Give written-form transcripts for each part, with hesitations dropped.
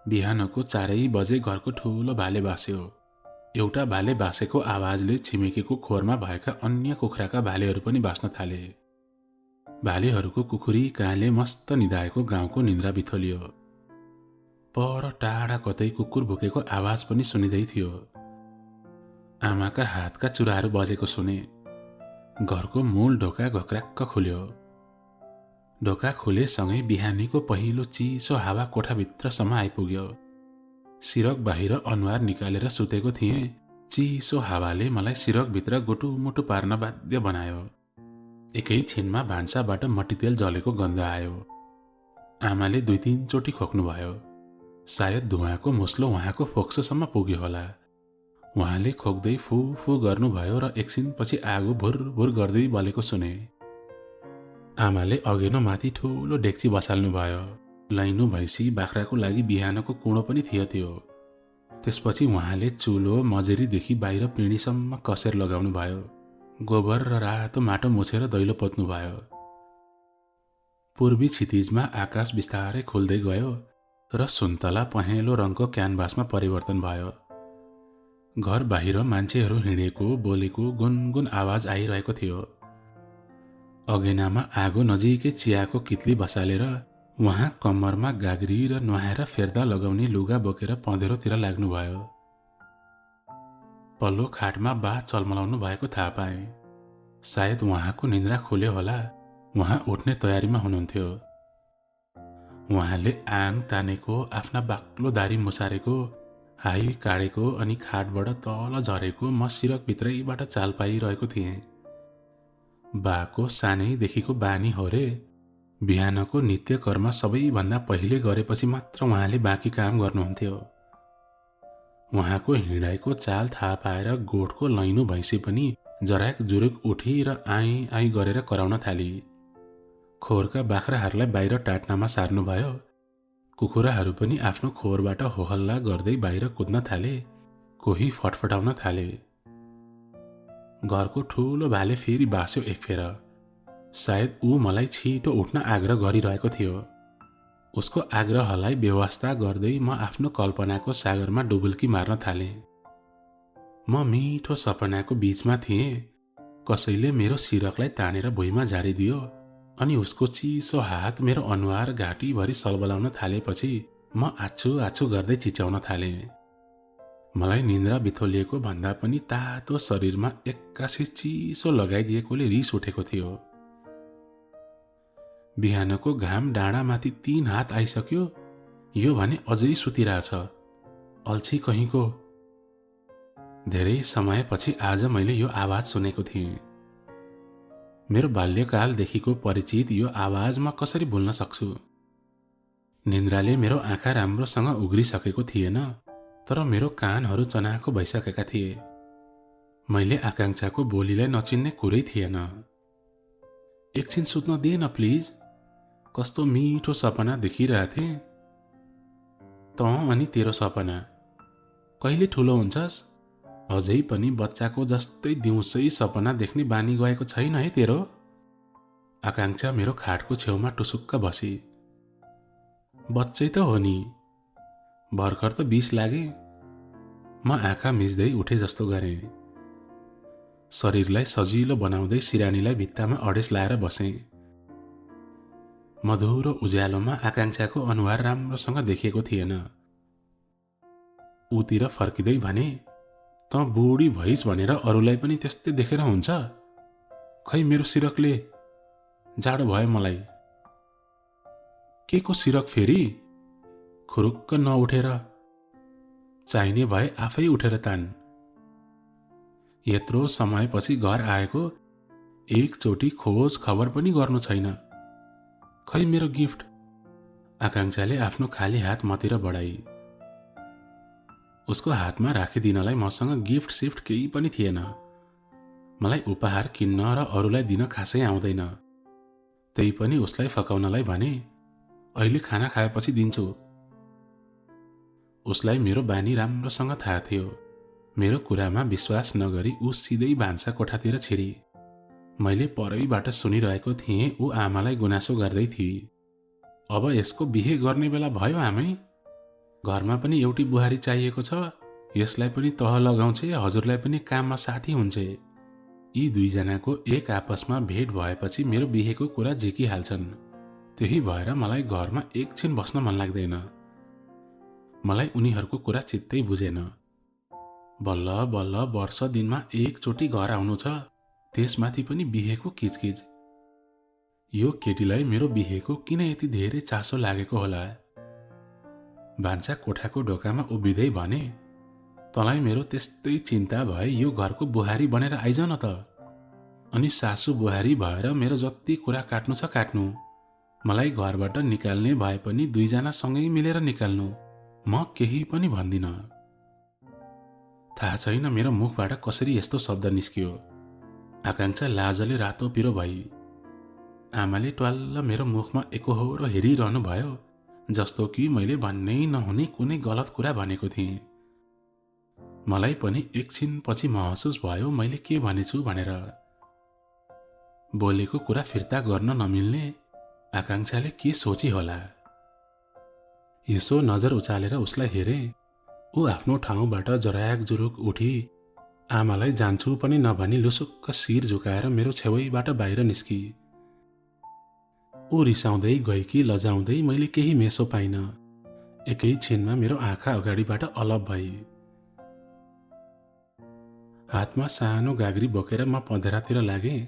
बिहानको 4 बजे घरको ठुलो भाले बास्यो। एउटा भाले बासेको आवाजले छिमेकीको खोरमा भएका अन्य कुखुराका भालेहरू पनि बास्न थाले। भालेहरूको कुखुरी काँले मस्त निदाएको गाउँको निन्द्रा बिथोलियो। पर टाढा कतै कुकुर भुकेको आवाज पनि सुनिँदै थियो। आमाका हातका चुराहरू बजेको सुने। घरको मूल ढोका घक्राक्क खुल्यो। ढोका खुलेसँगै बिहानीको पहिलो चिसो हावा कोठाभित्रसम्म आइपुग्यो। सिरक बाहिर अनुहार निकालेर सुतेको थिएँ। चिसो हावाले मलाई सिरकभित्र गुटुमुटु पार्न बाध्य बनायो। एकैछिनमा भान्साबाट मट्टीतेल जलेको गन्ध आयो। आमाले 2-3 चोटि खोक्नुभयो। सायद धुवाको मुस्लो उहाँको फोक्सोसम्म पुग्यो होला। उहाँले खोक्दै फु फु गर्नुभयो र एकछिनपछि आगो भुरभुर गर्दै बलेको सुने। आमाले अघिल्लो माथि ठुलो डेक्ची बसाल्नुभयो। लैनु भैँसी बाख्राको लागि बिहानको कुँडो पनि थियो त्यो। त्यसपछि उहाँले चुलो मजेरीदेखि बाहिर पिँढीसम्म कसेर लगाउनु भयो। गोबर र रातो माटो मुछेर दैलो पोत्नुभयो। पूर्वी क्षितिजमा आकाश बिस्तारै खुल्दै गयो र सुन्तला पहेँलो रङको क्यानभासमा परिवर्तन भयो। घर बाहिर मान्छेहरू हिँडेको बोलेको गुनगुन आवाज आइरहेको थियो। अगेनामा आगो नजिकै चियाको कित्ली बसालेर उहाँ कम्मरमा गाग्री र नुहाएर फेर्दा लगाउने लुगा बोकेर पँधेरोतिर लाग्नुभयो। पल्लो खाटमा बा चलमलाउनु भएको थाहा पाएँ। सायद उहाँको निन्द्रा खुल्यो होला। उहाँ उठ्ने तयारीमा हुनुहुन्थ्यो। उहाँले आङ तानेको, आफ्ना बाक्लो दारी मुसारेको, हाई काडेको अनि खाटबाट तल झरेको म सिरकभित्रैबाट चाल पाइरहेको थिएँ। बाको सानैदेखिको बानी हो रे। बिहानको नित्य कर्म सबैभन्दा पहिले गरेपछि मात्र उहाँले बाँकी काम गर्नुहुन्थ्यो। उहाँको हिँडाइको चाल थाहा पाएर गोठको लैनु भैँसी पनि जराक जुरुक उठी र आइ आइ गरेर कराउन थाली। खोरका बाख्राहरूलाई बाहिर टाट्नामा सार्नुभयो। कुखुराहरू पनि आफ्नो खोरबाट होहल्ला गर्दै बाहिर कुद्न थाले। कोही फटफटाउन थाले। घरको ठुलो भाले फेरि बास्यो एकफेर। सायद ऊ मलाई छिटो उठ्न आग्रह गरिरहेको थियो। उसको आग्रहलाई बेवास्ता गर्दै म आफ्नो कल्पनाको सागरमा डुबुल्की मार्न थालेँ। म मिठो सपनाको बीचमा थिएँ। कसैले मेरो सिरकलाई तानेर भुइँमा झारिदियो अनि उसको चिसो हात मेरो अनुहार घाँटीभरि सलबलाउन थालेपछि म आछु आछु गर्दै चिच्याउन थालेँ। मलाई निन्द्रा बिथोलिएको भन्दा पनि तातो शरीरमा एक्कासी चिसो लगाइदिएकोले रिस उठेको थियो। बिहानको घाम डाँडामाथि 3 हात आइसक्यो। यो भने अझै सुतिरहेछ। अल्छी कहीँको। धेरै समयपछि आज मैले यो आवाज सुनेको थिएँ। मेरो बाल्यकालदेखिको परिचित यो आवाज म कसरी भुल्न सक्छु। निन्द्राले मेरो आँखा राम्रोसँग उग्रिसकेको थिएन, तर मेरो कानहरू चनाखो भइसकेका थिए। मैले आकांक्षाको बोलीलाई नचिन्ने कुरै थिएन। एकछिन सुत्न दे न प्लिज। कस्तो मिठो सपना देखिरहेथे। तँ अनि तेरो सपना कहिले ठुलो हुन्छस्? अझै पनि बच्चाको जस्तै दिउँसै सपना देख्ने बानी गएको छैन है तेरो। आकांक्षा मेरो खाटको छेउमा टुसुक्क बसी। बच्चै त हो नि। भर्खर त 20 लागे। म आँखा मिच्दै उठे जस्तो गरेँ। शरीरलाई सजिलो बनाउँदै सिरानीलाई भित्तामा अडेस लाएर बसेँ। मधुरो उज्यालोमा आकांक्षाको अनुहार राम्रोसँग देखिएको थिएन। उतिर फर्किँदै भने, तँ बुढी भइस् भनेर अरूलाई पनि त्यस्तै देखेर हुन्छ? खै मेरो सिरकले जाडो भयो मलाई। के को सिरक फेरि? खुरुक्क नउठेर चाहिने भए आफै उठेर तान। यत्रो समयपछि घर आएको, एकचोटि खोज खबर पनि गर्नु छैन। खै मेरो गिफ्ट? आकांक्षाले आफ्नो खाली हात मतिर बढाई। उसको हातमा राखिदिनलाई मसँग गिफ्ट सिफ्ट केही पनि थिएन। मलाई उपहार किन्न र अरूलाई दिन खासै आउँदैन। त्यही पनि उसलाई फकाउनलाई भने, अहिले खाना खाएपछि दिन्छु। उसलाई मेरो बानी राम्रोसँग थाहा थियो। मेरो कुरामा विश्वास नगरी ऊ सिधै भान्सा कोठातिर छिरी। मैले परैबाट सुनिरहेको थिएँ ऊ आमालाई गुनासो गर्दै थिए। अब यसको बिहे गर्ने बेला भयो आमै। घरमा पनि एउटी बुहारी चाहिएको छ, यसलाई पनि तह लगाउँछे, हजुरलाई पनि काममा साथी हुन्छे। यी दुईजनाको एक आपसमा भेट भएपछि मेरो बिहेको कुरा झिकिहाल्छन्। त्यही भएर मलाई घरमा एकछिन बस्न मन लाग्दैन। मलाई उनीहरूको कुरा चित्तै बुझेन। बल्ल बल्ल वर्ष दिनमा एकचोटि घर आउनु छ, त्यसमाथि पनि बिहेको किचकिच। यो केटीलाई मेरो बिहेको किन यति धेरै चासो लागेको होला? भान्सा कोठाको ढोकामा उभिँदै भने, तँलाई मेरो त्यस्तै चिन्ता भए यो घरको बुहारी बनेर आइज न त। अनि सासु बुहारी भएर मेरो जति कुरा काट्नु छ काट्नु। मलाई घरबाट निकाल्ने भए पनि दुईजना सँगै मिलेर निकाल्नु। म केही पनि भन्दिन। थाहा छैन मेरो मुखबाट कसरी यस्तो शब्द निस्कियो। आकांक्षा लाजले रातो पिरो भई। आमाले ट्वाल्ल मेरो मुखमा एकोहोरो हेरिरहनु भयो, जस्तो कि मैले भन्नै नहुने कुनै गलत कुरा भनेको थिएँ। मलाई पनि एकछिन पछि महसुस भयो मैले के भनेछु भनेर। बोलेको कुरा फिर्ता गर्न नमिल्ने आकांक्षाले के सोची होला। यसो नजर उचालेर उसलाई हेरे। ऊ आफ्नो ठाउँबाट जराक जुरुक उठी आमालाई जान्छु पनि नभनी लुसुक्क शिर झुकाएर मेरो छेउबाट बाहिर निस्की। ऊ रिसाउँदै गएकी लजाउँदै मैले केही मेसो पाइन। एकैछिनमा मेरो आँखा अगाडिबाट अलप भई। हातमा सानो गाग्री बोकेर म पँधेरातिर लागेँ।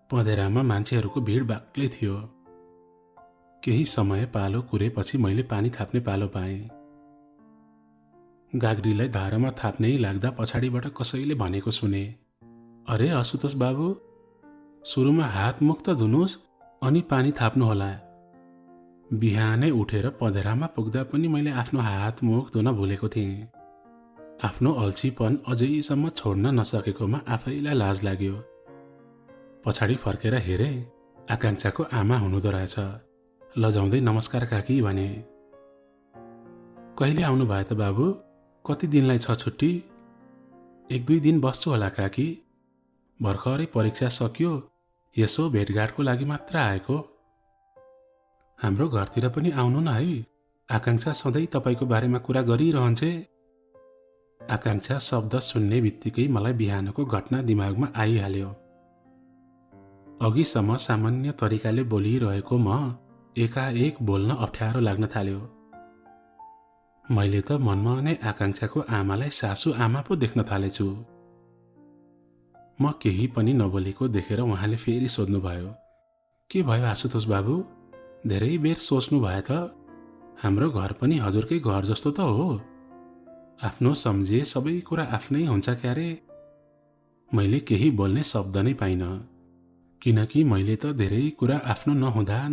पँधेरामा मान्छेहरूको भिड बाक्लै थियो। केही समय पालो कुरेपछि मैले पानी थाप्ने पालो पाएँ। गाग्रीलाई धारामा थाप्नै लाग्दा पछाडिबाट कसैले भनेको सुने, अरे असुतोष बाबु, सुरुमा हात मुख त धुनुस् अनि पानी थाप्नुहोला। बिहानै उठेर पँधेरामा पुग्दा पनि मैले आफ्नो हात मुख धुन भुलेको थिएँ। आफ्नो अल्छीपन अझैसम्म छोड्न नसकेकोमा आफैलाई लाज लाग्यो। पछाडि फर्केर हेरे, आकांक्षाको आमा हुनुहुँदो रहेछ। लजाउँदै नमस्कार काकी भने। कहिले आउनु भयो त बाबु? कति दिनलाई छ छुट्टी? 1-2 दिन बस्छु होला काकी। भर्खरै परीक्षा सकियो, यसो भेटघाटको लागि मात्र आएको। हाम्रो घरतिर पनि आउनु न है, आकांक्षा सधैँ तपाईँको बारेमा कुरा गरिरहन्छे। आकांक्षा शब्द सुन्ने बित्तिकै मलाई बिहानको घटना दिमागमा आइहाल्यो। अघिसम्म सामान्य तरिकाले बोलिरहेको म एकाएक बोल्न अप्ठ्यारो लाग्न थाल्यो। मैले त मनमा नै आकांक्षाको आमालाई सासु आमा पो देख्न थालेछु। म केही पनि नबोलेको देखेर उहाँले फेरि सोध्नुभयो, के भयो आशुतोष बाबु? धेरै बेर सोच्नु भयो त? हाम्रो घर पनि हजुरकै घर जस्तो त हो। आफ्नो सम्झे सबै कुरा आफ्नै हुन्छ क्यारे। मैले केही बोल्ने शब्द नै पाइन, किनकि मैले त धेरै कुरा आफ्नो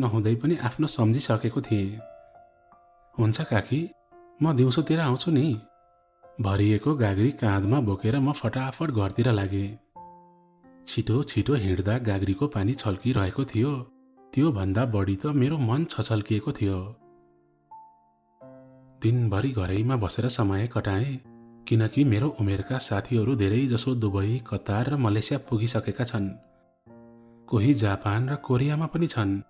नहुँदै पनि आफ्नो सम्झिसकेको थिएँ। हुन्छ काकी, म दिउँसोतिर आउँछु नि। भरिएको गाग्री काँधमा बोकेर म फटाफट घरतिर लागेँ। छिटो छिटो हिँड्दा गाग्रीको पानी छल्किरहेको थियो। त्यो भन्दा बढी त मेरो मन छछल्किएको थियो। दिनभरि घरैमा बसेर समय कटाएँ, किनकि मेरो उमेरका साथीहरू धेरैजसो दुबई, कतार र मलेसिया पुगिसकेका छन्। कोही जापान र कोरियामा पनि छन्।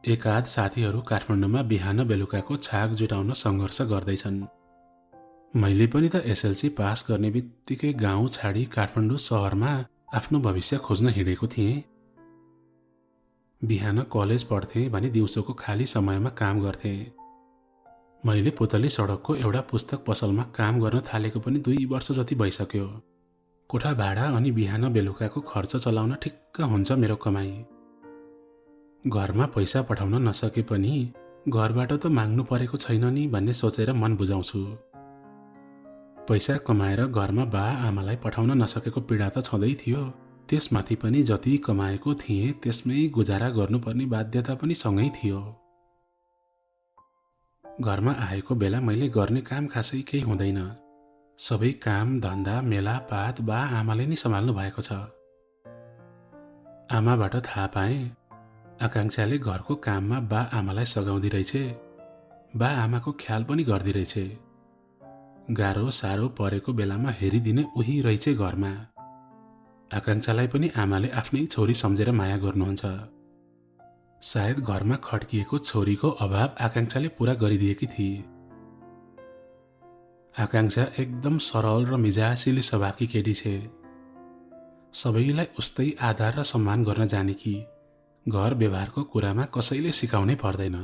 एकाध साथीहरू काठमाडौँमा बिहान बेलुकाको छाक जुटाउन सङ्घर्ष गर्दैछन्। मैले पनि त एसएलसी पास गर्ने बित्तिकै गाउँ छाडी काठमाडौँ सहरमा आफ्नो भविष्य खोज्न हिँडेको थिएँ। बिहान कलेज पढ्थेँ भने दिउँसोको खाली समयमा काम गर्थेँ। मैले पुतली सडकको एउटा पुस्तक पसलमा काम गर्न थालेको पनि 2 वर्ष जति भइसक्यो। कोठा भाडा अनि बिहान बेलुकाको खर्च चलाउन ठिक्क हुन्छ मेरो कमाई। घरमा पैसा पठाउन नसके पनि घरबाट त माग्नु परेको छैन नि भन्ने सोचेर मन बुझाउँछु। पैसा कमाएर घरमा बा आमालाई पठाउन नसकेको पीडा त छँदै थियो। त्यसमाथि पनि जति कमाएको थिएँ त्यसमै गुजारा गर्नुपर्ने बाध्यता पनि सँगै थियो। घरमा आएको बेला मैले गर्ने काम खासै केही हुँदैन। सबै काम धन्दा मेला पात बा आमाले नै सम्हाल्नु भएको छ। आमाबाट थाहा पाएँ आकांक्षाले घरको काममा बा आमालाई सघाउँदी रहेछे। बा आमाको ख्याल पनि गर्दी रहेछे। गाह्रो साह्रो परेको बेलामा हेरिदिने उही रहेछे घरमा। आकांक्षालाई पनि आमाले आफ्नै छोरी सम्झेर माया गर्नुहुन्छ। सायद घरमा खड्किएको छोरीको अभाव आकांक्षाले पूरा गरिदिएकी थिए। आकांक्षा एकदम सरल र मिजासिली स्वभावकी केटी छे। सबैलाई उस्तै आदर र सम्मान गर्न जानेकी, घर व्यवहारको कुरामा कसैले सिकाउनै पर्दैन।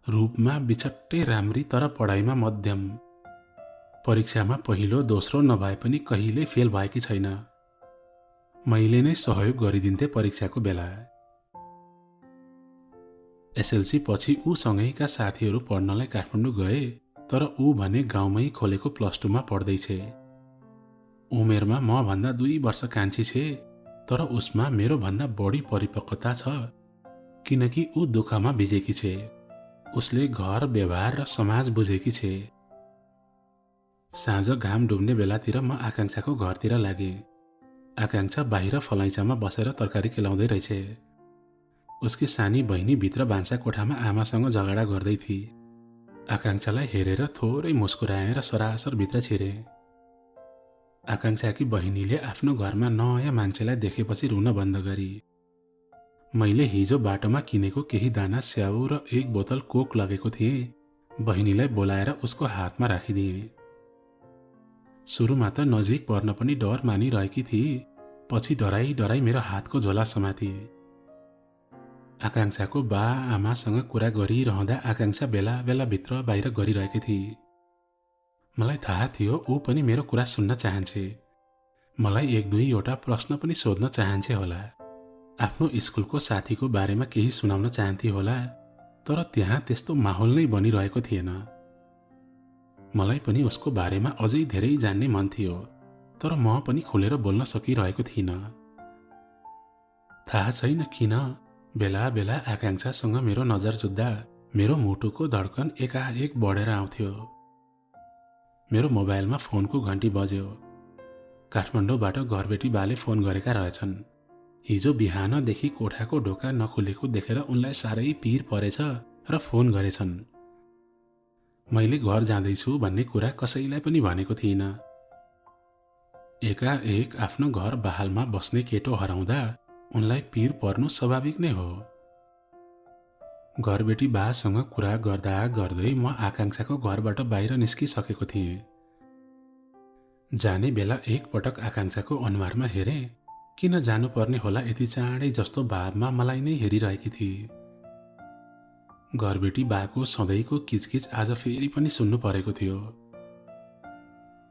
रूपमा बिछट्टै राम्री तर पढाइमा मध्यम। परीक्षामा पहिलो दोस्रो नभए पनि कहिल्यै फेल भएकी छैन। मैले नै सहयोग गरिदिन्थे परीक्षाको बेला। एसएलसी पछि ऊ सँगैका साथीहरू पढ्नलाई काठमाडौँ गए, तर ऊ भने गाउँमै खोलेको +2 मा पढ्दैछे। उमेरमा म भन्दा 2 वर्ष कान्छी छे, तर उसमा मेरो भन्दा बढी परिपक्वता छ, किनकि ऊ दुःखमा भिजेकी छे। उसले घर व्यवहार र समाज बुझेकी छे। साँझ घाम डुब्ने बेलातिर म आकांक्षाको घरतिर लागे। आकांक्षा बाहिर फलैँचामा बसेर तरकारी केलाउँदै रहेछे। उसकी सानी बहिनी भित्र भान्सा कोठामा आमासँग झगडा गर्दै थिई। आकांक्षालाई हेरेर थोरै मुस्कुराए र सरासर भित्र छिरे। आकांक्षाकी बहिनीले आफ्नो घरमा नयाँ मान्छेलाई देखेपछि रुन बन्द गरी। मैले हिजो बाटोमा किनेको केही दाना स्याउ र 1 बोतल कोक लगेको थिएँ। बहिनीलाई बोलाएर उसको हातमा राखिदिए। सुरुमा त नजिक पर्न पनि डर मानिरहेकी थिए, पछि डराई डराई मेरो हातको झोला समाते। आकांक्षाको बा आमासँग कुरा गरिरहँदा आकांक्षा बेला बेला भित्र बाहिर गरिरहेकी थिए। मलाई थाहा थियो ऊ पनि मेरो कुरा सुन्न चाहन्छे। मलाई 1-2 प्रश्न पनि सोध्न चाहन्छे होला। आफ्नो स्कुलको साथीको बारेमा केही सुनाउन चाहन्थे होला, तर त्यहाँ त्यस्तो माहौल नै बनिरहेको थिएन। मलाई पनि उसको बारेमा अझै धेरै जान्ने मन थियो, तर म पनि खुलेर बोल्न सकिरहेको थिइनँ। थाहा छैन किन बेला बेला आकांक्षासँग मेरो नजर जुत्दा मेरो मुटुको धड्कन एकाएक बढेर आउँथ्यो। मेरो मोबाइलमा फोनको घन्टी बज्यो। काठमाडौँबाट घरबेटी बाले फोन गरेका रहेछन्। हिजो बिहानदेखि कोठाको ढोका नखुलेको देखेर उनलाई साह्रै पिर परेछ र फोन गरेछन्। मैले घर जाँदैछु भन्ने कुरा कसैलाई पनि भनेको थिइनँ। एकाएक आफ्नो घर बहालमा बस्ने केटो हराउँदा उनलाई पिर पर्नु स्वाभाविक नै हो। घरबेटी बासँग कुरा गर्दा गर्दै म आकांक्षाको घरबाट बाहिर निस्किसकेको थिएँ। जाने बेला एकपटक आकांक्षाको अनुहारमा हेरेँ। किन जानुपर्ने होला यति चाँडै जस्तो भावमा मलाई नै हेरिरहेकी थिए। घरबेटी बाको सधैँको किचकिच आज फेरि पनि सुन्नु परेको थियो।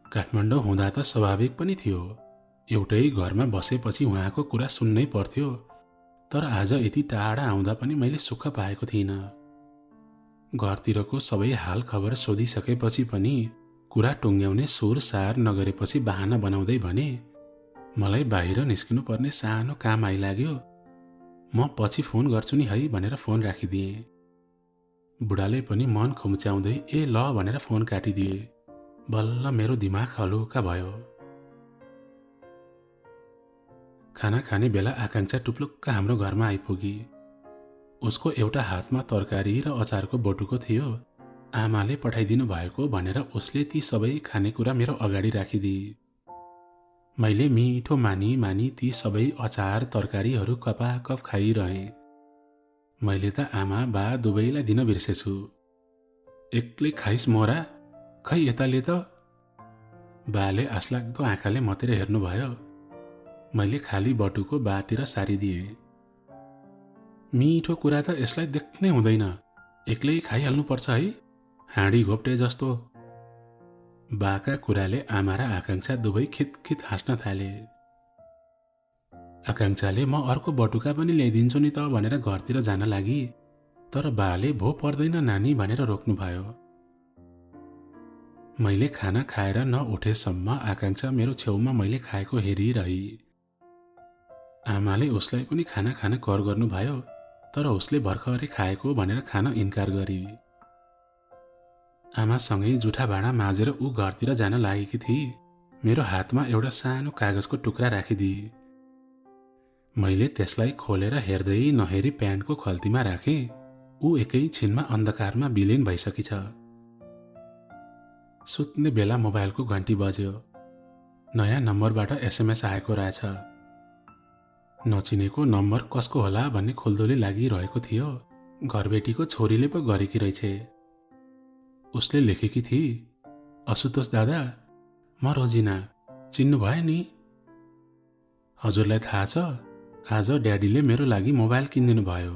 काठमाडौँ हुँदा त स्वाभाविक पनि थियो, एउटै घरमा बसेपछि उहाँको कुरा सुन्नै पर्थ्यो, तर आज यति टाढा आउँदा पनि मैले सुख पाएको थिइनँ। घरतिरको सबै हाल खबर सोधिसकेपछि पनि कुरा टुङ्ग्याउने सुरसार नगरेपछि बहाना बनाउँदै भने, मलाई बाहिर निस्किनु पर्ने सानो काम आइलाग्यो, म पछि फोन गर्छु नि है भनेर फोन राखिदिएँ। बुढाले पनि मन खुम्च्याउँदै ए ल भनेर फोन काटिदिए। बल्ल मेरो दिमाग हलुका भयो। खाना खाने बेला आकांक्षा टुप्लुक्क हाम्रो घरमा आइपुगी। उसको एउटा हातमा तरकारी र अचारको बटुको थियो। आमाले पठाइदिनु भएको भनेर उसले ती सबै खानेकुरा मेरो अगाडि राखिदिए। मैले मिठो मानी मानी ती सबै अचार तरकारीहरू कपाकप खाइरहेँ। मैले त आमा बा दुवैलाई दिन बिर्सेछु। एक्लै खाइस मोरा, खै यताले त। बाले आशलाग्दो आँखाले मतिर हेर्नुभयो। मैले खाली बटुको बातिर सारिदिएँ। मिठो कुरा त यसलाई देख्नै हुँदैन, एक्लै खाइहाल्नुपर्छ है, हाँडी घोप्टे जस्तो। बाका कुराले आमा र आकांक्षा दुवै खितखित हाँस्न थाले। आकांक्षाले म अर्को बटुका पनि ल्याइदिन्छु नि त भनेर घरतिर जान लागि, तर बाले भो पर्दैन नानी भनेर रोक्नुभयो। मैले खाना खाएर नउठेसम्म आकांक्षा मेरो छेउमा मैले खाएको हेरिरही। आमाले उसलाई पनि खाना खान कर गर्नुभयो, तर उसले भर्खरै खाएको भनेर खान इन्कार गरी। आमासँगै जुठा भाँडा माझेर ऊ घरतिर जान लागेकी थिए। मेरो हातमा एउटा सानो कागजको टुक्रा राखिदिए। मैले त्यसलाई खोलेर हेर्दै नहेरी प्यान्टको खल्तीमा राखेँ। ऊ एकैछिनमा अन्धकारमा विलीन भइसकेछ। सुत्ने बेला मोबाइलको घन्टी बज्यो। नयाँ नम्बरबाट एसएमएस आएको रहेछ। नचिनेको नम्बर कसको होला भन्ने खुल्दुली लागिरहेको थियो। घरबेटीको छोरीले पो गरेकी रहेछ। उसले लेखेकी थिए, असुतोष दादा, म रोजिना, चिन्नुभयो नि? हजुरलाई थाहा छ, आज ड्याडीले मेरो लागि मोबाइल किनिदिनु भयो।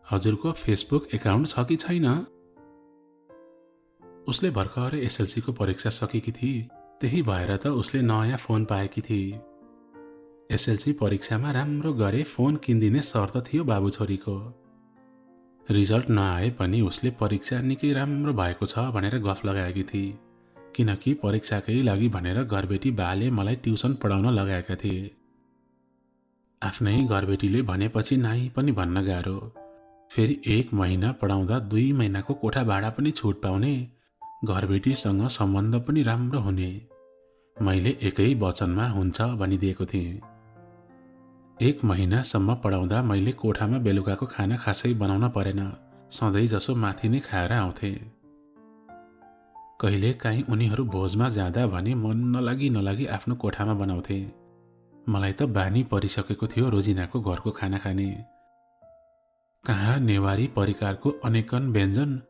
हजुरको फेसबुक एकाउन्ट छ कि छैन? उसले भर्खरै एसएलसीको परीक्षा सकेकी थिए, त्यही भएर त उसले नयाँ फोन पाएकी थिए। एसएलसी परीक्षामा राम्रो गरे फोन किनिदिने शर्त थियो बाबु छोरीको। रिजल्ट नआए पनि उसले परीक्षा निकै राम्रो भएको छ भनेर गफ लगाएकी थिए, किनकि परीक्षाकै लागि भनेर घरबेटी बाले मलाई ट्युसन पढाउन लगाएका थिए। आफ्नै घरबेटीले भनेपछि नाइ पनि भन्न गाह्रो। फेरि 1 महिना पढाउँदा 2 महिनाको कोठा भाडा पनि छुट पाउने, घरबेटीसँग सम्बन्ध पनि राम्रो हुने। मैले एकै वचनमा हुन्छ भनिदिएको थिएँ। 1 महिनासम्म पढाउँदा मैले कोठामा बेलुकाको खाना खासै बनाउन परेन, सधैँ जसो माथि नै खाएर आउँथे। कहिले काहीँ उनीहरू भोजमा जाँदा भने मन नलागी आफ्नो कोठामा बनाउँथे। मलाई त बानी परिसकेको थियो रोजिनाको घरको खाना खाने। कहाँ नेवारी परिकारको अनेकन व्यञ्जन,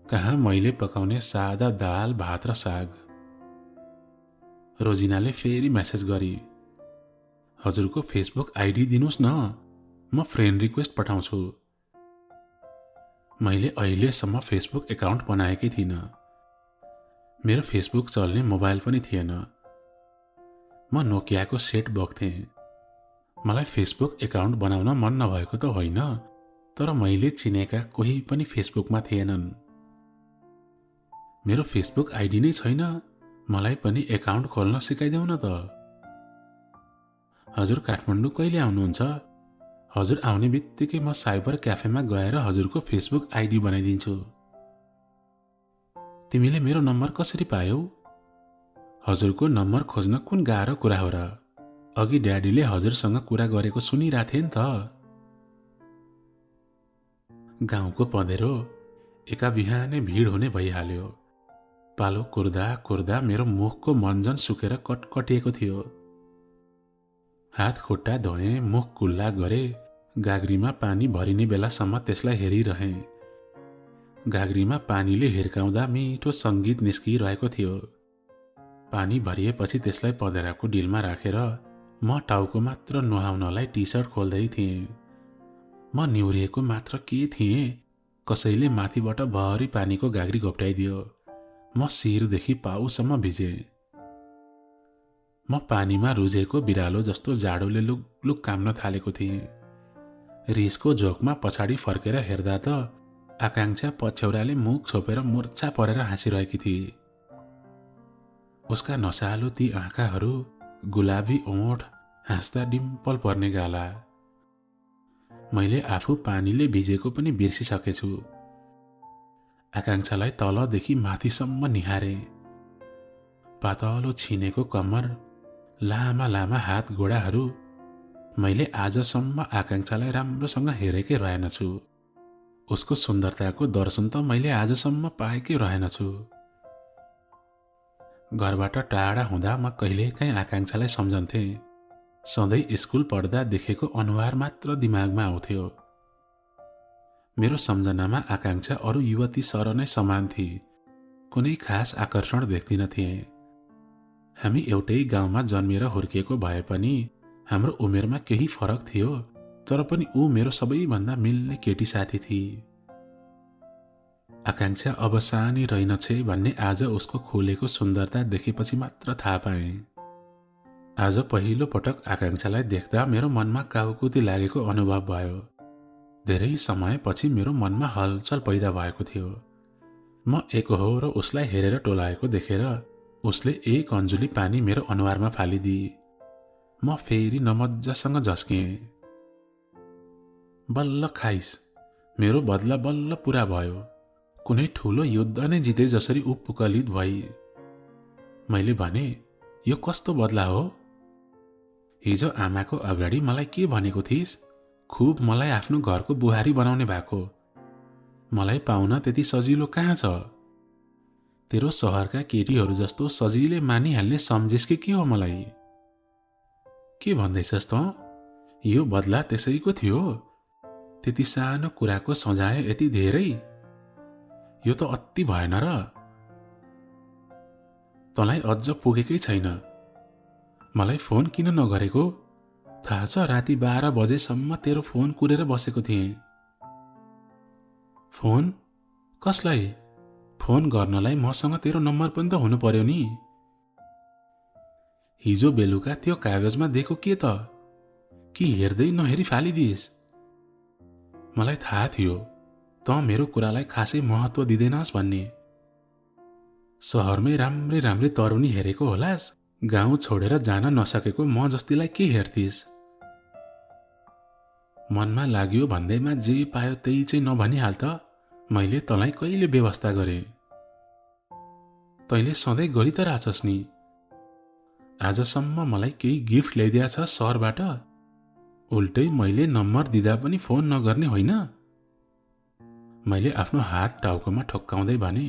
कहाँ मैले पकाउने सादा दाल भात र साग। रोजिनाले फेरि मेसेज गरी, हजुरको फेसबुक आइडी दिनुस् न, म फ्रेन्ड रिक्वेस्ट पठाउँछु। मैले अहिलेसम्म फेसबुक एकाउन्ट बनाएकै थिइनँ। मेरो फेसबुक चल्ने मोबाइल पनि थिएन। म नोकियाको सेट बोक्थेँ। मलाई फेसबुक एकाउन्ट बनाउन मन नभएको त होइन, तर मैले चिनेका कोही पनि फेसबुकमा थिएनन्। मेरो फेसबुक आइडी नै छैन, मलाई पनि एकाउन्ट खोल्न सिकाइदेऊ न त। हजुर काठमाडौँ कहिले आउनुहुन्छ? हजुर आउने बित्तिकै म साइबर क्याफेमा गएर हजुरको फेसबुक आइडी बनाइदिन्छु। तिमीले मेरो नम्बर कसरी पायौ? हजुरको नम्बर खोज्न कुन गाह्रो कुरा हो र? अघि ड्याडीले हजुरसँग कुरा गरेको सुनिरहेथे नि त। गाउँको पँधेरो एका बिहानै भिड हुने भइहाल्यो। पालो कुर्दा कुर्दा मेरो मुखको मन्जन सुकेर कटकटिएको थियो। हात खुट्टा धोएँ, मुख कुल्ला गरे, गाग्रीमा पानी भरिने बेलासम्म त्यसलाई हेरिरहेँ। गाग्रीमा पानीले हिर्काउँदा मिठो सङ्गीत निस्किरहेको थियो। पानी भरिएपछि त्यसलाई पँधेराको डिलमा राखेर म टाउको मात्र नुहाउनलाई टी सर्ट खोल्दै थिएँ। म निहुरिएको मात्र के थिएँ, कसैले माथिबाट भरि पानीको गाग्री घोप्टाइदियो। म शिरदेखि पाउसम्म भिजेँ। म पानीमा रुझेको बिरालो जस्तो जाडोले लुकलुक काम्न थालेको थिएँ। रिसको झोकमा पछाडि फर्केर हेर्दा त आकांक्षा पछ्यौराले मुख छोपेर मुर्छा परेर हाँसिरहेकी थिए। उसका नसालु ती आँखाहरू, गुलाबी ओठ, हाँस्दा डिम्पल पर्ने गाला। मैले आफू पानीले भिजेको पनि बिर्सिसकेछु। आकांक्षालाई तलदेखि माथिसम्म निहारे। पातलो छिनेको कम्मर, लामा लामा हात गोडाहरू। मैले आजसम्म आकांक्षालाई राम्रोसँग हेरेकै रहेनछु। उसको सुन्दरताको दर्शन त मैले आजसम्म पाएकै रहेनछु। घरबाट टाढा हुँदा म कहिलेकाहीँ आकांक्षालाई सम्झन्थेँ। सधैँ स्कुल पढ्दा देखेको अनुहार मात्र दिमागमा आउँथ्यो। मेरो सम्झनामा आकांक्षा अरू युवती सर नै समान थिए। कुनै खास आकर्षण देख्दिन थिएँ। हामी एउटै गाउँमा जन्मेर हुर्किएको भए पनि हाम्रो उमेरमा केही फरक थियो, तर पनि ऊ मेरो सबैभन्दा मिल्ने केटी साथी थिए। आकांक्षा अब सानी रहेनछे भन्ने आज उसको खुलेको सुन्दरता देखेपछि मात्र थाहा पाएँ। आज पहिलो पटक आकांक्षालाई देख्दा मेरो मनमा काउकुती लागेको अनुभव भयो। धेरै समयपछि मेरो मनमा हलचल पैदा भएको थियो। म एकहोरो उसलाई हेरेर टोलाएको देखेर उसले एक अन्जुली पानी मेरो अनुहारमा फालिदिए। म फेरि नमज्जासँग झस्केँ। बल्ल खाइस, मेरो बदला बल्ल पुरा भयो। कुनै ठुलो युद्ध नै जिते जसरी ऊ पुकलित भई। मैले भने, यो कस्तो बदला हो? हिजो आमाको अगाडि मलाई के भनेको थिइस्? खुब मलाई आफ्नो घरको बुहारी बनाउने भएको। मलाई पाउन त्यति सजिलो कहाँ छ? तेरो सहरका केटीहरू जस्तो सजिलै मानिहाल्ने सम्झिस् कि के हो मलाई? के भन्दैछस् त? यो बदला त्यसैको थियो? त्यति सानो कुराको सजाय यति धेरै? यो त अति भएन र? तँलाई अझ पुगेकै छैन। मलाई फोन किन नगरेको? थाहा छ राति 12 बजेसम्म तेरो फोन कुरेर बसेको थिएँ। फोन? कसलाई? फोन गर्नलाई मसँग तेरो नम्बर पनि त हुनु पर्यो नि। हिजो बेलुका त्यो कागजमा दिएको के त? कि हेर्दै नहेरी फालिदिइस्? मलाई थाहा थियो तँ मेरो कुरालाई खासै महत्त्व दिँदैनस् भन्ने। सहरमै राम्रै राम्रै तरुनी हेरेको होलास्, गाउँ छोडेर जान नसकेको म जस्तीलाई के हेर्थिस्? मनमा लाग्यो भन्दैमा जे पायो त्यही चाहिँ नभनिहाल त। मैले तँलाई कहिले व्यवस्था गरेँ? तैँले सधैँ गरी त राछस् नि। आजसम्म मलाई केही गिफ्ट ल्याइदिया छ सहरबाट? उल्टै मैले नम्बर दिँदा पनि फोन नगर्ने होइन? मैले आफ्नो हात टाउकोमा ठोक्काउँदै भने,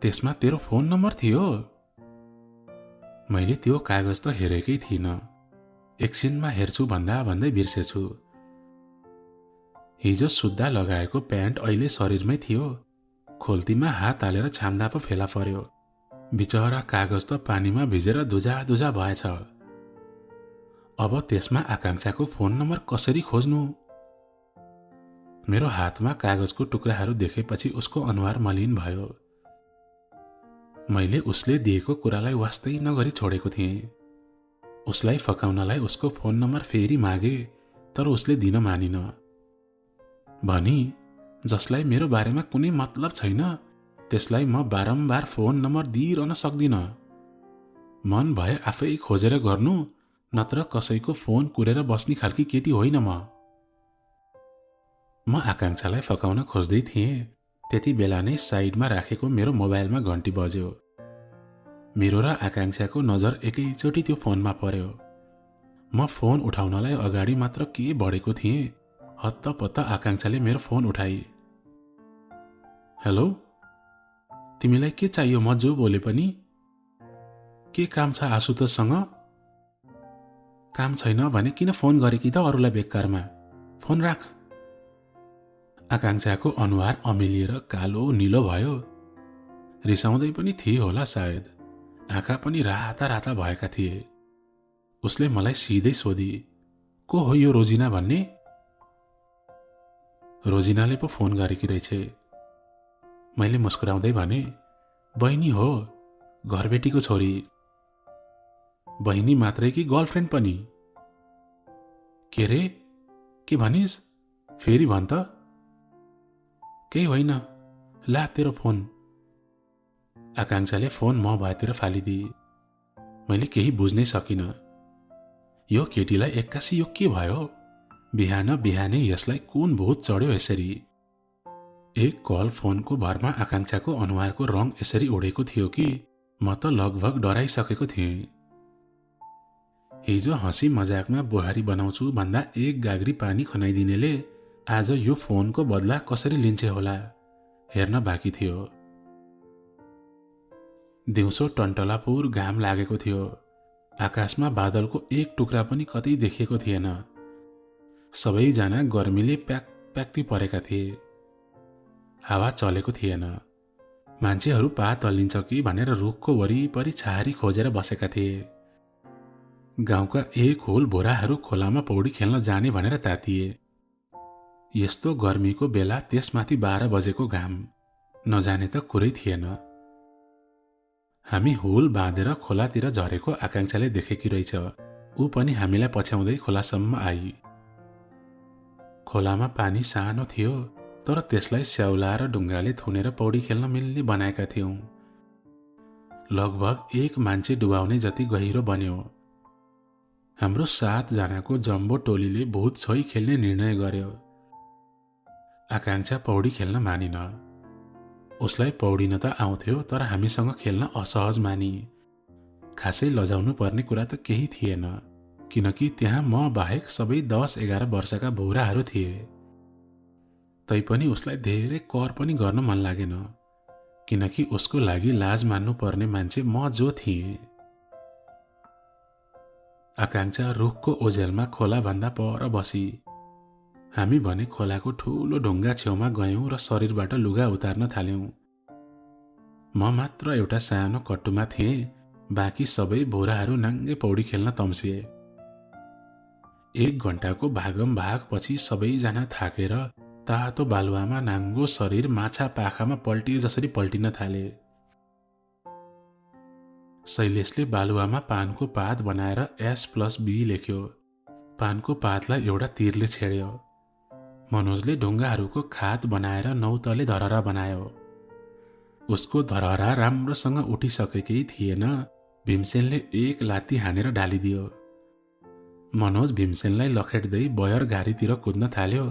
त्यसमा तेरो फोन नम्बर थियो? मैले त्यो कागज त हेरेकै थिइनँ। एकछिनमा हेर्छु भन्दा भन्दै बिर्सेछु। हिजो सुत्दा लगाएको प्यान्ट अहिले शरीरमै थियो। खोल्तीमा हात हालेर छाम्दा पो फेला पर्यो। बिचरा कागज त पानीमा भिजेर धुजा धुजा भएछ। अब त्यसमा आकांक्षाको फोन नम्बर कसरी खोज्नु? मेरो हातमा कागजको टुक्राहरू देखेपछि उसको अनुहार मलिन भयो। मैले उसले दिएको कुरालाई वास्तै नगरी छोडेको थिएँ। उसलाई फकाउनलाई उसको फोन नम्बर फेरि मागे, तर उसले दिन मानिन। भनी, जसलाई मेरो बारेमा कुनै मतलब छैन त्यसलाई म बारम्बार फोन नम्बर दिइरहन सक्दिन। मन भए आफै खोजेर गर्नु, नत्र कसैको फोन कुरेर बस्ने खालकी केटी होइन म आकांक्षालाई फकाउन खोज्दै थिएँ। त्यति बेला नै साइडमा राखेको मेरो मोबाइलमा घन्टी बज्यो। मेरो र आकांक्षाको नजर एकैचोटि त्यो फोनमा पर्यो। म फोन उठाउनलाई अगाडि मात्र के बढेको थिएँ, हत्तपत्त आकांक्षाले मेरो फोन उठाई। हेलो, तिमीलाई के चाहियो? म जो बोले पनि। के काम छ आशुतोषसँग? काम छैन भने किन फोन गरेकी त अरूलाई बेकारमा? फोन राख। आकांक्षाको अनुहार अमिलिएर कालो निलो भयो। रिसाउँदै पनि थिए होला सायद। आँखा पनि राता राता भएका थिए। उसले मलाई सिधै सोधी, को हो यो रोजिना भन्ने? रोजिनाले पो फोन गरेकी रहेछ। मैले मुस्कुराउँदै भने, बहिनी हो, घरबेटीको छोरी। बहिनी मात्रै कि गर्लफ्रेन्ड पनि? के रे, के भनिस्? फेरि भन् त। केही होइन, ला तेरो फोन। आकांक्षाले फोन म भएतिर फालिदिए। मैले केही बुझ्नै सकिनँ। यो केटीलाई एक्कासी यो के भयो? बिहान बिहानै यसलाई कुन भूत चढ्यो यसरी? एक कल फोनको भरमा आकांक्षाको अनुहारको रङ यसरी उडेको थियो कि म त लगभग डराइसकेको थिएँ। हिजो हँसी मजाकमा बुहारी बनाउँछु भन्दा एक गाग्री पानी खनाइदिनेले आज यो फोनको बदला कसरी लिन्छे होला, हेर्न बाँकी थियो। दिउँसो टन्टलापुर घाम लागेको थियो। आकाशमा बादलको एक टुक्रा पनि कतै देखिएको थिएन। सबैजना गर्मीले प्याक प्याक्ती परेका थिए। हावा चलेको थिएन। मान्छेहरू पात हल्लिन्छ कि भनेर रुखको वरिपरि छहारी खोजेर बसेका थिए। गाउँका एक होल भोराहरू खोलामा पौडी खेल्न जाने भनेर तातिए। यस्तो गर्मीको बेला त्यसमाथि 12 बजेको घाम, नजाने त कुरै थिएन। हामी हुल बाँधेर खोलातिर झरेको आकांक्षाले देखेकी रहेछ। ऊ पनि हामीलाई पछ्याउँदै खोलासम्म आई। खोलामा पानी सानो थियो, तर त्यसलाई स्याउला र ढुङ्गाले थुनेर पौडी खेल्न मिल्ने बनाएका थियौं। लगभग एक मान्छे डुबाउने जति गहिरो बन्यो। हाम्रो 7 जनाको जम्बो टोलीले भूत छोई खेल्ने निर्णय गर्यो। आकांक्षा पौडी खेल्न मानिन। उसलाई पौडिन त आउँथ्यो, तर हामीसँग खेल्न असहज मानी। खासै लजाउनु पर्ने कुरा त केही थिएन, किनकि त्यहाँ म बाहेक सबै 10-11 वर्षका भौराहरू थिए। तैपनि उसलाई धेरै कर पनि गर्न मन लागेन, किनकि उसको लागि लाज मान्नु पर्ने मान्छे म जो थिएँ। आकांक्षा रुखको ओझेलमा खोला भन्दा पर बसी। हामी भने खोलाको ठूलो ढुङ्गा छेउमा गयौं र शरीरबाट लुगा उतार्न थाल्यौं। म मात्र एउटा सानो कट्टुमा थिएँ, बाँकी सबै बोराहरू नाङ्गे पौडी खेल्न तम्सिए। 1 घण्टाको भागम भागपछि सबैजना थाकेर तातो बालुवामा नाङ्गो शरीर माछा पाखामा पल्टिए जसरी पल्टिन थाले। शैलेशले बालुवामा पानको पात बनाएर S+B लेख्यो। पानको पातलाई एउटा तीरले छेड्यो। मनोजले ढुङ्गाहरूको खात बनाएर 9 तले धरहरा बनायो। उसको धरहरा राम्रोसँग उठिसकेकै थिएन, भीमसेनले 1 लात्ती हानेर डालिदियो। मनोज भीमसेनलाई लखेट्दै बयर घारीतिर कुद्न थाल्यो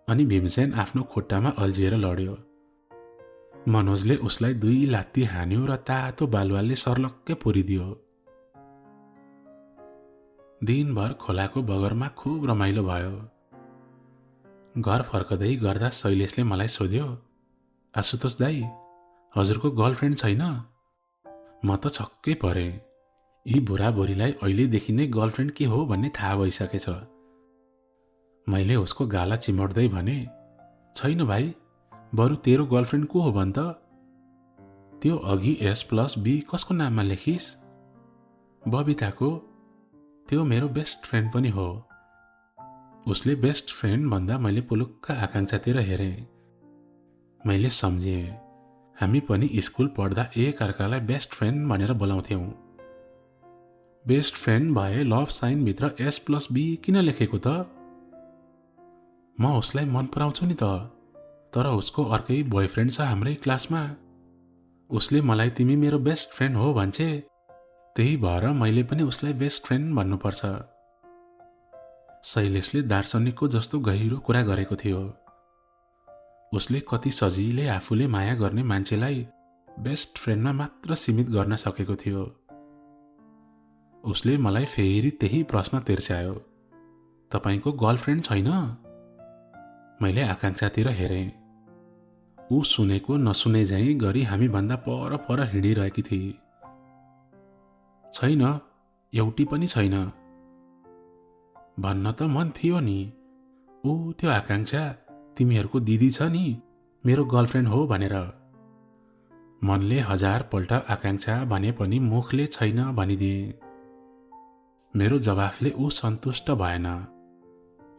अनि भीमसेन आफ्नो खुट्टामा अल्झिएर लड्यो। मनोजले उसलाई 2 लात्ती हान्यो र तातो बालुवाले सर्लक्कै पुरिदियो। दिनभर खोलाको बगरमा खुब रमाइलो भयो। घर फर्कदै गर्दा शैलेशले मलाई सोध्यो, आशुतोष दाई, हजुरको गर्लफ्रेन्ड छैन? म त छक्कै परेँ। यी बुढाबुढीलाई अहिलेदेखि नै गर्लफ्रेन्ड के हो भन्ने थाहा भइसकेछ। मैले उसको गाला चिमोट्दै भने, छैन भाइ, बरु तेरो गर्लफ्रेन्ड को हो भन् त? त्यो अघि S+B कसको नाममा लेखिस्? बबिताको। त्यो मेरो बेस्ट फ्रेन्ड पनि हो। उसले बेस्ट फ्रेन्ड भन्दा मैले पुलुक्क आकांक्षातिर हेरेँ। मैले सम्झेँ, हामी पनि स्कुल पढ्दा एक अर्कालाई बेस्ट फ्रेन्ड भनेर बोलाउँथ्यौँ। बेस्ट फ्रेन्ड भए लभ साइनभित्र S+B किन लेखेको त? म उसलाई मन पराउँछु नि त, तर उसको अर्कै बोयफ्रेन्ड छ हाम्रै क्लासमा। उसले मलाई तिमी मेरो बेस्ट फ्रेन्ड हो भन्छे, त्यही भएर मैले पनि उसलाई बेस्ट फ्रेन्ड भन्नुपर्छ। शैलेशले दार्शनिकको जस्तो गहिरो कुरा गरेको थियो। उसले कति सजिलै आफूले माया गर्ने मान्छेलाई बेस्ट फ्रेन्डमा मात्र सीमित गर्न सकेको थियो। उसले मलाई फेरि त्यही प्रश्न तिर्स्यायो, तपाईको गर्लफ्रेन्ड छैन? मैले आकांक्षातिर हेरेँ। ऊ सुनेको नसुने झैं गरी हामीभन्दा पर पर हिँडिरहेकी थिए। छैन, एउटी पनि छैन। भन्न त मन थियो नि, ऊ त्यो आकांक्षा तिमीहरूको दिदी छ नि, मेरो गर्लफ्रेन्ड हो भनेर। मनले 1000 पल्ट आकांक्षा भने पनि मुखले छैन भनिदिए। मेरो जवाफले ऊ सन्तुष्ट भएन।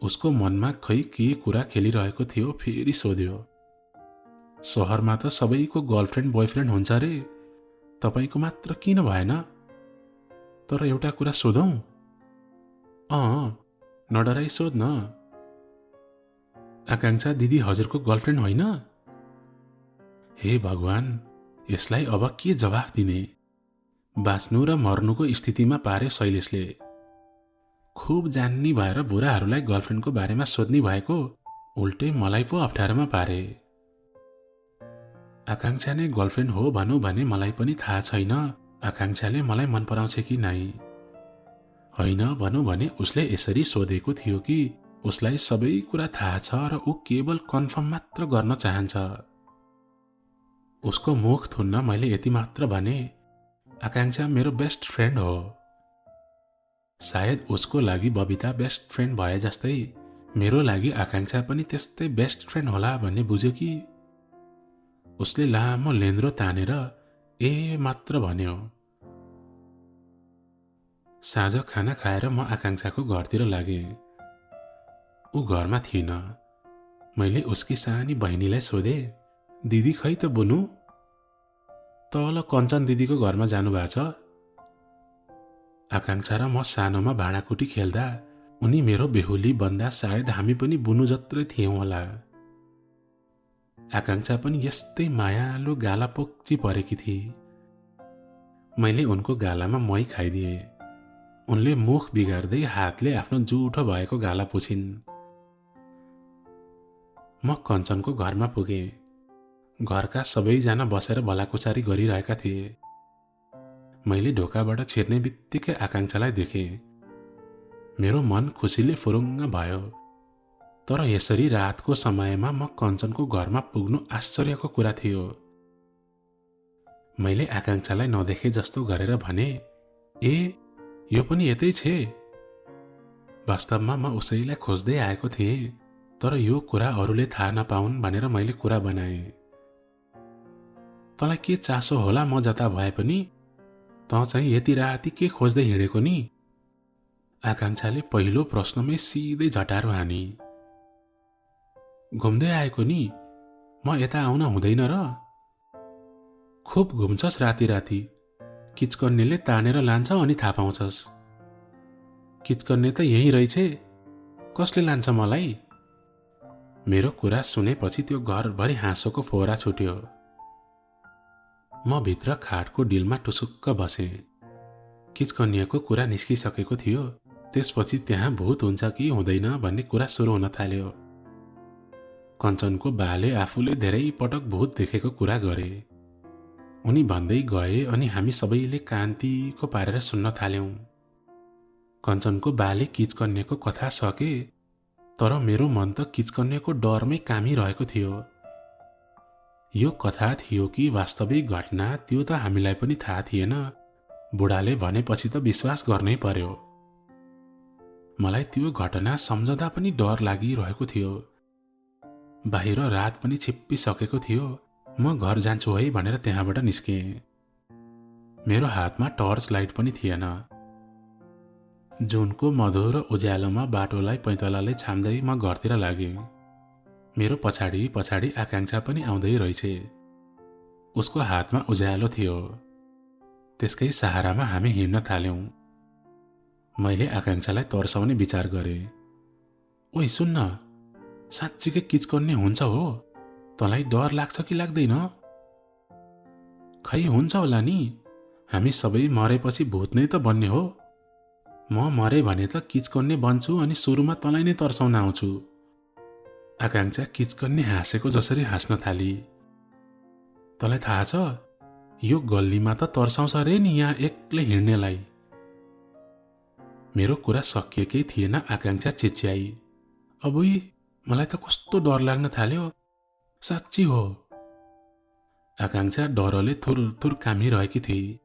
उसको मनमा खै के कुरा खेलिरहेको थियो फेरि सोध्यो, सहरमा त सबैको गर्लफ्रेन्ड बोयफ्रेन्ड हुन्छ रे, तपाईको मात्र किन भएन? तर एउटा कुरा सोधौं? नडराई सोध न। आकांक्षा दिदी हजुरको गर्लफ्रेन्ड होइन? हे भगवान, यसलाई अब के जवाफ दिने? बाँच्नु र मर्नुको स्थितिमा पार्यो शैलेशले। खुब जान्नी भएर बुढाहरूलाई गर्लफ्रेन्डको बारेमा सोध्नी भएको उल्टै मलाई पो अप्ठ्यारोमा पारे। आकांक्षा नै गर्लफ्रेन्ड हो भनौँ भने मलाई पनि थाहा छैन आकांक्षाले मलाई मन पराउँछ कि नै। होइन भनौँ भने उसले यसरी सोधेको थियो कि उसलाई सबै कुरा थाहा छ र ऊ केवल कन्फर्म मात्र गर्न चाहन्छ। उसको मुख थुन्न मैले यति मात्र भने, आकांक्षा मेरो बेस्ट फ्रेन्ड हो। सायद उसको लागि बबिता बेस्ट फ्रेन्ड भए जस्तै मेरो लागि आकांक्षा पनि त्यस्तै बेस्ट फ्रेन्ड होला भन्ने बुझ्यो कि। उसले लामो लेन्द्रो तानेर ए मात्र भन्यो। साँझ खाना खाएर म आकांक्षाको घरतिर लागेँ। ऊ घरमा थिइन। मैले उसकी सानी बहिनीलाई सोधे, दिदी खै त बोलु? तल कञ्चन दिदीको घरमा जानुभएको छ। आकांक्षा र म सानोमा भाँडाकुटी खेल्दा उनी मेरो बेहुली बन्दा सायद हामी पनि बुनु जत्रै थियौं होला। आकांक्षा पनि यस्तै मायालु गाला पोक्ची परेकी थिए। मैले उनको गालामा मही खाइदिए। उनले मुख बिगार्दै हातले आफ्नो जुठो भएको गाला पुछिन्। म कञ्चनको घरमा पुगेँ। घरका सबैजना बसेर भलाकुसारी गरिरहेका थिए। मैले ढोकाबाट छिर्ने बित्तिकै आकांक्षालाई देखेँ। मेरो मन खुसीले फुरुङ्ग भयो। तर यसरी रातको समयमा म कञ्चनको घरमा पुग्नु आश्चर्यको कुरा थियो। मैले आकांक्षालाई नदेखे जस्तो गरेर भने, ए यो पनि यतै छे। वास्तवमा म उसैलाई खोज्दै आएको थिएँ, तर यो कुरा अरूले थाहा नपाउन् भनेर मैले कुरा बनाएँ। तँलाई के चासो होला म जता भए पनि? तँ चाहिँ यति राति के खोज्दै हिँडेको नि? आकांक्षाले पहिलो प्रश्नमै सिधै झटारो हानी। घुम्दै आएको नि, म यता आउन हुँदैन र? खुब घुम्छस् राति राति, किचकन्नेले तानेर लान्छ अनि थाहा पाउँछस्। किचकन्ने त यही रहेछे, कसले लान्छ मलाई? मेरो कुरा सुनेपछि त्यो घरभरि हाँसोको फोहरा छुट्यो। म भित्र खाटको डिलमा टुसुक्क बसेँ। किचकन्याको कुरा निस्किसकेको थियो। त्यसपछि त्यहाँ भूत हुन्छ कि हुँदैन भन्ने कुरा सुरु हुन थाल्यो। कञ्चनको बाले आफूले धेरै पटक भूत देखेको कुरा गरे। उनी भन्दै गए अनि हामी सबैले कान्तिको पारेर सुन्न थाल्यौं। कञ्चनको बाले किचकन्याको कथा सके, तर मेरो मन त किचकन्याको डरमै कामिरहेको थियो। यो कथा थियो कि वास्तविक घटना त्यो त हामीलाई पनि थाहा थिएन। बुढाले भनेपछि त विश्वास गर्नै पर्यो। मलाई त्यो घटना सम्झदा पनि डर लागिरहेको थियो। बाहिर रात पनि छिप्पिसकेको थियो। म घर जान्छु है भनेर त्यहाँबाट निस्केँ। मेरो हातमा टर्च लाइट पनि थिएन। जुनको मधुर उज्यालोमा बाटोलाई पैँतलाले छाम्दै म घरतिर लागेँ। मेरो पछाडि पछाडि आकांक्षा पनि आउँदै रहेछे। उसको हातमा उज्यालो थियो। त्यसकै सहारामा हामी हिँड्न थाल्यौं। मैले आकांक्षालाई तर्साउने विचार गरेँ। ओइ सुन्न, साँच्चीकै किचकन्ने हुन्छ हो? तँलाई डर लाग्छ कि लाग्दैन? खै हुन्छ होला नि, हामी सबै मरेपछि भूत नै त बन्ने हो। म मरे भने त किचकन्ने बन्छु अनि सुरुमा तँलाई नै तर्साउन आउँछु। आकांक्षा किचकन्ने हाँसेको जसरी हाँस्न थाली। तँलाई थाहा छ, यो गल्लीमा त तर्साउँछ रे नि यहाँ एक्लै हिँड्नेलाई। मेरो कुरा सकिएकै थिएन। आकांक्षा चिच्याई, अबुई मलाई त कस्तो डर लाग्न थाल्यो। साँच्ची हो। आकांक्षा डरले थुरथुर कामिरहेकी थिए।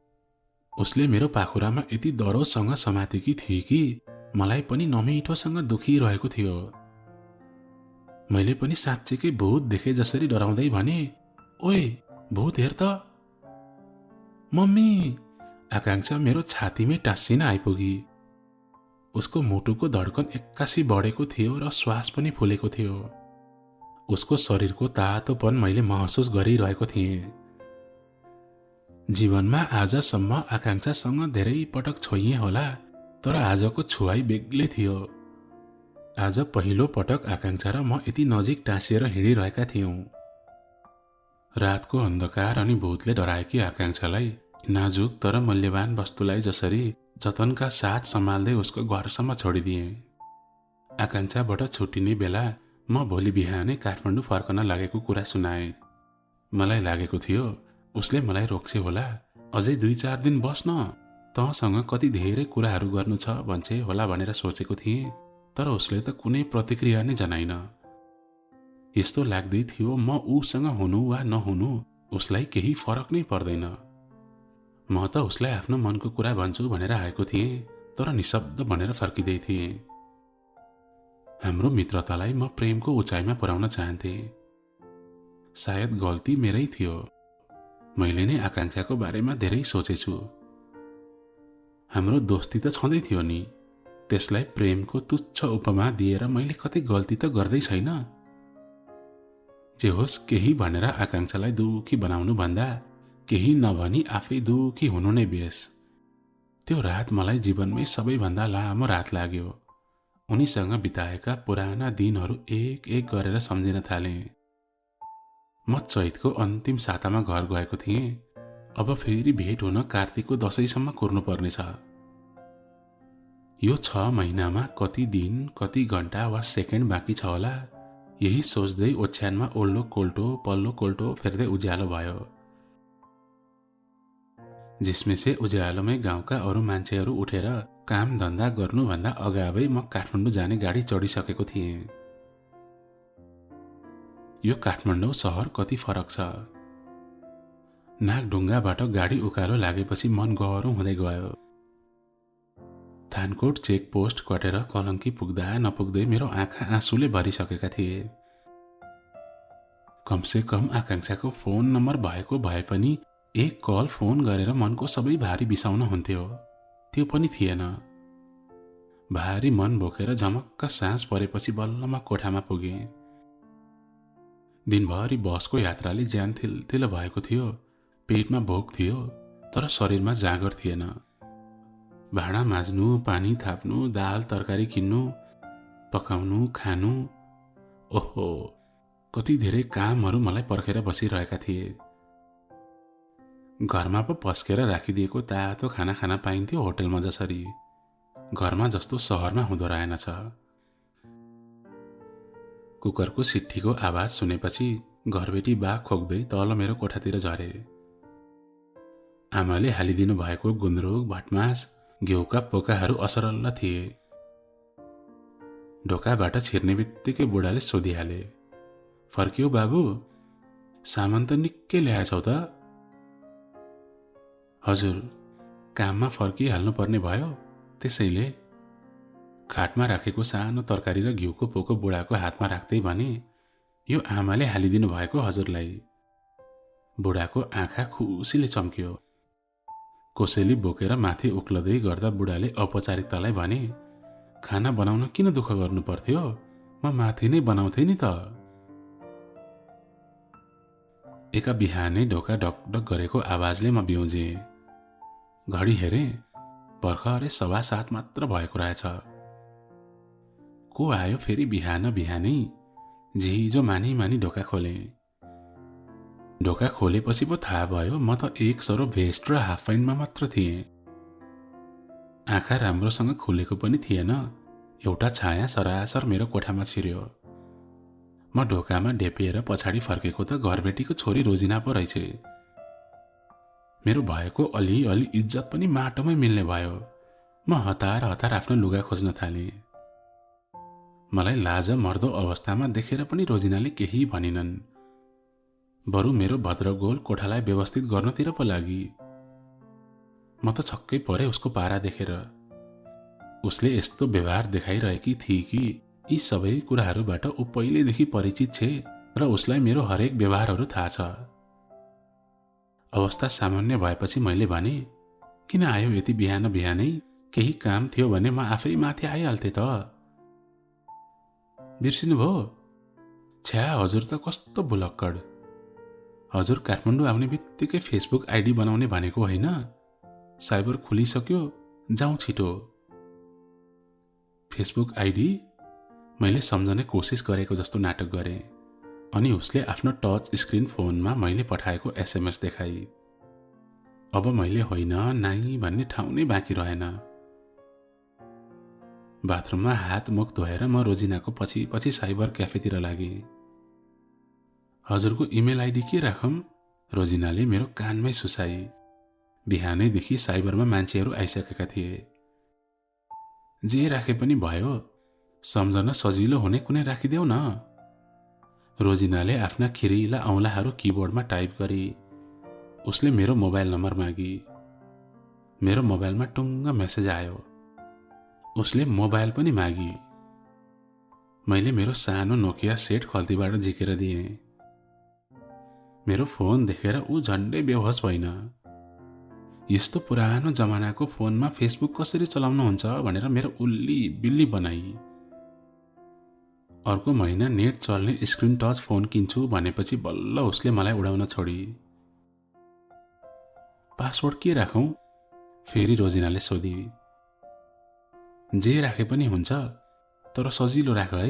उसले मेरो पाखुरामा यति डरोसँग समातेकी थिए कि मलाई पनि नमिठोसँग दुखिरहेको थियो। मैले पनि साँच्चीकै भूत देखे जसरी डराउँदै भने, ओए भूत हेर त। मम्मी! आकांक्षा मेरो छातीमै टाँसिन आइपुगी। उसको मुटुको धड्कन एक्कासी बढेको थियो र श्वास पनि फुलेको थियो। उसको शरीरको तातोपन मैले महसुस गरिरहेको थिएँ। जीवनमा आजसम्म आकांक्षासँग धेरै पटक छोइएँ होला, तर आजको छुवाई बेग्लै थियो। आज पहिलो पटक आकांक्षा र म यति नजिक टाँसिएर हिँडिरहेका थियौं। रातको अन्धकार अनि भूतले डराएकी आकांक्षालाई नाजुक तर मूल्यवान वस्तुलाई जसरी जतनका साथ सम्हाल्दै उसको घरसम्म छोडिदिएँ। आकांक्षाबाट छुट्टिने बेला म भोलि बिहानै काठमाडौँ फर्कन लागेको कुरा सुनाएँ। मलाई लागेको थियो उसले मलाई रोक्छे होला, अझै 2-4 दिन बस्न, तँसँग कति धेरै कुराहरू गर्नु छ भन्छे होला भनेर सोचेको थिएँ। तर उसले त कुनै प्रतिक्रिया नै जनाइन। यस्तो लाग्दै थियो म उसँग हुनु वा नहुनु उसलाई केही फरक नै पर्दैन। म त उसलाई आफ्नो मनको कुरा भन्छु भनेर आएको थिएँ, तर निशब्द भनेर फर्किँदै थिएँ। हाम्रो मित्रतालाई म प्रेमको उचाइमा पुर्याउन चाहन्थेँ। सायद गल्ती मेरै थियो। मैले नै आकांक्षाको बारेमा धेरै सोचेछु। हाम्रो दोस्ती त छँदै थियो नि, त्यसलाई प्रेमको तुच्छ उपमा दिएर मैले कतै गल्ती त गर्दै छैन। जे होस्, केही भनेर आकांक्षालाई दुखी बनाउनु भन्दा केही नभनी आफै दुखी हुनु नै बेस। त्यो रात मलाई जीवनमै सबैभन्दा लामो रात लाग्यो। उनीसँग बिताएका पुराना दिनहरू एक एक गरेर सम्झिन थालेँ। म चैतको अन्तिम सातामा घर गएको थिएँ। अब फेरि भेट हुन कार्तिकको दशैँसम्म कुर्नुपर्नेछ। यो 6 महिनामा कति दिन, कति घण्टा वा सेकेन्ड बाँकी छ होला, यही सोच्दै ओछ्यानमा ओल्लो कोल्टो पल्लो कोल्टो फेर्दै उज्यालो भयो। झिसमिसे उज्यालोमै गाउँका अरू मान्छेहरू उठेर काम धन्दा गर्नुभन्दा अगावै म काठमाडौँ जाने गाडी चढिसकेको थिएँ। यो काठमाडौँ सहर कति फरक छ। नागढुङ्गाबाट गाडी उकालो लागेपछि मन गह्रो हुँदै गयो। थानकोट चेकपोस्ट कटेर कलङ्की पुग्दा नपुग्दै मेरो आँखा आँसुले भरिसकेका थिए। कमसे कम आकांक्षाको फोन नम्बर भएको भए पनि एक कल फोन गरेर मनको सबै भारी बिसाउन हुन्थ्यो। त्यो पनि थिएन। भारी मन बोकेर झमक्क साँझ परेपछि बल्ल म कोठामा पुगेँ। दिनभरि बसको यात्राले ज्यान थिलथिल भएको थियो। पेटमा भोक थियो तर शरीरमा जाँगर थिएन। भाँडा माझ्नु, पानी थाप्नु, दाल तरकारी किन्नु, पकाउनु, खानु, ओहो कति धेरै कामहरू मलाई पर्खेर बसिरहेका थिए। घरमा पो पस्केर राखिदिएको तातो खाना खान पाइन्थ्यो होटलमा जसरी। घरमा जस्तो सहरमा हुँदो रहेनछ। कुकरको सिट्ठीको आवाज सुनेपछि घरबेटी बा खोक्दै तल मेरो कोठातिर झरे। आमाले हालिदिनु भएको गुन्द्रुक, भटमास, घिउका पोकाहरू असरल्ल थिए। ढोकाबाट छिर्ने बित्तिकै बुढाले सोधिहाले, फर्कियो बाबु? सामान त निकै ल्याएछौ त? हजुर, काममा फर्किहाल्नु पर्ने भयो, त्यसैले। खाटमा राखेको सानो तरकारी र घिउको पोको बुढाको हातमा राख्दै भने, यो आमाले हालिदिनु भएको हजुरलाई। बुढाको आँखा खुसीले चम्क्यो। कोसेली बोकेर माथि उक्लदै गर्दा बुढाले औपचारिकतालाई भने, खाना बनाउन किन दुःख गर्नु पर्थ्यो? म माथि नै बनाउँथे नि त। एका बिहानै ढोका ढकढक गरेको आवाजले म बिउजेँ। घडी हेरेँ, भर्खरै 7:15 मात्र भएको रहेछ। को आयो फेरि बिहान बिहानै? झिजो मानी मानी ढोका खोलेँ। ढोका खोलेपछि पो थाहा भयो म त एक सरो भेस्ट र हाफ प्यान्टमा मात्र थिएँ। आँखा राम्रोसँग खुलेको पनि थिएन। एउटा छाया सरासर मेरो कोठामा छिर्यो। म ढोकामा ढेपिएर पछाडि फर्केको त घरबेटीको छोरी रोजिना पो रहेछ। मेरो भएको अलिअलि इज्जत पनि माटोमै मिल्ने भयो। म हतार हतार आफ्नो लुगा खोज्न थालेँ। मलाई लाज मर्दो अवस्थामा देखेर पनि रोजिनाले केही भनिनन्। बरु मेरो भद्रगोल कोठालाई व्यवस्थित गर्नतिर पो लागि। म त छक्कै परे उसको पारा देखेर। उसले यस्तो व्यवहार देखाइरहेकी थिए कि यी सबै कुराहरूबाट ऊ पहिलेदेखि परिचित छे र उसलाई मेरो हरेक व्यवहारहरू थाहा छ। अवस्था सामान्य भएपछि मैले भने, किन आयो यति बिहान बिहानै? केही काम थियो भने म आफै माथि आइहाल्थे त। बिर्सिनु भो? छ्या, हजुर त कस्तो भुलक्कड। हजुर काठमाडौँ आउने बित्तिकै फेसबुक आइडी बनाउने भनेको होइन? साइबर खुलिसक्यो, जाउँ छिटो। Facebook ID? मैले सम्झने कोसिस गरेको जस्तो नाटक गरेँ। अनि उसले आफ्नो टच स्क्रिन फोनमा मैले पठाएको एसएमएस देखाई। अब मैले होइन नाइ भन्ने ठाउँ नै बाँकी रहेन। बाथरुममा हात मुख धोएर म रोजिनाको पछि पछि साइबर क्याफेतिर लागेँ। हजुरको इमेल आइडी के राखौँ? रोजिनाले मेरो कानमै सुसाई। बिहानैदेखि साइबरमा मान्छेहरू आइसकेका थिए। जे राखे पनि भयो, सम्झन सजिलो हुने कुनै राखिदेऊ न। रोजिनाले आफ्ना खिरिला औँलाहरू किबोर्डमा टाइप गरी। उसले मेरो मोबाइल नम्बर मागी। मेरो मोबाइलमा टुङ्ग मेसेज आयो। उसले मोबाइल पनि मागी। मैले मेरो सानो नोकिया सेट खल्तीबाट झिकेर दिएँ। मेरो फोन देखेर ऊ झन्डै बेहोस भइन। यस्तो पुरानो जमानाको फोनमा फेसबुक कसरी चलाउनुहुन्छ भनेर मेरो उल्ली बिल्ली बनाई। अर्को महिना नेट चल्ने स्क्रिन टच फोन किन्छु भनेपछि बल्ल उसले मलाई उडाउन छोडी। पासवर्ड के राखौँ? फेरि रोजिनाले सोधी। जे राखे पनि हुन्छ, तर सजिलो राख है।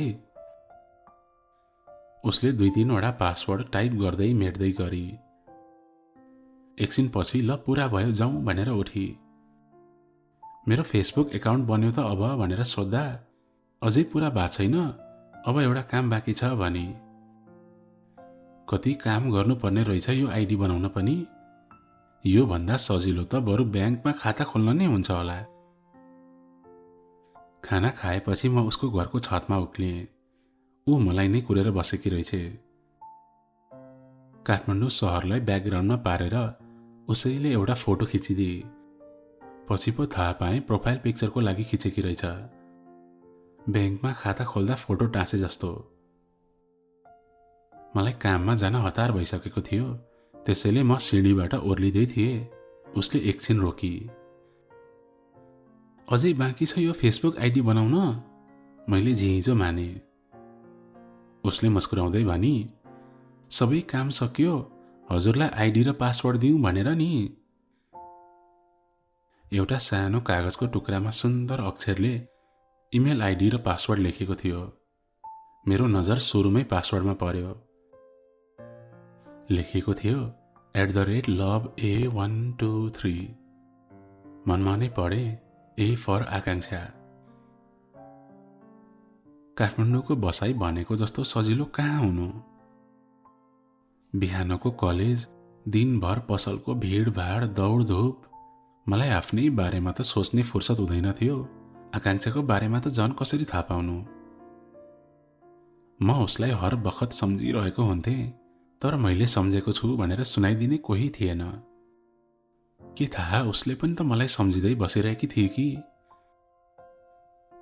उसले 2-3 पासवर्ड टाइप गर्दै मेट्दै गरी। एकछिनपछि ल पुरा भयो जाउँ भनेर उठी। मेरो फेसबुक एकाउन्ट बन्यो त अब भनेर सोद्धा, अझै पुरा भएको छैन, अब एउटा काम बाँकी छ भने। कति काम गर्नुपर्ने रहेछ यो आइडी बनाउन पनि। यो भन्दा सजिलो त बरु ब्याङ्कमा खाता खोल्न नै हुन्छ होला। खाना खाएपछि म उसको घरको छतमा उक्लिएँ। ऊ मलाई नै कुरेर बसेकी रहेछ। काठमाडौँ सहरलाई ब्याकग्राउन्डमा पारेर उसैले एउटा फोटो खिचिदिए। पछि पो थाहा पाएँ प्रोफाइल पिक्चरको लागि खिचेकी रहेछ। ब्याङ्कमा खाता खोल्दा फोटो टाँसे जस्तो। मलाई काममा जान हतार भइसकेको थियो, त्यसैले म सिँढीबाट ओर्लिँदै थिएँ। उसले एकछिन रोकी। अझै बाँकी छ यो फेसबुक आइडी बनाउन? मैले झिँझो माने। उसले मुस्कुराउँदै भनी, सबै काम सकियो, हजुरलाई आइडी र पासवर्ड दिउँ भनेर नि। एउटा सानो कागजको टुक्रामा सुन्दर अक्षरले इमेल आइडी र पासवर्ड लेखेको थियो। मेरो नजर सुरुमै पासवर्डमा पर्यो। लेखेको थियो @loveA123। मनमा नै पढे, ए फर आकांक्षा। काठमाडौँको बसाई भनेको जस्तो सजिलो कहाँ हुनु। बिहानको कलेज, दिनभर पसलको भिडभाड दौडधुप। मलाई आफ्नै बारेमा त सोच्ने फुर्सद हुँदैन थियो, आकांक्षाको बारेमा त झन् कसरी थाहा पाउनु। म उसलाई हर बखत सम्झिरहेको हुन्थेँ, तर मैले सम्झेको छु भनेर सुनाइदिने कोही थिएन। के थाहा उसले पनि त मलाई सम्झिँदै बसिरहेकी थिए कि।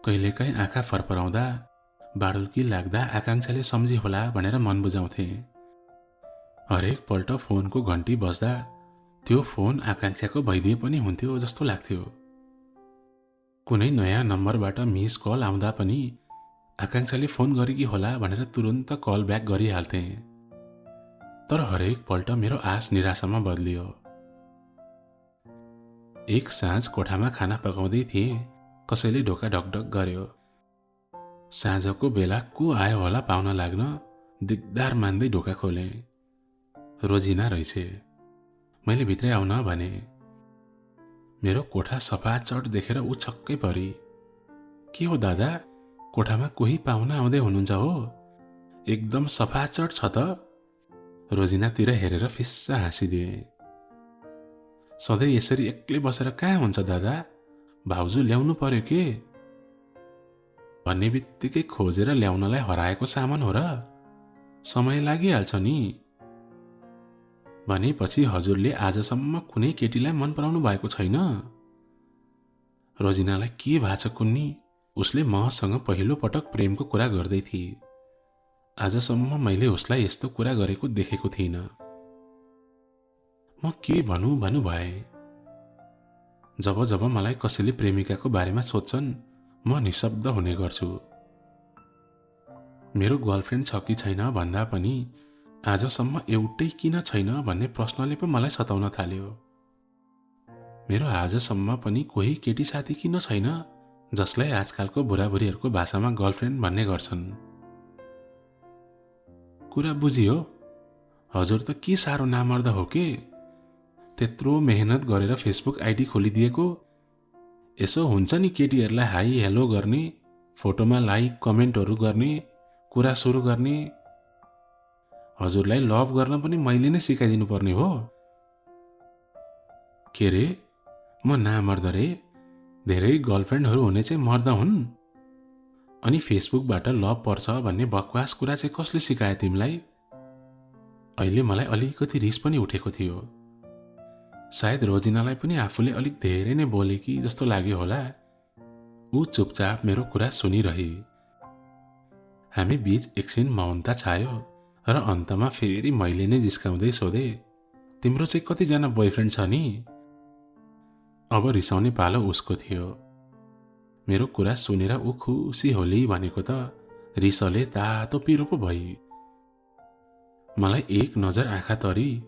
कहिलेकाहीँ आँखा फरफराउँदा, बाडुल्की लाग्दा आकांक्षाले सम्झी होला भनेर मन बुझाउँथे। हरेक पल्ट फोनको घन्टी बज्दा त्यो फोन आकांक्षाको भइदिए पनि हुन्थ्यो जस्तो लाग्थ्यो। कुनै नयाँ नम्बरबाट मिस कल आउँदा पनि आकांक्षाले फोन गरेकी होला भनेर तुरुन्त कल ब्याक गरिहाल्थेँ। तर हरेक पल्ट मेरो आश निराशामा बदलियो। एक साँझ कोठामा खाना पकाउँदै थिएँ, कसैले ढोका ढकढक गर्यो। साँझको बेला को आयो होला पाउन लाग्न दिगदार मान्दै ढोका खोलेँ। रोजिना रहेछ। मैले भित्रै आउन भने। मेरो कोठा सफाचट देखेर ऊ छक्कै परी। के हो दादा, कोठामा कोही पाहुना आउँदै हुनुहुन्छ हो? एकदम सफाचट छ त। रोजिनातिर हेरेर फिस्सा हाँसिदिए। सधैँ यसरी एक्लै बसेर कहाँ हुन्छ दादा, भाउजू ल्याउनु पर्यो के? भन्ने बित्तिकै खोजेर ल्याउनलाई हराएको सामान हो र, समय लागिहाल्छ नि। भनेपछि हजुरले आजसम्म कुनै केटीलाई मन पराउनु भएको छैन? रोजिनालाई के भएको छ कुन्नी, उसले मसँग पहिलो पटक प्रेमको कुरा गर्दै थिए। आजसम्म मैले उसलाई यस्तो कुरा गरेको देखेको थिइनँ। म के भनौँ भन्नु भए। जब जब मलाई कसैले प्रेमिकाको बारेमा सोध्छन्, म निशब्द हुने गर्छु। मेरो गर्लफ्रेन्ड छ कि छैन भन्दा पनि आजसम्म एउटै किन छैन भन्ने प्रश्नले पो मलाई सताउन थाल्यो। मेरो आजसम्म पनि कोही केटी साथी किन छैन जसलाई आजकालको बुढाबुढीहरूको भाषामा गर्लफ्रेन्ड भन्ने गर्छन्। कुरा बुझियो? हजुर त के साह्रो नामर्द हो के? त्यत्रो मेहनत गरेर फेसबुक आइडी खोलिदिएको। यसो हुन्छ नि केटीहरूलाई हाई हेलो गर्ने, फोटोमा लाइक कमेन्टहरू गर्ने, कुरा सुरु गर्ने। हजुरलाई लभ गर्न पनि मैले नै सिकाइदिनु पर्ने हो? के रे, म नामर्द रे? धेरै गर्लफ्रेन्डहरू हुने चाहिँ मर्द हुन्? अनि फेसबुकबाट लभ पर्छ भन्ने बकवास कुरा चाहिँ कसले सिकायो तिमीलाई? अहिले मलाई अलिकति रिस पनि उठेको थियो। सायद रोजिनालाई पनि आफूले अलिक धेरै नै बोले कि जस्तो लाग्यो होला। ऊ चुपचाप मेरो कुरा सुनिरही। हामी बीच एकछिन मौनता छायो र अन्तमा फेरि मैले नै जिस्काउँदै सोधे, तिम्रो चाहिँ कतिजना बोयफ्रेन्ड छ नि? अब रिसाउने पालो उसको थियो। मेरो कुरा सुनेर ऊ खुसी होली भनेको त रिसले तातो पिरो पो भई। मलाई एक नजर आँखा तरी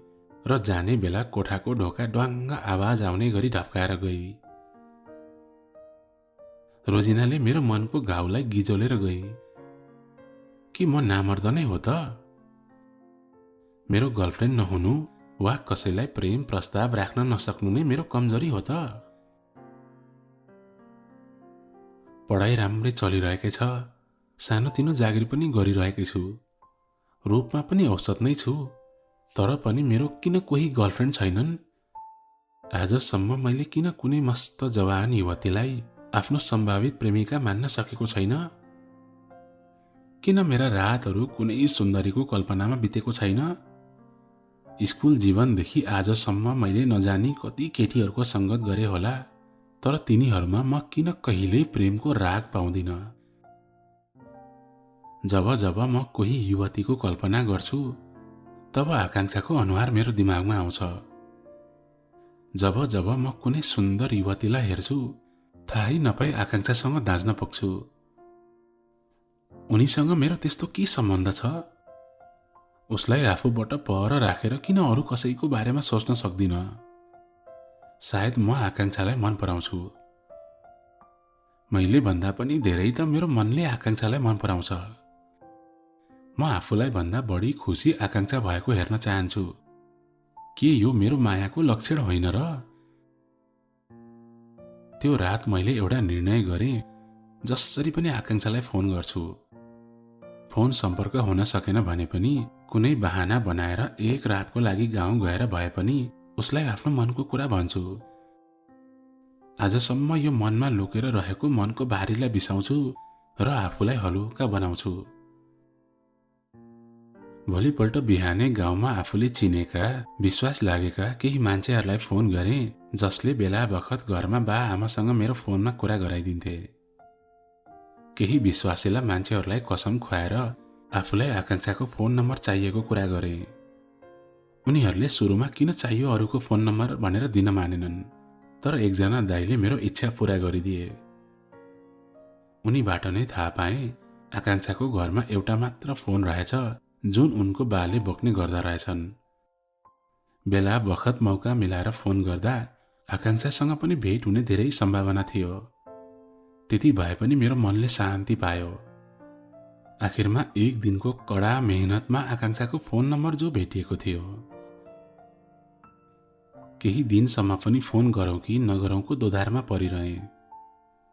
र जाने बेला कोठाको ढोका ड्वाङ्ग आवाज आउने गरी ढप्काएर गई। रोजिनाले मेरो मनको घाउलाई गिजोलेर गई। के म नामर्द नै हो त? मेरो गर्लफ्रेन्ड नहुनु वा कसैलाई प्रेम प्रस्ताव राख्न नसक्नु नै मेरो कमजोरी हो त? पढाइ राम्रै चलिरहेकै छ, सानोतिनो जागिर पनि गरिरहेकै छु, रूपमा पनि औसत नै छु, तर पनि मेरो किन कोही गर्लफ्रेन्ड छैनन्? आजसम्म मैले किन कुनै मस्त जवान युवतीलाई आफ्नो सम्भावित प्रेमिका मान्न सकेको छैन? किन मेरा रातहरू कुनै सुन्दरीको कल्पनामा बितेको छैन? स्कुल जीवनदेखि आजसम्म मैले नजानी कति केटीहरूको सङ्गत गरे होला, तर तिनीहरूमा म किन कहिल्यै प्रेमको राग पाउँदिन? जब जब म कोही युवतीको कल्पना गर्छु तब आकांक्षाको अनुहार मेरो दिमागमा आउँछ। जब जब म कुनै सुन्दर युवतीलाई हेर्छु थाहै नपाई आकांक्षासँग दाँज्न पुग्छु। उनीसँग मेरो त्यस्तो के सम्बन्ध छ? उसलाई आफूबाट पर राखेर किन अरू कसैको बारेमा सोच्न सक्दिन? सायद म आकांक्षालाई मन पराउँछु। मैले भन्दा पनि धेरै त मेरो मनले आकांक्षालाई मन पराउँछ। म आफूलाई भन्दा बढी खुसी आकांक्षा भएको हेर्न चाहन्छु। के यो मेरो मायाको लक्षण होइन र? त्यो रात मैले एउटा निर्णय गरेँ, जसरी पनि आकांक्षालाई फोन गर्छु। फोन सम्पर्क हुन सकेन भने पनि कुनै बहाना बनाएर एक रातको लागि गाउँ गएर भए पनि उसलाई आफ्नो मनको कुरा भन्छु। आजसम्म यो मनमा लुकेर रहेको मनको भारीलाई बिसाउँछु र आफूलाई हलुका बनाउँछु। भोलिपल्ट बिहानै गाउँमा आफूले चिनेका, विश्वास लागेका केही मान्छेहरूलाई फोन गरेँ, जसले बेला बखत घरमा बा आमासँग मेरो फोनमा कुरा गराइदिन्थे। केही विश्वासिला मान्छेहरूलाई कसम खुवाएर आफूलाई आकांक्षाको फोन नम्बर चाहिएको कुरा गरेँ। उनीहरूले सुरुमा किन चाहियो अरूको फोन नम्बर भनेर दिन मानेनन्, तर एकजना दाइले मेरो इच्छा पूरा गरिदिए। उनीबाट नै थाहा पाएँ आकांक्षाको घरमा एउटा मात्र फोन रहेछ, जुन उनको बाले बोक्ने गर्दा रहेछन्। बेला बखत मौका मिलाएर फोन गर्दा आकांक्षासँग पनि भेट हुने धेरै सम्भावना थियो। त्यति भए पनि मेरो मनले शान्ति पायो। आखिरमा एक दिनको कडा मेहनतमा आकांक्षाको फोन नम्बर जो भेटिएको थियो। केही दिनसम्म पनि फोन गरौँ कि नगरौँको दोधारमा परिरहेँ।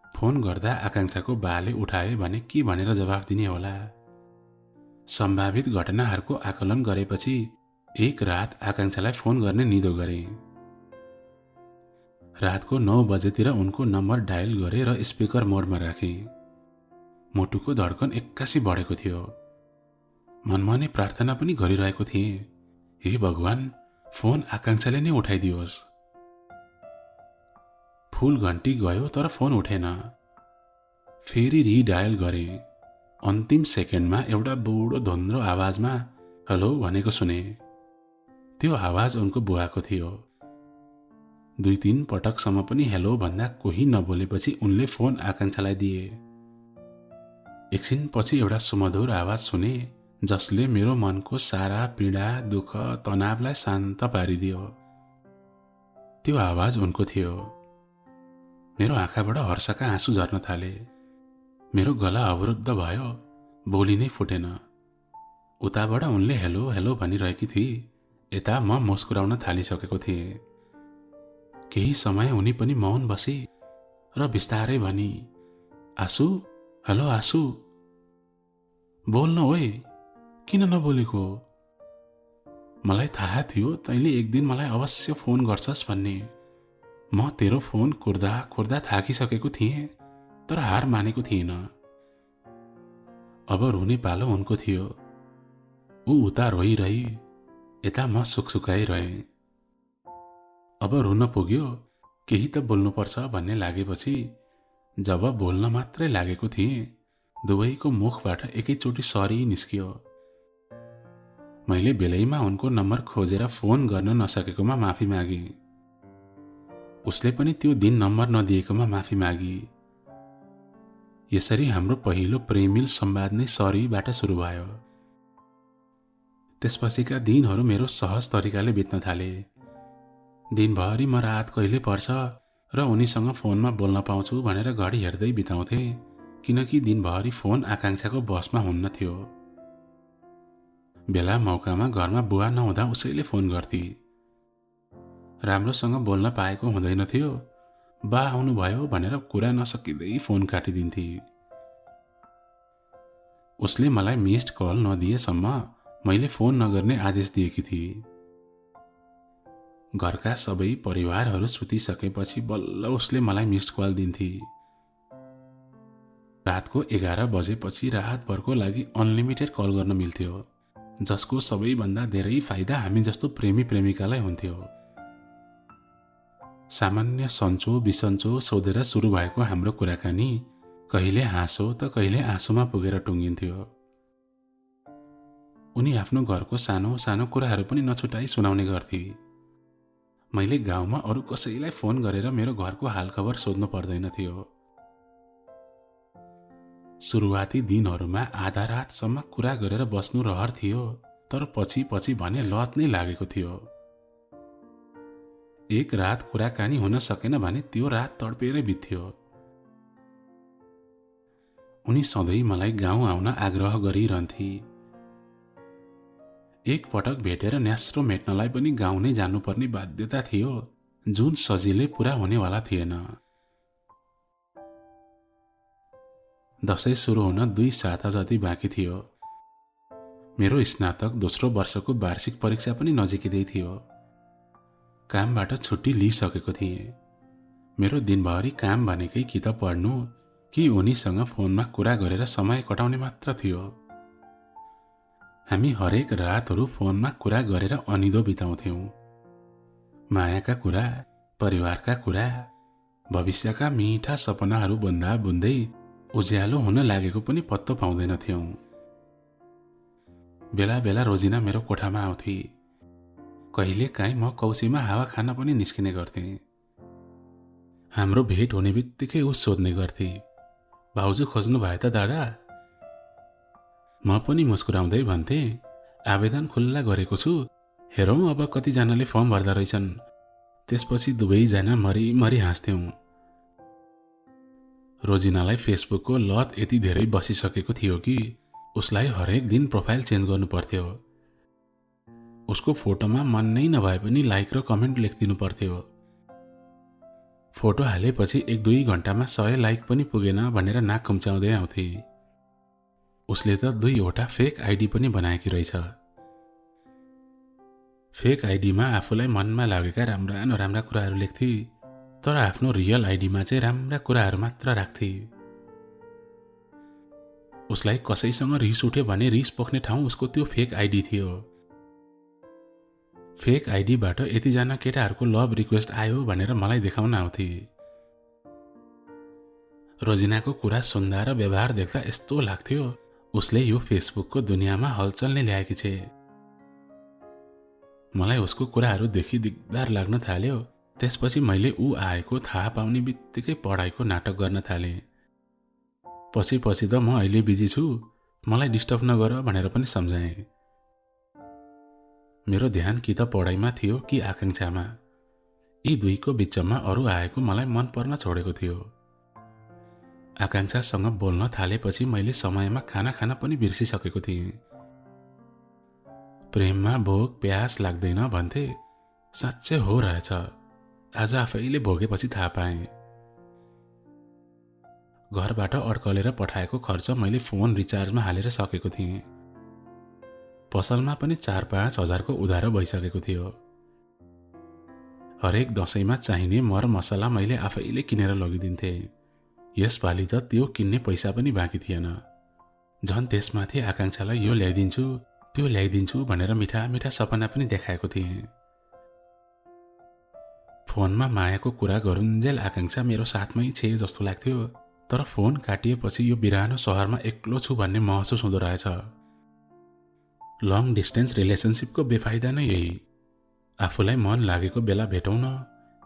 फोन गर्दा आकांक्षाको बाले उठाए भने के भनेर जवाफ दिने होला? सम्भावित घटनाहरूको आकलन गरेपछि एक रात आकांक्षालाई फोन गर्ने निधो गरेँ। रातको 9 बजेतिर उनको नम्बर डायल गरेँ र स्पिकर मोडमा राखेँ। मुटुको धड्कन एक्कासी बढेको थियो। मनमा नै प्रार्थना पनि गरिरहेको थिएँ, हे भगवान, फोन आकांक्षाले नै उठाइदियोस्। फुल घन्टी गयो तर फोन उठेन। फेरि रिडायल गरेँ। अन्तिम सेकेन्डमा एउटा बुढो धुन्द्रो आवाजमा हेलो भनेको सुने। त्यो आवाज उनको बुवाको थियो। 2-3 पटकसम्म पनि हेलो भन्दा कोही नबोलेपछि उनले फोन आकांक्षालाई दिए। एकछिनपछि एउटा सुमधुर आवाज सुने, जसले मेरो मनको सारा पीडा, दुःख, तनावलाई शान्त पारिदियो। त्यो आवाज उनको थियो। मेरो आँखाबाट हर्षका आँसु झर्न थाले। मेरो गला अवरुद्ध भयो, बोली नै फुटेन। उताबाट उनले हेलो हेलो भनिरहेकी थिए, यता म मुस्कुराउन थालिसकेको थिएँ। केही समय उनी पनि मौन बसी र बिस्तारै भनी, आसु, हेलो आसु, बोल्न ओए, किन नबोलेको? मलाई थाहा थियो तैँले एक दिन मलाई अवश्य फोन गर्छस् भन्ने। म तेरो फोन कुर्दा कुर्दा थाकिसकेको थिएँ, तर हार मानेको थिएन। अब रुने पालो उनको थियो। ऊ उता रोइरही, यता म सुकसुकाइरहेँ। अब रुन पुग्यो, केही त बोल्नुपर्छ भन्ने लागेपछि जब बोल्न मात्रै लागेको थिएँ, दुवैको मुखबाट एकैचोटि सरी निस्कियो। मैले बेलैमा उनको नम्बर खोजेर फोन गर्न नसकेकोमा माफी मागेँ। उसले पनि त्यो दिन नम्बर नदिएकोमा माफी मागी। यसरी हाम्रो पहिलो प्रेमिल संवाद नै सरीबाट सुरु भयो। त्यसपछिका दिनहरू मेरो सहज तरिकाले बित्न थाले। दिनभरि म रात कहिले पर्छ र उनीसँग फोनमा बोल्न पाउँछु भनेर घडी हेर्दै बिताउँथे, किनकि दिनभरि फोन आकांक्षाको बसमा हुन्न थियो। बेला मौकामा घरमा बुवा नहुँदा उसैले फोन गर्थे। राम्रोसँग बोल्न पाएको हुँदैन थियो, बा आउनुभयो भनेर कुरा नसकिँदै फोन काटिदिन्थे। उसले मलाई मिस्ड कल नदिएसम्म मैले फोन नगर्ने आदेश दिएकी थिए। घरका सबै परिवारहरू सुतिसकेपछि बल्ल उसले मलाई मिस्ड कल दिन्थे। रातको 11 बजेपछि रातभरको लागि अनलिमिटेड कल गर्न मिल्थ्यो, जसको सबैभन्दा धेरै फाइदा हामी जस्तो प्रेमी प्रेमिकालाई हुन्थ्यो। सामान्य सन्चो बिसन्चो सोधेर सुरु भएको हाम्रो कुराकानी कहिले हाँसो त कहिले आँसुमा पुगेर टुङ्गिन्थ्यो। उनी आफ्नो घरको सानो सानो कुराहरू पनि नछुटाई सुनाउने गर्थे। मैले गाउँमा अरू कसैलाई फोन गरेर मेरो घरको हालखबर सोध्नु पर्दैन थियो। सुरुवाती दिनहरूमा आधा रातसम्म कुरा गरेर बस्नु रहर थियो, तर पछि पछि भने लत नै लागेको थियो। एक रात कुराकानी हुन सकेन भने त्यो रात तडपेरै बित्थ्यो। उनी सधैँ मलाई गाउँ आउन आग्रह गरिरहन्थे। एक पटक भेटेर न्यास्रो मेट्नलाई पनि गाउँ नै जानुपर्ने बाध्यता थियो, जुन सजिलै पुरा हुनेवाला थिएन। दशैं सुरु हुन 2 साता जति बाँकी थियो। मेरो स्नातक दोस्रो वर्षको वार्षिक परीक्षा पनि नजिकै थियो। कामबाट छुट्टी लिइसकेको थिएँ। मेरो दिनभरि काम भनेकै कि त पढ्नु कि उनीसँग फोनमा कुरा गरेर समय कटाउने मात्र थियो। हामी हरेक रातहरू फोनमा कुरा गरेर अनिदो बिताउँथ्यौं। मायाका कुरा, परिवारका कुरा, भविष्यका मीठा सपनाहरू बुन्दा बुन्दै उज्यालो हुन लागेको पनि पत्तो पाउँदैनथ्यौं। बेला बेला रोजिना मेरो कोठामा आउँथे। कहिले काहीँ म कौसीमा हावा खान पनि निस्किने गर्थेँ। हाम्रो भेट हुने बित्तिकै ऊ सोध्ने गर्थे, भाउजू खोज्नु भए त दादा? म पनि मुस्कुराउँदै भन्थे, आवेदन खुल्ला गरेको छु, हेरौँ अब कतिजनाले फर्म भर्दा रहेछन्। त्यसपछि दुवैजना मरी हाँस्थ्यौं। रोजिनालाई फेसबुकको लत यति धेरै बसिसकेको थियो कि उसलाई हरेक दिन प्रोफाइल चेन्ज गर्नु पर्थ्यो। उसको फोटोमा मन नै नभए पनि लाइक र कमेन्ट लेखिदिनु पर्थ्यो। फोटो हालेपछि 1-2 घण्टामा 100 लाइक पनि पुगेन भनेर नाक खुम्च्याउँदै आउँथे। उसले त 2वटा फेक आइडी पनि बनाएकी रहेछ। फेक आइडीमा आफूलाई मनमा लागेका राम्रा नराम्रा कुराहरू लेख्थे, तर आफ्नो रियल आइडीमा चाहिँ राम्रा कुराहरू मात्र राख्थे। उसलाई कसैसँग रिस उठ्यो भने रिस पोख्ने ठाउँ उसको त्यो फेक आइडी थियो। फेक आइडीबाट यतिजना केटाहरूको लभ रिक्वेस्ट आयो भनेर मलाई देखाउन आउँथे। रोजिनाको कुरा सुन्दा र व्यवहार देख्दा यस्तो लाग्थ्यो उसले यो फेसबुकको दुनियाँमा हलचल नै ल्याएकी छे। मलाई उसको कुराहरू देखि दिगदार लाग्न थाल्यो। त्यसपछि मैले ऊ आएको थाहा पाउने बित्तिकै पढाइको नाटक गर्न थालेँ। पछि त म अहिले बिजी छु, मलाई डिस्टर्ब नगर भनेर पनि सम्झाएँ। मेरो ध्यान कि त पढाइमा थियो कि आकांक्षामा। यी दुईको बिचमा अरू आएको मलाई मन पर्न छोडेको थियो। आकांक्षासँग बोल्न थालेपछि मैले समयमा खाना खान पनि बिर्सिसकेको थिएँ। प्रेममा भोक प्यास लाग्दैन भन्थे, साँच्चै हो रहेछ। आज आफैले भोगेपछि थाहा पाएँ। घरबाट अड्कलेर पठाएको खर्च मैले फोन रिचार्जमा हालेर सकेको थिएँ। पसलमा पनि 4-5 हजारको उधारो भइसकेको थियो। हरेक दशैंमा चाहिने मर मसला मैले आफैले किनेर लगिदिन्थेँ। यसपालि त त्यो किन्ने पैसा पनि बाँकी थिएन। झन् त्यसमाथि आकांक्षालाई यो ल्याइदिन्छु त्यो ल्याइदिन्छु भनेर मिठा मिठा सपना पनि देखाएको थिएँ। फोनमा मायाको कुरा गरुन्जेल आकांक्षा मेरो साथमै छे जस्तो लाग्थ्यो, तर फोन काटिएपछि यो बिरानो शहरमा एक्लो छु भन्ने महसुस हुँदो रहेछ। लङ डिस्टेन्स रिलेसनसिपको बेफाइदा नै यही। आफूलाई मन लागेको बेला भेटौँ न,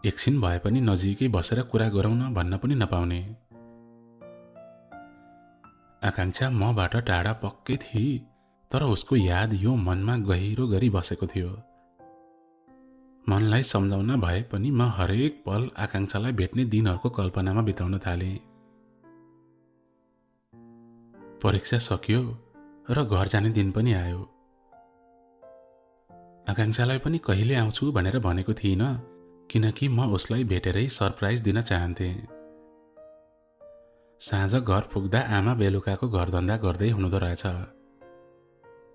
एकछिन भए पनि नजिकै बसेर कुरा गरौँ न भन्न पनि नपाउने। आकांक्षा मबाट टाढा पक्कै थिई, तर उसको याद यो मनमा गहिरो गरी बसेको थियो। मनलाई सम्झाउन भए पनि म हरेक पल आकांक्षालाई भेट्ने दिनहरूको कल्पनामा बिताउन थालेँ। परीक्षा सकियो र घर जाने दिन पनि आयो। आकांक्षालाई पनि कहिले आउँछु भनेर भनेको थिइनँ, किनकि म उसलाई भेटेरै सरप्राइज दिन चाहन्थेँ। साँझ घर पुग्दा आमा बेलुकाको घरधन्दा गर्दै हुनुहुँदो रहेछ।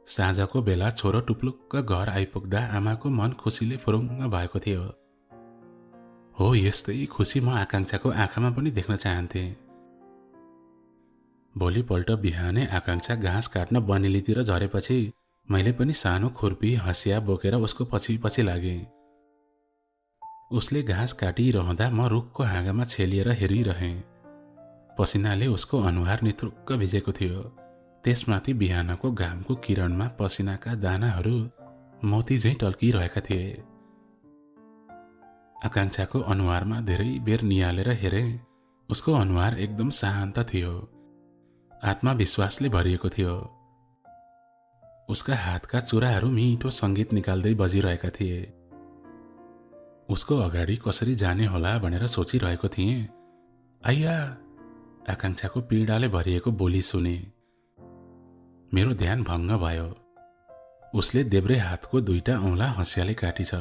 साँझको बेला छोरो टुप्लुक्क घर आइपुग्दा आमाको मन खुसीले फुरुङ्ग भएको थियो। हो, यस्तै खुसी म आकांक्षाको आँखामा पनि देख्न चाहन्थेँ। भोलिपल्ट बिहानै आकांक्षा घाँस काट्न बनेलीतिर झरेपछि मैले पनि सानो खुर्पी हँसिया बोकेर उसको पछि पछि लागेँ। उसले घाँस काटिरहँदा म रुखको हाँगामा छेलिएर हेरिरहेँ। पसिनाले उसको अनुहार निथुक्क भिजेको थियो। त्यसमाथि बिहानको घामको किरणमा पसिनाका दानाहरू मोती झैं टल्किरहेका थिए। आकांक्षाको अनुहारमा धेरै बेर निहालेर हेरे। उसको अनुहार एकदम शान्त थियो, आत्मविश्वासले भरिएको थियो। उसका हातका चुराहरू मिठो संगीत निकाल्दै बजिरहेका थिए। उसको अगाडि कसरी जाने होला भनेर सोचिरहेको थिएँ। आइया, आकांक्षाको पीडाले भरिएको बोली सुने। मेरो ध्यान भङ्ग भयो। उसले देब्रे हातको दुईटा औंला हँसियाले काटी छ।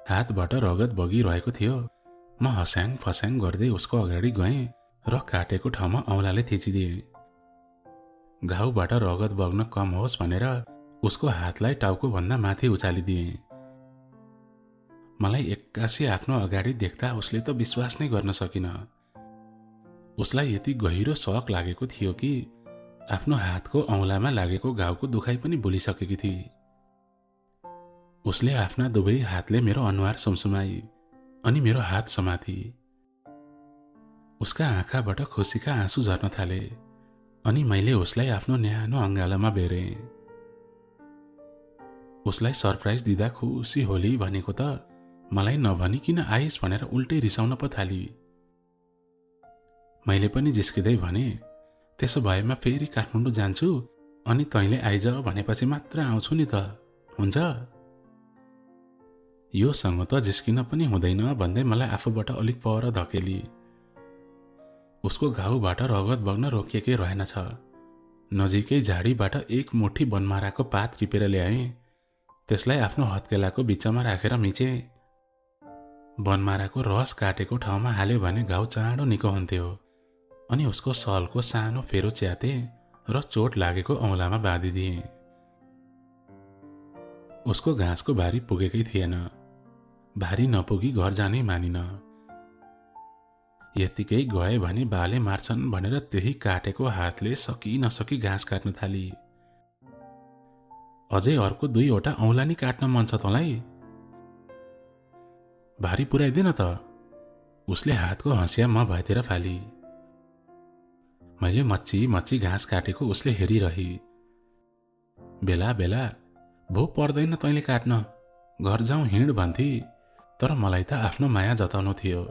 हातबाट रगत बगिरहेको थियो। म हस्याङ फस्याङ गर्दै उसको अगाडि गएँ र काटेको ठाउँमा औंलाले थिचिदिएँ। घाउबाट रगत बग्न कम होस् भनेर उसको हातलाई टाउको भन्दा माथि उचालिदिएँ। मलाई एक्कासी आफ्नो अगाडि देख्दा उसले त विश्वास नै गर्न सकिन। उसलाई यति गहिरो शक लागेको थियो कि आफ्नो हातको औंलामा लागेको घाउको दुखाइ पनि भुलिसकेकी थिए। उसले आफ्ना दुवै हातले मेरो अनुहार सुमसुमाई अनि मेरो हात समाती। उसका आँखाबाट खुसीका आँसु झर्न थाले अनि मैले उसलाई आफ्नो न्यानो अङ्गालामा बेरेँ। उसलाई सरप्राइज दिँदा खुसी होली भनेको त मलाई नभनी किन आइस भनेर उल्टै रिसाउन पो थाली। मैले पनि जिस्किँदै भने, त्यसो भएमा फेरि काठमाडौँ जान्छु अनि तैँले आइज भनेपछि मात्र आउँछु नि त, हुन्छ? योसँग त जिस्किन पनि हुँदैन भन्दै मलाई आफूबाट अलिक पर धकेली। उसको घाउबाट रगत बग्न रोकिएकै रहेनछ। नजिकै झाडीबाट एक मुठी बनमाराको पात टिपेर ल्याएँ। त्यसलाई आफ्नो हत्केलाको बिचमा राखेर मिचेँ। बनमाराको रस काटेको ठाउँमा हाल्यो भने घाउ चाँडो निको हुन्थ्यो। अनि उसको सलको सानो फेरो च्याते र चोट लागेको औंलामा बाँधिदिएँ। उसको घाँसको भारी पुगेकै थिएन। भारी नपुगी घर जानै मानिन। यतिकै गए भने बाले मार्छन् भनेर त्यही काटेको हातले सकि नसकी घाँस काट्न थाली। अझै अर्को 2वटा औंला नि काट्न मन छ तँलाई? भारी पुर्याइदेन त। उसले हातको हँसिया म भएतिर फाली। मैले मच्ची मच्ची घाँस काटेको उसले हेरिरही। बेला बेला भो पर्दैन तैँले काट्न, घर जाउँ हिँड भन्थी, तर मलाई त आफ्नो माया जताउनु थियो।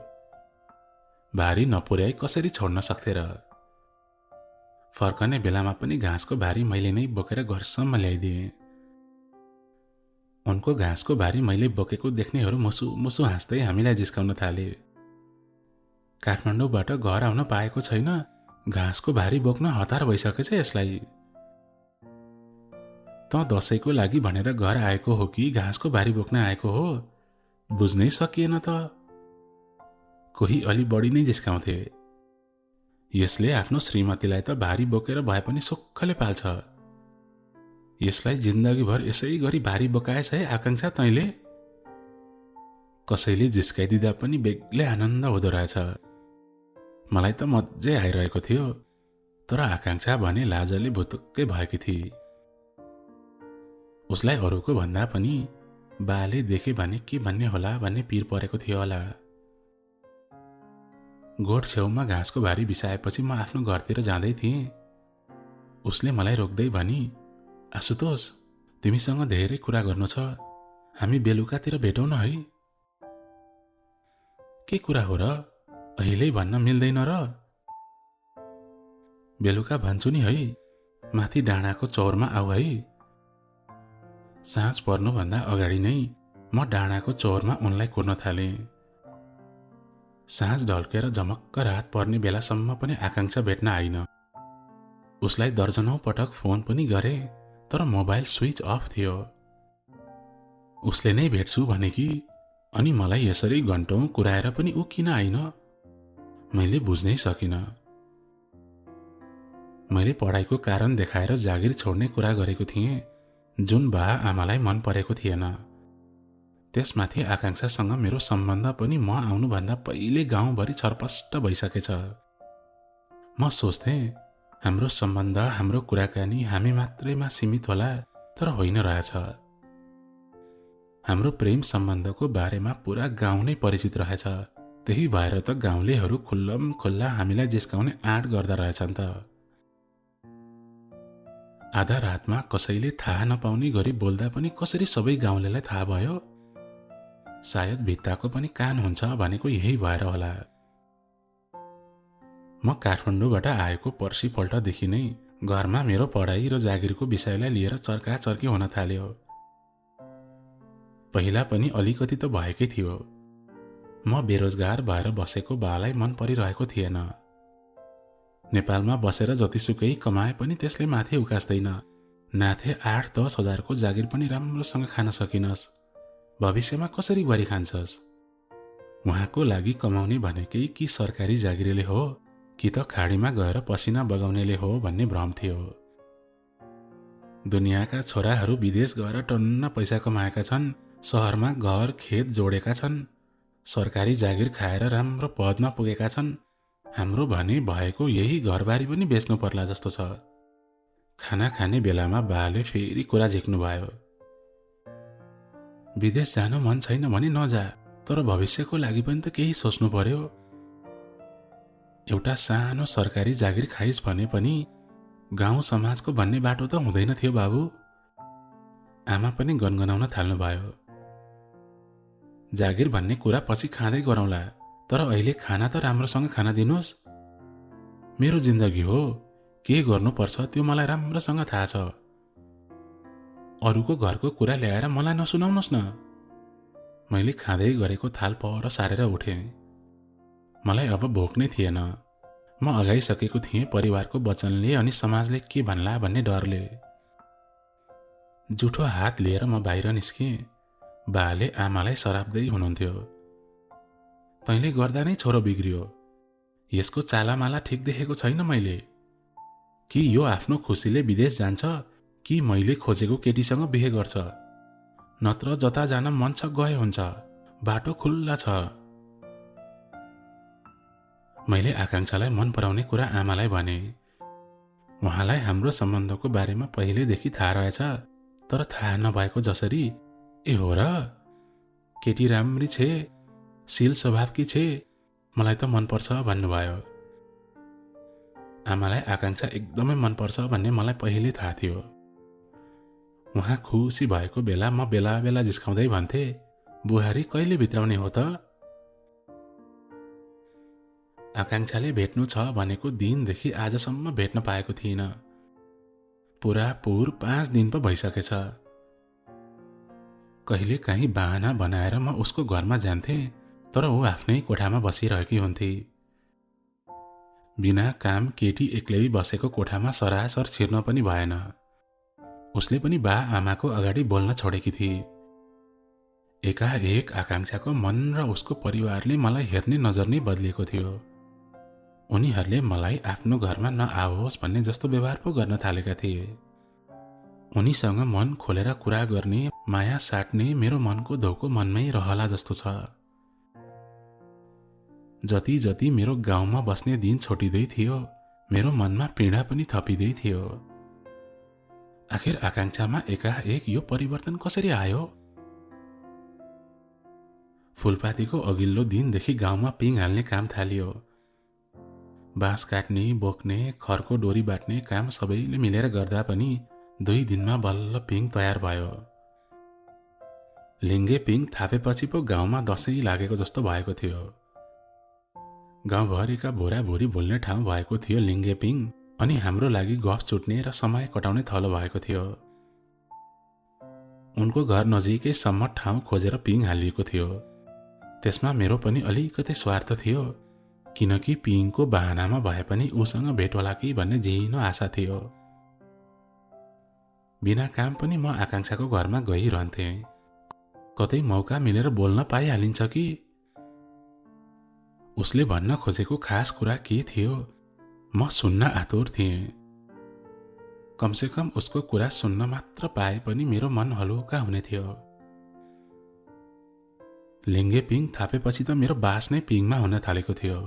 भारी नपुर्याई कसरी छोड्न सक्थे र? फर्कने बेलामा पनि घाँसको भारी मैले नै बोकेर घरसम्म ल्याइदिएँ। उनको घाँसको भारी मैले बोकेको देख्नेहरू मुसु मुसु हाँस्दै हामीलाई जिस्काउन थाले। काठमाडौँबाट घर आउन पाएको छैन, घाँसको भारी बोक्न हतार भइसकेछ यसलाई। त दशैंको लागि भनेर घर आएको हो कि घाँसको भारी बोक्न आएको हो, बुझ्नै सकिएन त। कोही अलि बढी नै जिस्काउँथे। यसले आफ्नो श्रीमतीलाई त भारी बोकेर भए पनि सुक्खले पाल्छ। यसलाई जिन्दगीभर यसै गरी भारी बोकाएछ है आकांक्षा तैँले? कसैले जिस्काइदिँदा पनि बेग्लै आनन्द हुँदो रहेछ। मलाई त मजै आइरहेको थियो, तर आकांक्षा भने लाजले भुतुक्कै भएकी थिए। उसलाई अरूको भन्दा पनि बाले देखे भने के भन्ने होला भन्ने पिर परेको थियो होला। गोठ छेउमा घाँसको भारी बिसाएपछि म आफ्नो घरतिर जाँदै थिएँ। उसले मलाई रोक्दै भनी, आशुतोष, तिमीसँग धेरै कुरा गर्नु छ, हामी बेलुकातिर भेटौँ न है? के कुरा हो र? अहिले भन्न मिल्दैन र? बेलुका भन्छु नि है, माथि डाँडाको चौरमा आऊ है। साँझ पर्नुभन्दा अगाडि नै म डाँडाको चौरमा उनलाई कुर्न थालेँ। साँझ ढल्केर झमक्क रात पर्ने बेलासम्म पनि आकांक्षा भेट्न आइन। उसलाई दर्जनौं पटक फोन पनि गरे, तर मोबाइल स्विच अफ थियो। उसले नै भेट्छु भनेकी, अनि मलाई यसरी घन्टौं कुराएर पनि ऊ किन आइन? मैले बुझ्नै सकिन। मैले पढाइको कारण देखाएर जागिर छोड्ने कुरा गरेको थिएँ, जुन बा आमालाई मन परेको थिएन। त्यसमाथि आकांक्षासँग मेरो सम्बन्ध पनि म आउनुभन्दा पहिले गाउँभरि छरपष्ट भइसकेछ। म सोच्थेँ हाम्रो सम्बन्ध, हाम्रो कुराकानी हामी मात्रैमा सीमित होला, तर होइन रहेछ। हाम्रो प्रेम सम्बन्धको बारेमा पुरा गाउँ नै परिचित रहेछ। त्यही भएर त गाउँलेहरू खुल्लम खुल्ला हामीलाई जिस्काउने आँट गर्दा रहेछन् त। आधा रातमा कसैले थाहा नपाउने गरी बोल्दा पनि कसरी सबै गाउँलेलाई थाहा भयो? सायद भित्ताको पनि कान हुन्छ भनेको यही भएर होला। म काठमाडौँबाट आएको पर्सिपल्टदेखि नै घरमा मेरो पढाइ र जागिरको विषयलाई लिएर चर्काचर्की हुन थाल्यो। पहिला पनि अलिकति त भएकै थियो। म बेरोजगार भएर बसेको बालाई मन परिरहेको थिएन। नेपालमा बसेर जतिसुकै कमाए पनि त्यसले माथि उकास्दैन। नाथे 8-10 हजारको जागिर पनि राम्रोसँग खान सकिनस्, भविष्यमा कसरी गरी खान्छस्? उहाँको लागि कमाउने भनेकै कि सरकारी जागिरले हो कि त खाडीमा गएर पसिना बगाउनेले हो भन्ने भ्रम थियो। दुनियाँका छोराहरू विदेश गएर टन्न पैसा कमाएका छन्, सहरमा घर खेत जोडेका छन्, सरकारी जागिर खाएर राम्रो पदमा पुगेका छन्। हाम्रो भने भएको यही घरबारी पनि बेच्नु पर्ला जस्तो छ। खाना खाने बेलामा बाले फेरि कुरा झिक्नु भयो। विदेश जानु मन छैन भने नजा, तर भविष्यको लागि पनि त केही सोच्नु पर्यो। एउटा सानो सरकारी जागिर खाइस् भने पनि गाउँ समाजको भन्ने बाटो त हुँदैन थियो बाबु। आमा पनि गनगनाउन थाल्नु भयो। जागिर भन्ने कुरा पछि खाँदै गरौँला, तर अहिले खाना त राम्रोसँग खान दिनुहोस्। मेरो जिन्दगी हो, के गर्नुपर्छ त्यो मलाई राम्रोसँग थाहा छ। अरूको घरको कुरा ल्याएर मलाई नसुनाउनुहोस् न। मैले खाँदै गरेको थाल पर सारेर उठेँ। मलाई अब भोक नै थिएन। म अगाइसकेको थिएँ परिवारको वचनले अनि समाजले के भन्ला भन्ने डरले। जुठो हात लिएर म बाहिर निस्केँ। बाले आमालाई सराप्दै हुनुहुन्थ्यो। तैँले गर्दा नै छोरो बिग्रियो। यसको चालामाला ठिक देखेको छैन मैले। कि यो आफ्नो खुसीले विदेश जान्छ कि मैले खोजेको केटीसँग बिहे गर्छ। नत्र जता जान मन छ गए हुन्छ, बाटो खुल्ला छ। मैले आकांक्षालाई मन पराउने कुरा आमालाई भने। उहाँलाई हाम्रो सम्बन्धको बारेमा पहिलेदेखि थाहा रहेछ, तर थाहा नभएको जसरी ए हो र, केटी राम्री छे, शील स्वभावकी छे, मलाई त मनपर्छ भन्नुभयो। आमालाई आकांक्षा एकदमै मनपर्छ भन्ने मलाई पहिले थाहा थियो। उहाँ खुसी भएको बेला म बेला बेला जिस्काउँदै भन्थे, बुहारी कहिले भित्राउने हो त? आकांक्षाले भेट्नु छ भनेको दिनदेखि आजसम्म भेट्न पाएको थिइनँ। पुरापुर 5 दिन पो भइसकेछ। कहिले काहीँ बहाना बनाएर म उसको घरमा जान्थे, तर ऊ आफ्नै कोठामा बसिरहेकी हुन्थे। बिना काम केटी एक्लै बसेको कोठामा सरासर छिर्न पनि भएन। उसले पनि बा आमाको अगाडि बोल्न छोडेकी थिए। एकाएक आकांक्षाको मन र उसको परिवारले मलाई हेर्ने नजर नै बदलिएको थियो। उनीहरूले मलाई आफ्नो घरमा नआओस् भन्ने जस्तो व्यवहार पो गर्न थालेका थिए। उनीसँग मन खोलेर कुरा गर्ने, माया साट्ने मेरो मनको धोको मनमै रहला जस्तो छ। जति जति मेरो गाउँमा बस्ने दिन छोटिँदै थियो, मेरो मनमा पीडा पनि थपिँदै थियो। आखिर आकांक्षामा एकाएक यो परिवर्तन कसरी आयो? फुलपातीको अघिल्लो दिनदेखि गाउँमा पिङ हाल्ने काम थालियो। बाँस काट्ने, बोक्ने, खरको डोरी बाट्ने काम सबैले मिलेर गर्दा पनि 2 दिनमा बल्ल पिङ तयार भयो। लिङ्गे पिङ थापेपछि पो गाउँमा दसैँ लागेको जस्तो भएको थियो। गाउँभरिका भोराभोरी बोल्ने ठाउँ भएको थियो लिङ्गे पिङ, अनि हाम्रो लागि गफ छुट्ने र समय कटाउने थलो भएको थियो। उनको घर नजिकैसम्म ठाउँ खोजेर पिङ हालिएको थियो। त्यसमा मेरो पनि अलिकति स्वार्थ थियो, किनकि पिङको बहानामा भए पनि उसँग भेट होला कि भन्ने झिनो आशा थियो। बिना काम पनि म आकांक्षाको घरमा गइरहन्थेँ। कतै मौका मिलेर बोल्न पाइहालिन्छ कि। उसले भन्न खोजेको खास कुरा के थियो, म सुन्न आतुर थिएँ। कमसेकम उसको कुरा सुन्न मात्र पाए पनि मेरो मन हलुका हुने थियो। लिङ्गे पिङ थापेपछि त मेरो बास नै पिङमा हुन थालेको थियो।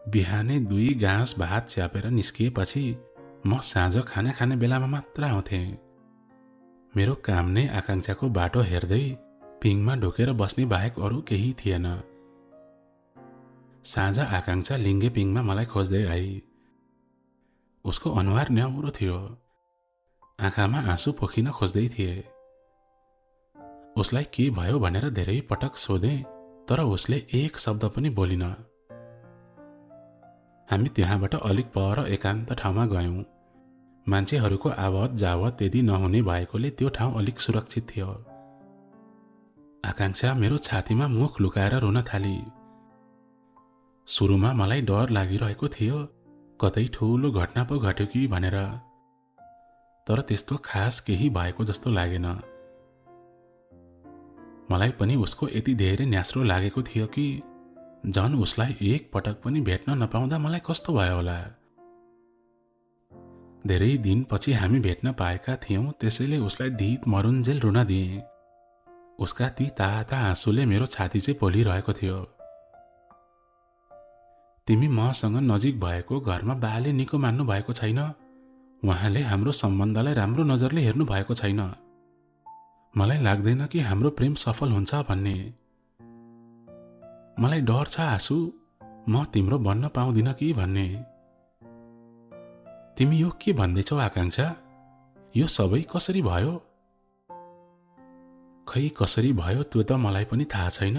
बिहानै 2 गाँस भात च्यापेर निस्किएपछि म साँझ खाना खाने बेलामा मात्र आउँथेँ। मेरो काम नै आकांक्षाको बाटो हेर्दै पिङमा ढोकेर बस्ने बाहेक अरू केही थिएन। साँझ आकांक्षा लिङ्गे पिङमा मलाई खोज्दै आई। उसको अनुहार न्याउरो थियो, आँखामा आँसु पोखिन खोज्दै थिए। उसलाई के भयो भनेर धेरै पटक सोधे, तर उसले एक शब्द पनि बोलिन। हामी त्यहाँबाट अलिक पर एकान्त ठाउँमा गयौं। मान्छेहरूको आवत जावत त्यति नहुने भएकोले त्यो ठाउँ अलिक सुरक्षित थियो। आकांक्षा मेरो छातीमा मुख लुकाएर रुन थाली। सुरुमा मलाई डर लागिरहेको थियो, कतै ठूलो घटना पो घट्यो कि भनेर, तर त्यस्तो खास केही भएको जस्तो लागेन। मलाई पनि उसको यति धेरै न्यास्रो लागेको थियो कि झन् उसलाई एक पटक पनि भेट्न नपाउँदा मलाई कस्तो भयो होला। धेरै दिनपछि हामी भेट्न पाएका थियौं, त्यसैले उसलाई धित मरुन्जेल रुन दिएँ। उसका ती ताता आँसुले मेरो छाती चाहिँ पोलिरहेको थियो। तिमी मसँग नजिक भएको घरमा बाले निको मान्नु भएको छैन। उहाँले हाम्रो सम्बन्धलाई राम्रो नजरले हेर्नु भएको छैन। मलाई लाग्दैन कि हाम्रो प्रेम सफल हुन्छ भन्ने। मलाई डर छ आँसु, म तिम्रो बन्न पाउँदिन कि भन्ने। तिमी यो के भन्दैछौ आकांक्षा? यो सबै कसरी भयो? खै कसरी भयो त्यो त मलाई पनि थाहा छैन,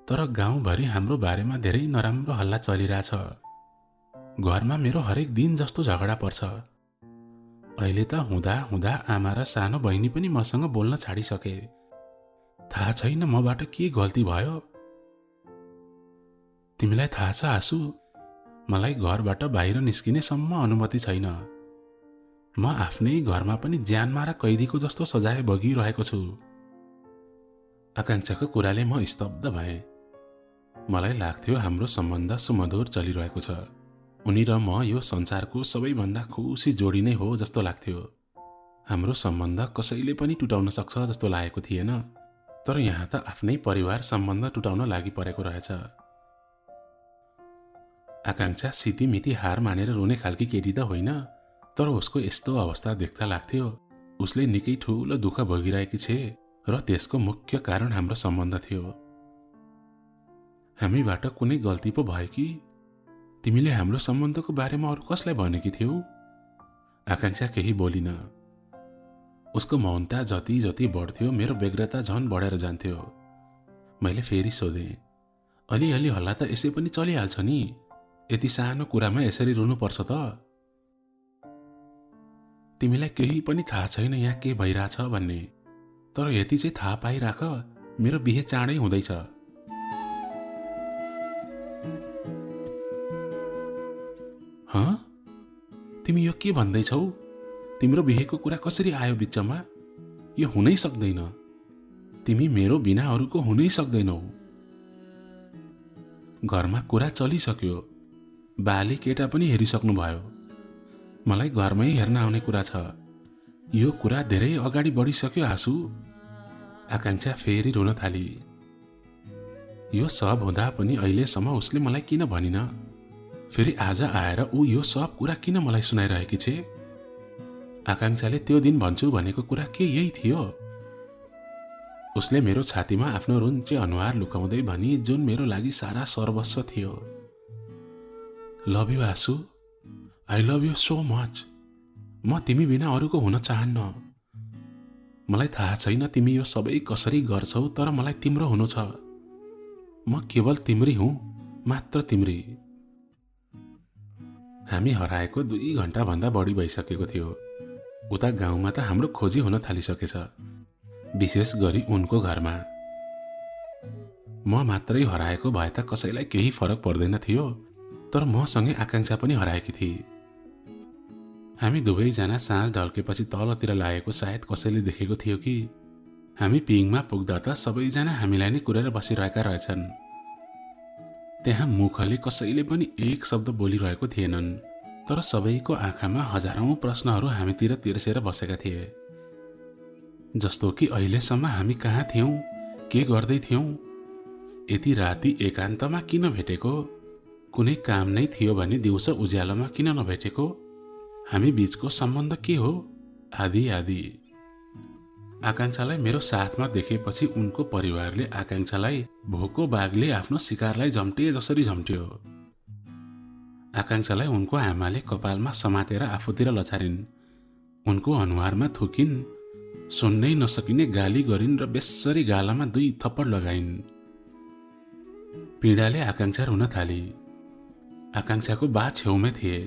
तर गाउँभरि हाम्रो बारेमा धेरै नराम्रो हल्ला चलिरहेछ। घरमा मेरो हरेक दिन जस्तो झगडा पर्छ। अहिले त हुँदा हुँदा आमा र सानो बहिनी पनि मसँग बोल्न छाडिसके। थाहा छैन मबाट के गल्ती भयो। तिमीलाई थाहा छ आँसु, मलाई घरबाट बाहिर निस्किने सम्म अनुमति छैन। म आफ्नै घरमा पनि ज्यानमारा कैदीको जस्तो सजाय भोगिरहेको छु। आकांक्षाको कुराले म स्तब्ध भएँ। मलाई लाग्थ्यो हाम्रो सम्बन्ध सुमधुर चलिरहेको छ। उनी र म यो संसारको सबैभन्दा खुसी जोडी नै हो जस्तो लाग्थ्यो। हाम्रो सम्बन्ध कसैले पनि टुटाउन सक्छ जस्तो लागेको थिएन, तर यहाँ त आफ्नै परिवार सम्बन्ध टुटाउन लागि परेको रहेछ। आकांक्षा सितिमिति हार मानेर रुने खालकी केटी त होइन, तर उसको यस्तो अवस्था देख्दा लाग्थ्यो उसले निकै ठूलो दुःख भोगिरहेकी छे र त्यसको मुख्य कारण हाम्रो सम्बन्ध थियो। हामीबाट कुनै गल्ती पो भयो कि? तिमीले हाम्रो सम्बन्धको बारेमा अरू कसलाई भनेकी थियौ? आकांक्षा केही बोलिन। उसको मौनता जति जति बढ्थ्यो मेरो व्यग्रता झन बढेर जान्थ्यो। मैले फेरि सोधेँ, अलिअलि हल्ला त यसै पनि चलिहाल्छ नि, यति सानो कुरामा यसरी रुनुपर्छ त? तिमीलाई केही पनि थाहा छैन यहाँ के भइरहेछ भन्ने, तर यति चाहिँ थाहा पाइराख, मेरो बिहे चाँडै हुँदैछ। हँ? तिमी यो के भन्दैछौ? तिम्रो बिहेको कुरा कसरी आयो बिचमा? यो हुनै सक्दैन। तिमी मेरो बिना अरूको हुनै सक्दैनौ। घरमा कुरा चलिसक्यो, बाले केटा पनि हेरिसक्नु भयो। मलाई घरमै हेर्न आउने कुरा छ। यो कुरा धेरै अगाडि बढिसक्यो आँसु। आकांक्षा फेरि रुन थाली। यो सब हुँदा पनि अहिलेसम्म उसले मलाई किन भनिन? फेरि आज आएर ऊ यो सब कुरा किन मलाई सुनाइरहेकी छे? आकांक्षाले त्यो दिन भन्छु भनेको कुरा के यही थियो? उसले मेरो छातीमा आफ्नो रुन्चे अनुहार लुकाउँदै भनी, जुन मेरो लागि सारा सर्वस्व थियो, लभ यु आँसु, I love you so much. म तिमी बिना अरूको हुन चाहन्न। मलाई थाहा छैन तिमी यो सबै कसरी गर्छौ, तर मलाई तिम्रो हुनु छ। म केवल तिम्री हुँ, मात्र तिम्री। हामी हराएको 2 घण्टाभन्दा बढी भइसकेको थियो। उता गाउँमा त हाम्रो खोजी हुन थालिसकेछ, विशेष गरी उनको घरमा। म मात्रै हराएको भए त कसैलाई केही फरक पर्दैन थियो, तर मसँगै आकांक्षा पनि हराएकी थिए। हामी दुवैजना साँझ ढल्केपछि तलतिर लागेको सायद कसैले देखेको थियो कि हामी पिङमा पुग्दा त सबैजना हामीलाई नै कुरेर बसिरहेका रहेछन्। त्यहाँ मुखले कसैले पनि एक शब्द बोलिरहेको थिएनन्, तर सबैको आँखामा हजारौं प्रश्नहरू हामीतिर तिर्सेर बसेका थिए। जस्तो कि अहिलेसम्म हामी कहाँ थियौं, के गर्दै थियौं, यति राति एकान्तमा किन भेटेको, कुनै काम नै थियो भने दिउँसो उज्यालोमा किन नभेटेको, हामी बीचको सम्बन्ध के हो, आदि आदि। आकांक्षालाई मेरो साथमा देखेपछि उनको परिवारले आकांक्षालाई भोको बाघले आफ्नो शिकारलाई झम्टे जसरी झम्ट्यो। आकांक्षालाई उनको आमाले कपालमा समातेर आफूतिर लछारिन्। उनको अनुहारमा थुकिन्, सुन्नै नसकिने गाली गरिन् र बेस्सरी गालामा 2 थप्पड लगाइन्। पीडाले आकांक्षा रुन थाली। आकांक्षाको बा छेउमै थिए।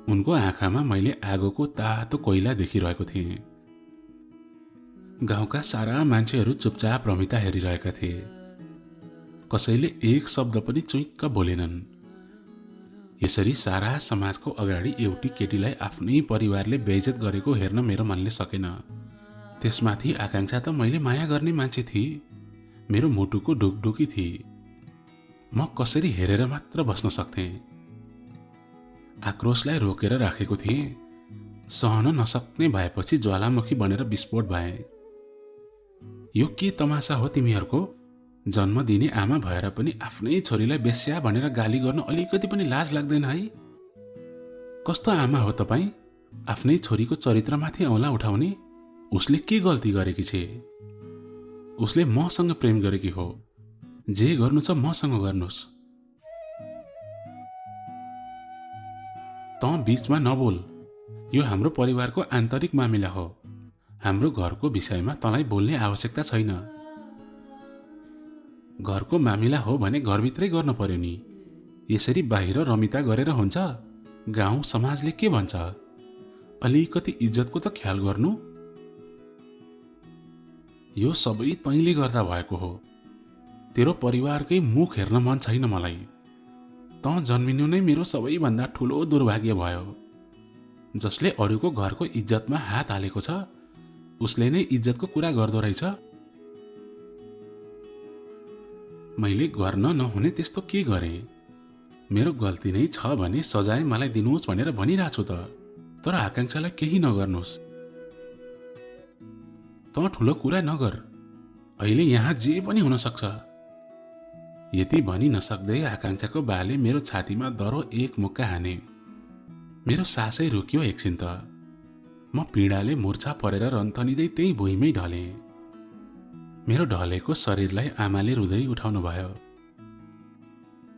उनको आँखामा मैले आगोको तातो कोइला देखिरहेको थिएँ। गाउँका सारा मान्छेहरू चुपचाप रमिता हेरिरहेका थिए। कसैले एक शब्द पनि चुइक्क बोलेनन्। यसरी सारा समाजको अगाडि एउटी केटीलाई आफ्नै परिवारले बेइज्जत गरेको हेर्न मेरो मनले सकेन। त्यसमाथि आकांक्षा त मैले माया गर्ने मान्छे थिए, मेरो मुटुको ढुकढुकी थिए। म कसरी हेरेर मात्र बस्न सक्थेँ। आक्रोशलाई रोकेर राखेको थिएँ। सहन नसक्ने भएपछि ज्वालामुखी बनेर विस्फोट भए। यो के तमासा हो तिमीहरूको? जन्म दिने आमा भएर पनि आफ्नै छोरीलाई बेस्या भनेर गाली गर्न अलिकति पनि लाज लाग्दैन है? कस्तो आमा हो तपाईँ? आफ्नै छोरीको चरित्रमाथि औँला उठाउने? उसले के गल्ती गरेकी छे? उसले मसँग प्रेम गरेकी हो। जे गर्नु छ मसँग गर्नुस्। तँ बीचमा नबोल। यो हाम्रो परिवारको आन्तरिक मामिला हो। हाम्रो घरको विषयमा तँलाई बोल्ने आवश्यकता छैन। घरको मामिला हो भने घरभित्रै गर्न पर्यो नि। यसरी बाहिर रमिता गरेर हुन्छ? गाउँ समाजले के भन्छ? अलिकति इज्जतको त ख्याल गर्नु। यो सबै तैँले गर्दा भएको हो। तेरो परिवारकै मुख हेर्न मन छैन मलाई। तँ जन्मिनु नै मेरो सबैभन्दा ठुलो दुर्भाग्य भयो। जसले अरूको घरको इज्जतमा हात हालेको छ, उसले नै इज्जतको कुरा गर्दो रहेछ। मैले गर्न नहुने त्यस्तो के गरेँ? मेरो गल्ती नै छ भने सजाय मलाई दिनुहोस् भनेर भनिरहेको छु त। तर आकांक्षालाई केही नगर्नुहोस्। तँ ठुलो कुरा नगर। अहिले यहाँ जे पनि हुन सक्छ। यति भनि नसक्दै आकांक्षाको बाले मेरो छातीमा दरो एक मुक्का हाने। मेरो सासै रोकियो एकछिन त। म पीडाले मुर्छा परेर रन्थनिँदै त्यही भुइँमै ढलेँ। मेरो ढलेको शरीरलाई आमाले रुँदै उठाउनु भयो।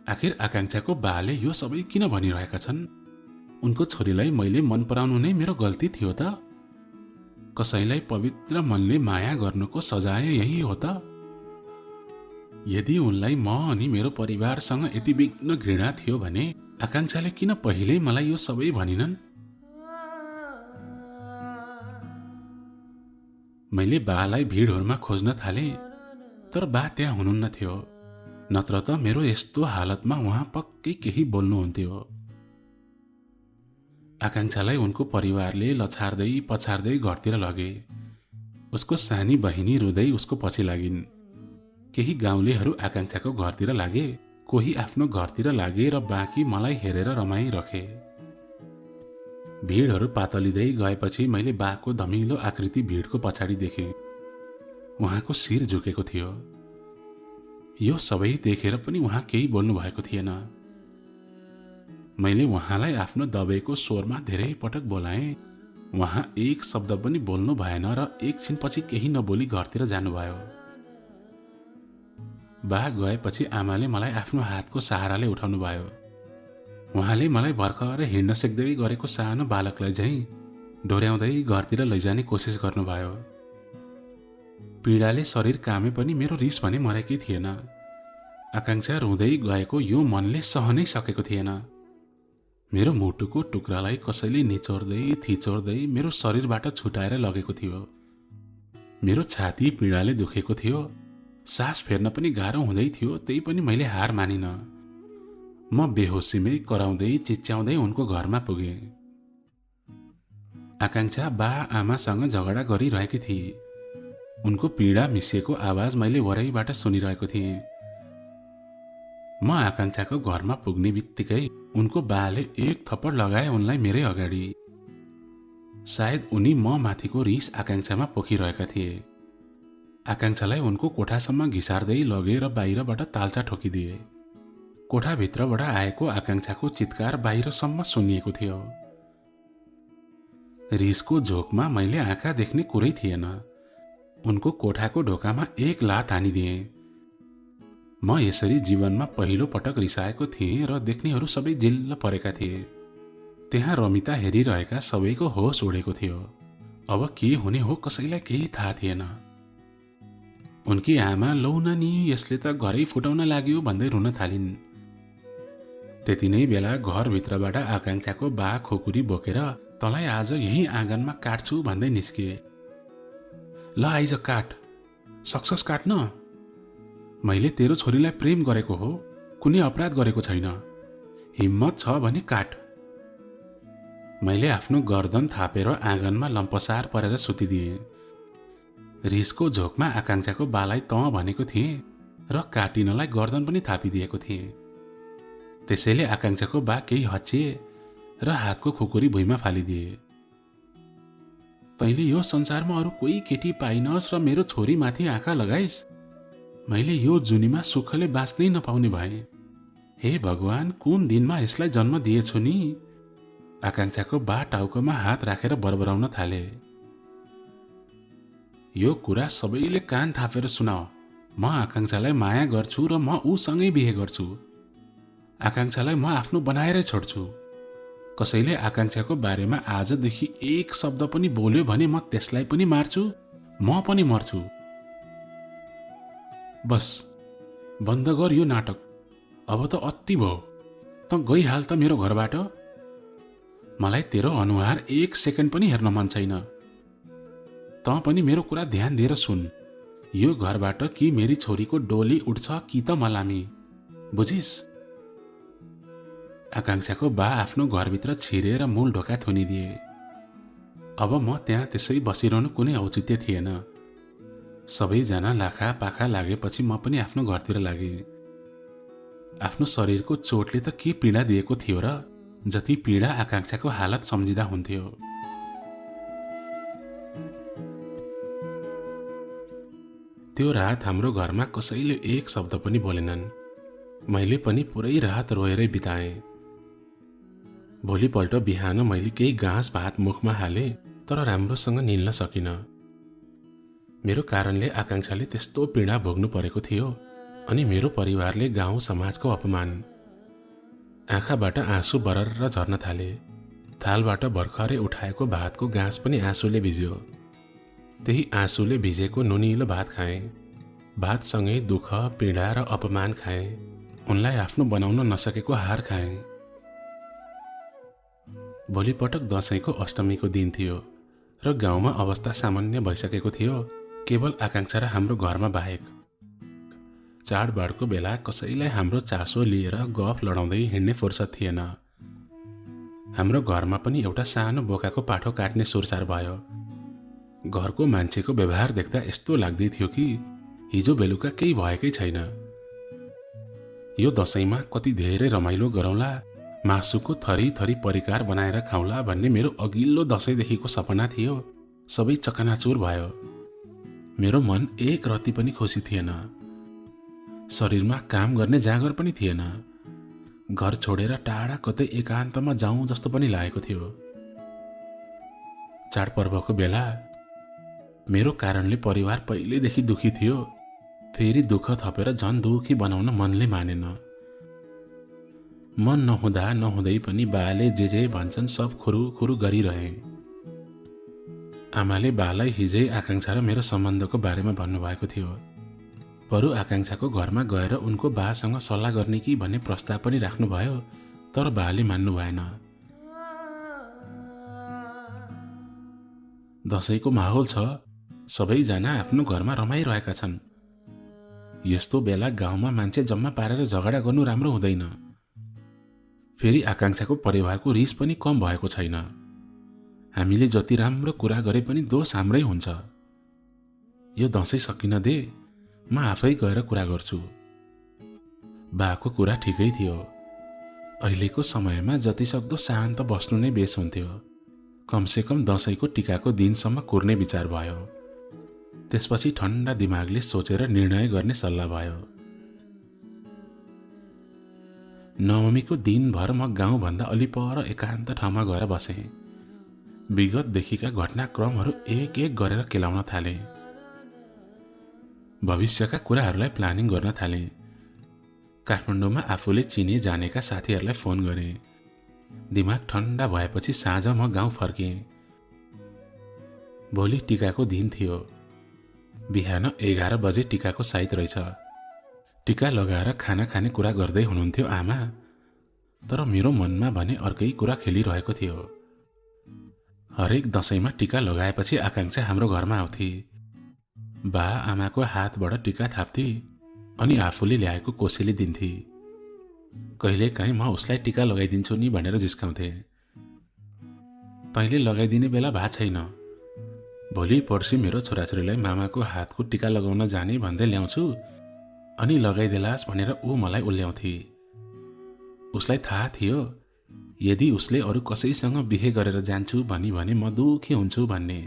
आखिर आकांक्षाको बाले यो सबै किन भनिरहेका छन्? उनको छोरीलाई मैले मन पराउनु नै मेरो गल्ती थियो त? कसैलाई पवित्र मनले माया गर्नुको सजाय यही हो त? यदि उनलाई म अनि मेरो परिवारसँग यति विघ्न घृणा थियो भने आकांक्षाले किन पहिल्यै मलाई यो सबै भनिनन्? मैले बालाई भिडहरूमा खोज्न थालेँ, तर बा त्यहाँ हुनुहुन्न थियो। नत्र त मेरो यस्तो हालतमा उहाँ पक्कै केही बोल्नुहुन्थ्यो। आकांक्षालाई उनको परिवारले लछार्दै पछार्दै घरतिर लगे। उसको सानी बहिनी रुँदै उसको पछि लागिन्। केही गाउँलेहरू आकांक्षाको घरतिर लागे, कोही आफ्नो घरतिर लागे र बाँकी मलाई हेरेर रमाइरखे। भिडहरू पातलिँदै गएपछि मैले बाको धमिलो आकृति भिडको पछाडि देखेँ। उहाँको शिर झुकेको थियो। यो सबै देखेर पनि उहाँ केही बोल्नु भएको थिएन। मैले उहाँलाई आफ्नो दबेको स्वरमा धेरै पटक बोलाएँ। उहाँ एक शब्द पनि बोल्नु भएन र एकछिनपछि केही नबोली घरतिर जानुभयो। बा गएपछि आमाले मलाई आफ्नो हातको सहाराले उठाउनु भयो। उहाँले मलाई भर्खर हिँड्न सिक्दै गरेको सानो बालकलाई झैँ डोर्याउँदै घरतिर लैजाने कोसिस गर्नुभयो। पीडाले शरीर कामे पनि मेरो रिस भने मरेकै थिएन। आकांक्षा रुँदै गएको यो मनले सहनै सकेको थिएन। मेरो मुटुको टुक्रालाई कसैले निचोर्दै थिचोर्दै मेरो शरीरबाट छुटाएर लगेको थियो। मेरो छाती पीडाले दुखेको थियो। सास फेर्न पनि गाह्रो हुँदै थियो। त्यही पनि मैले हार मानिन। म बेहोसीमै कराउँदै चिच्याउँदै उनको घरमा पुगेँ। आकांक्षा बा आमासँग झगडा गरिरहेकी थिए। उनको पीडा मिसिएको आवाज मैले वरैबाट सुनिरहेको थिएँ। म आकांक्षाको घरमा पुग्ने बित्तिकै उनको बाले एक थप्पड लगाए उनलाई मेरै अगाडि। सायद उनी म माथिको रिस आकांक्षामा पोखिरहेका थिए। आकांक्षालाई उनको कोठासम्म घिसार्दै लगे र बाहिरबाट ताल्चा ठोकिदिए। कोठाभित्रबाट आएको आकांक्षाको चित्कार बाहिरसम्म सुनिएको थियो। रिसको झोकमा मैले आँखा देख्ने कुरै थिएन। उनको कोठाको ढोकामा एक लात हानिदिएँ। म यसरी जीवनमा पहिलो पटक रिसाएको थिएँ र देख्नेहरू सबै जिल्ल परेका थिए। त्यहाँ रमिता हेरिरहेका सबैको होस उडेको थियो। अब के हुने हो कसैलाई केही थाहा थिएन। उनकी आमा लौ न नि यसले त घरै फुटाउन लाग्यो भन्दै रुन थालिन्। त्यति नै बेला घरभित्रबाट आकांक्षाको बा खोकुरी बोकेर तँलाई आज यही आँगनमा काट्छु भन्दै निस्किए। ल आइज काट, सक्छस् काट्न। मैले तेरो छोरीलाई प्रेम गरेको हो, कुनै अपराध गरेको छैन। हिम्मत छ भने काट। मैले आफ्नो गर्दन थापेर आँगनमा लम्पसार परेर सुतिदिएँ। रिसको झोकमा आकांक्षाको बालाई तँ भनेको थिएँ र काटिनलाई गर्दन पनि थापिदिएको थिएँ। त्यसैले आकांक्षाको बा केही हच्चिए र हातको खुकुरी भुइँमा फालिदिए। तैँले यो संसारमा अरू कोही केटी पाइनस् र मेरो छोरीमाथि आँखा लगाइस्। मैले यो जुनीमा सुखले बाँच्नै नपाउने भएँ। हे भगवान, कुन दिनमा यसलाई जन्म दिएछु नि। आकांक्षाको बा टाउकोमा हात राखेर बरबराउन थाले। यो कुरा सबैले कान थापेर सुनाऊ। म आकांक्षालाई माया गर्छु र म उसँगै बिहे गर्छु। आकांक्षालाई म आफ्नो बनाएरै छोड्छु। कसैले आकांक्षाको बारेमा आजदेखि एक शब्द पनि बोल्यो भने म त्यसलाई पनि मार्छु, म पनि मर्छु। बस बन्द गर यो नाटक। अब त अति भयो। त गइहाल त मेरो घरबाट। मलाई तेरो अनुहार एक सेकेन्ड पनि हेर्न मन छैन। त पनि मेरो कुरा ध्यान दिएर सुन। यो घरबाट कि मेरी छोरीको डोली उठ्छ कि त मलामी, बुझिस्। आकांक्षाको बा आफ्नो घरभित्र छिरेर मूल ढोका थुनिदिए। अब म त्यहाँ त्यसै बसिरहनु कुनै औचित्य थिएन। सबैजना लाखा पाखा लागेपछि म पनि आफ्नो घरतिर लागेँ। आफ्नो शरीरको चोटले त के पीडा दिएको थियो र, जति पीडा आकांक्षाको हालत सम्झिँदा हुन्थ्यो। त्यो रात हाम्रो घरमा कसैले एक शब्द पनि बोलेनन्। मैले पनि पुरै रात रोएरै बिताएँ। भोलिपल्ट बिहान मैले केही घाँस भात मुखमा हालेँ, तर राम्रोसँग निल्न सकिनँ। मेरो कारणले आकांक्षाले त्यस्तो पीडा भोग्नु परेको थियो, अनि मेरो परिवारले गाउँ समाजको अपमान। आँखाबाट आँसु बरर झर्न थाले। थालबाट भर्खरै उठाएको भातको गाँस पनि आँसुले भिज्यो। त्यही आँसुले भिजेको नुनिलो भात खाएँ। भातसँगै दुःख, पीडा र अपमान खाएँ। उनलाई आफ्नो बनाउन नसकेको हार खाएँ। भोलिपटक दशैंको अष्टमीको दिन थियो र गाउँमा अवस्था सामान्य भइसकेको थियो, केवल आकांक्षा र हाम्रो घरमा बाहेक। चाडबाडको बेला कसैलाई हाम्रो चासो लिएर गफ लडाउँदै हिँड्ने फुर्सद थिएन। हाम्रो घरमा पनि एउटा सानो बोकाको पाठो काट्ने सुरसार भयो। घरको मान्छेको व्यवहार देख्दा यस्तो लाग्दै थियो कि हिजो बेलुका केही भएकै छैन। यो दशैंमा कति धेरै रमाइलो गरौँला, मासुको थरी थरी परिकार बनाएर खाउँला भन्ने मेरो अघिल्लो दशैंदेखिको सपना थियो। सबै चकनाचुर भयो। मेरो मन एक रत्ती पनि खुसी थिएन। शरीरमा काम गर्ने जाँगर पनि थिएन। घर छोडेर टाढा कतै एकान्तमा जाउँ जस्तो पनि लागेको थियो। चाडपर्वको बेला मेरो कारणले परिवार पहिलेदेखि दुखी थियो। फेरि दुःख थपेर झन् दुखी बनाउन मनले मानेन। मन नहुँदा नहुँदै पनि बाले जे भन्छन् सब खुरु खुरु गरिरहे। आमाले बालाई हिजै आकांक्षा र मेरो सम्बन्धको बारेमा भन्नुभएको थियो। बरु आकांक्षाको घरमा गएर उनको बासँग सल्लाह गर्ने कि भन्ने प्रस्ताव पनि राख्नुभयो, तर बाले मान्नु भएन। दशैंको माहौल छ, सबैजना आफ्नो घरमा रमाइरहेका छन्। यस्तो बेला गाउँमा मान्छे जम्मा पारेर झगडा गर्नु राम्रो हुँदैन। फेरि आकांक्षाको परिवारको रिस पनि कम भएको छैन। हामीले जति राम्रो कुरा गरे पनि दोष हाम्रै हुन्छ। यो दशैं सकिन दे, म आफै गएर कुरा गर्छु। बाको कुरा ठिकै थियो। अहिलेको समयमा जतिसक्दो शान्त बस्नु नै बेस हुन्थ्यो। कमसेकम दशैंको टिकाको दिनसम्म कुर्ने विचार भयो। त्यसपछि ठण्डा दिमागले सोचेर निर्णय गर्ने सल्लाह भयो। नवमीको दिनभर म गाउँभन्दा अलि पर एकान्त ठाउँमा गएर बसेँ। विगतदेखिका घटनाक्रमहरू एक एक गरेर केलाउन थालेँ। भविष्यका कुराहरूलाई प्लानिङ गर्न थालेँ। काठमाडौँमा आफूले चिने जानेका साथीहरूलाई फोन गरेँ। दिमाग ठन्डा भएपछि साँझ म गाउँ फर्केँ। भोलि टिकाको दिन थियो। बिहान 11 बजे टिकाको साइत रहेछ। टिका लगाएर खाना खाने कुरा गर्दै हुनुहुन्थ्यो आमा, तर मेरो मनमा भने अर्कै कुरा खेलिरहेको थियो। हरेक दशैंमा टिका लगाएपछि आकांक्षा हाम्रो घरमा आउँथे। बा आमाको हातबाट टिका थाप्थे अनि आफूले ल्याएको कोसेली दिन्थे। कहिलेकाहीँ म उसलाई टिका लगाइदिन्छु नि भनेर जिस्काउँथे। तैँले लगाइदिने बेला भा छैन, भोलि पर्सि मेरो छोराछोरीलाई मामाको हातको टिका लगाउन जाने भन्दै ल्याउँछु अनि लगाइदेलास् भनेर ऊ मलाई उल्ल्याउँथे। उसलाई थाहा थियो यदि उसले अरू कसैसँग बिहे गरेर जान्छु भने म दुखी हुन्छु भन्ने।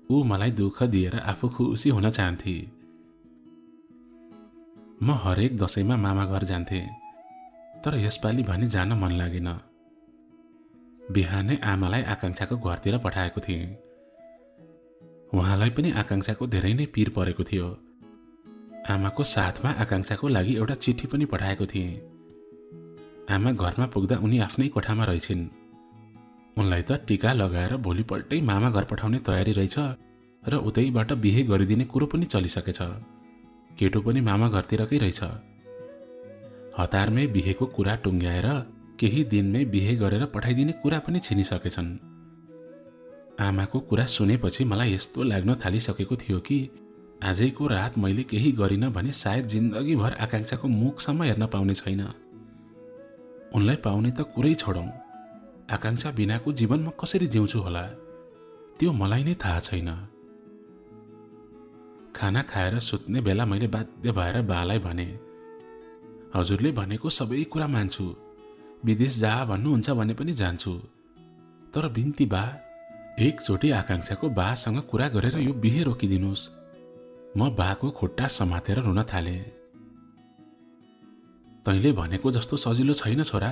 ऊ मलाई दुःख दिएर आफू खुसी हुन चाहन्थे। म हरेक दशैंमा मामा घर जान्थे, तर यसपालि भने जान मन लागेन। बिहानै आमालाई आकांक्षाको घरतिर पठाएको थिएँ। उहाँलाई पनि आकांक्षाको धेरै नै पिर परेको थियो। आमाको साथमा आकांक्षाको लागि एउटा चिठी पनि पठाएको थिएँ। आमा घरमा पुग्दा उनी आफ्नै कोठामा रहेछिन्। उनलाई त टिका लगाएर भोलिपल्टै मामा घर पठाउने तयारी रहेछ र उतैबाट बिहे गरिदिने कुरो पनि चलिसकेछ। केटो पनि मामा घरतिरकै रहेछ। हतारमै बिहेको कुरा टुङ्ग्याएर केही दिनमै बिहे गरेर पठाइदिने कुरा पनि छिनिसकेछन्। आमाको कुरा सुनेपछि मलाई यस्तो लाग्न थालिसकेको थियो कि आजैको रात मैले केही गरिनँ भने सायद जिन्दगीभर आकांक्षाको मुखसम्म हेर्न पाउने छैन। उनलाई पाउने त कुरै छोडौँ, आकांक्षा बिनाको जीवन म कसरी जिउँछु होला त्यो मलाई नै थाहा छैन। खाना खाएर सुत्ने बेला मैले बाध्य भएर बालाई भने, हजुरले भनेको सबै कुरा मान्छु, विदेश जा भन्नुहुन्छ भने पनि जान्छु, तर बिन्ती बा, एकचोटि आकांक्षाको बासँग कुरा गरेर यो बिहे रोकिदिनुहोस्। म बाको खुट्टा समातेर रुन थालेँ। तैँले भनेको जस्तो सजिलो छैन छोरा।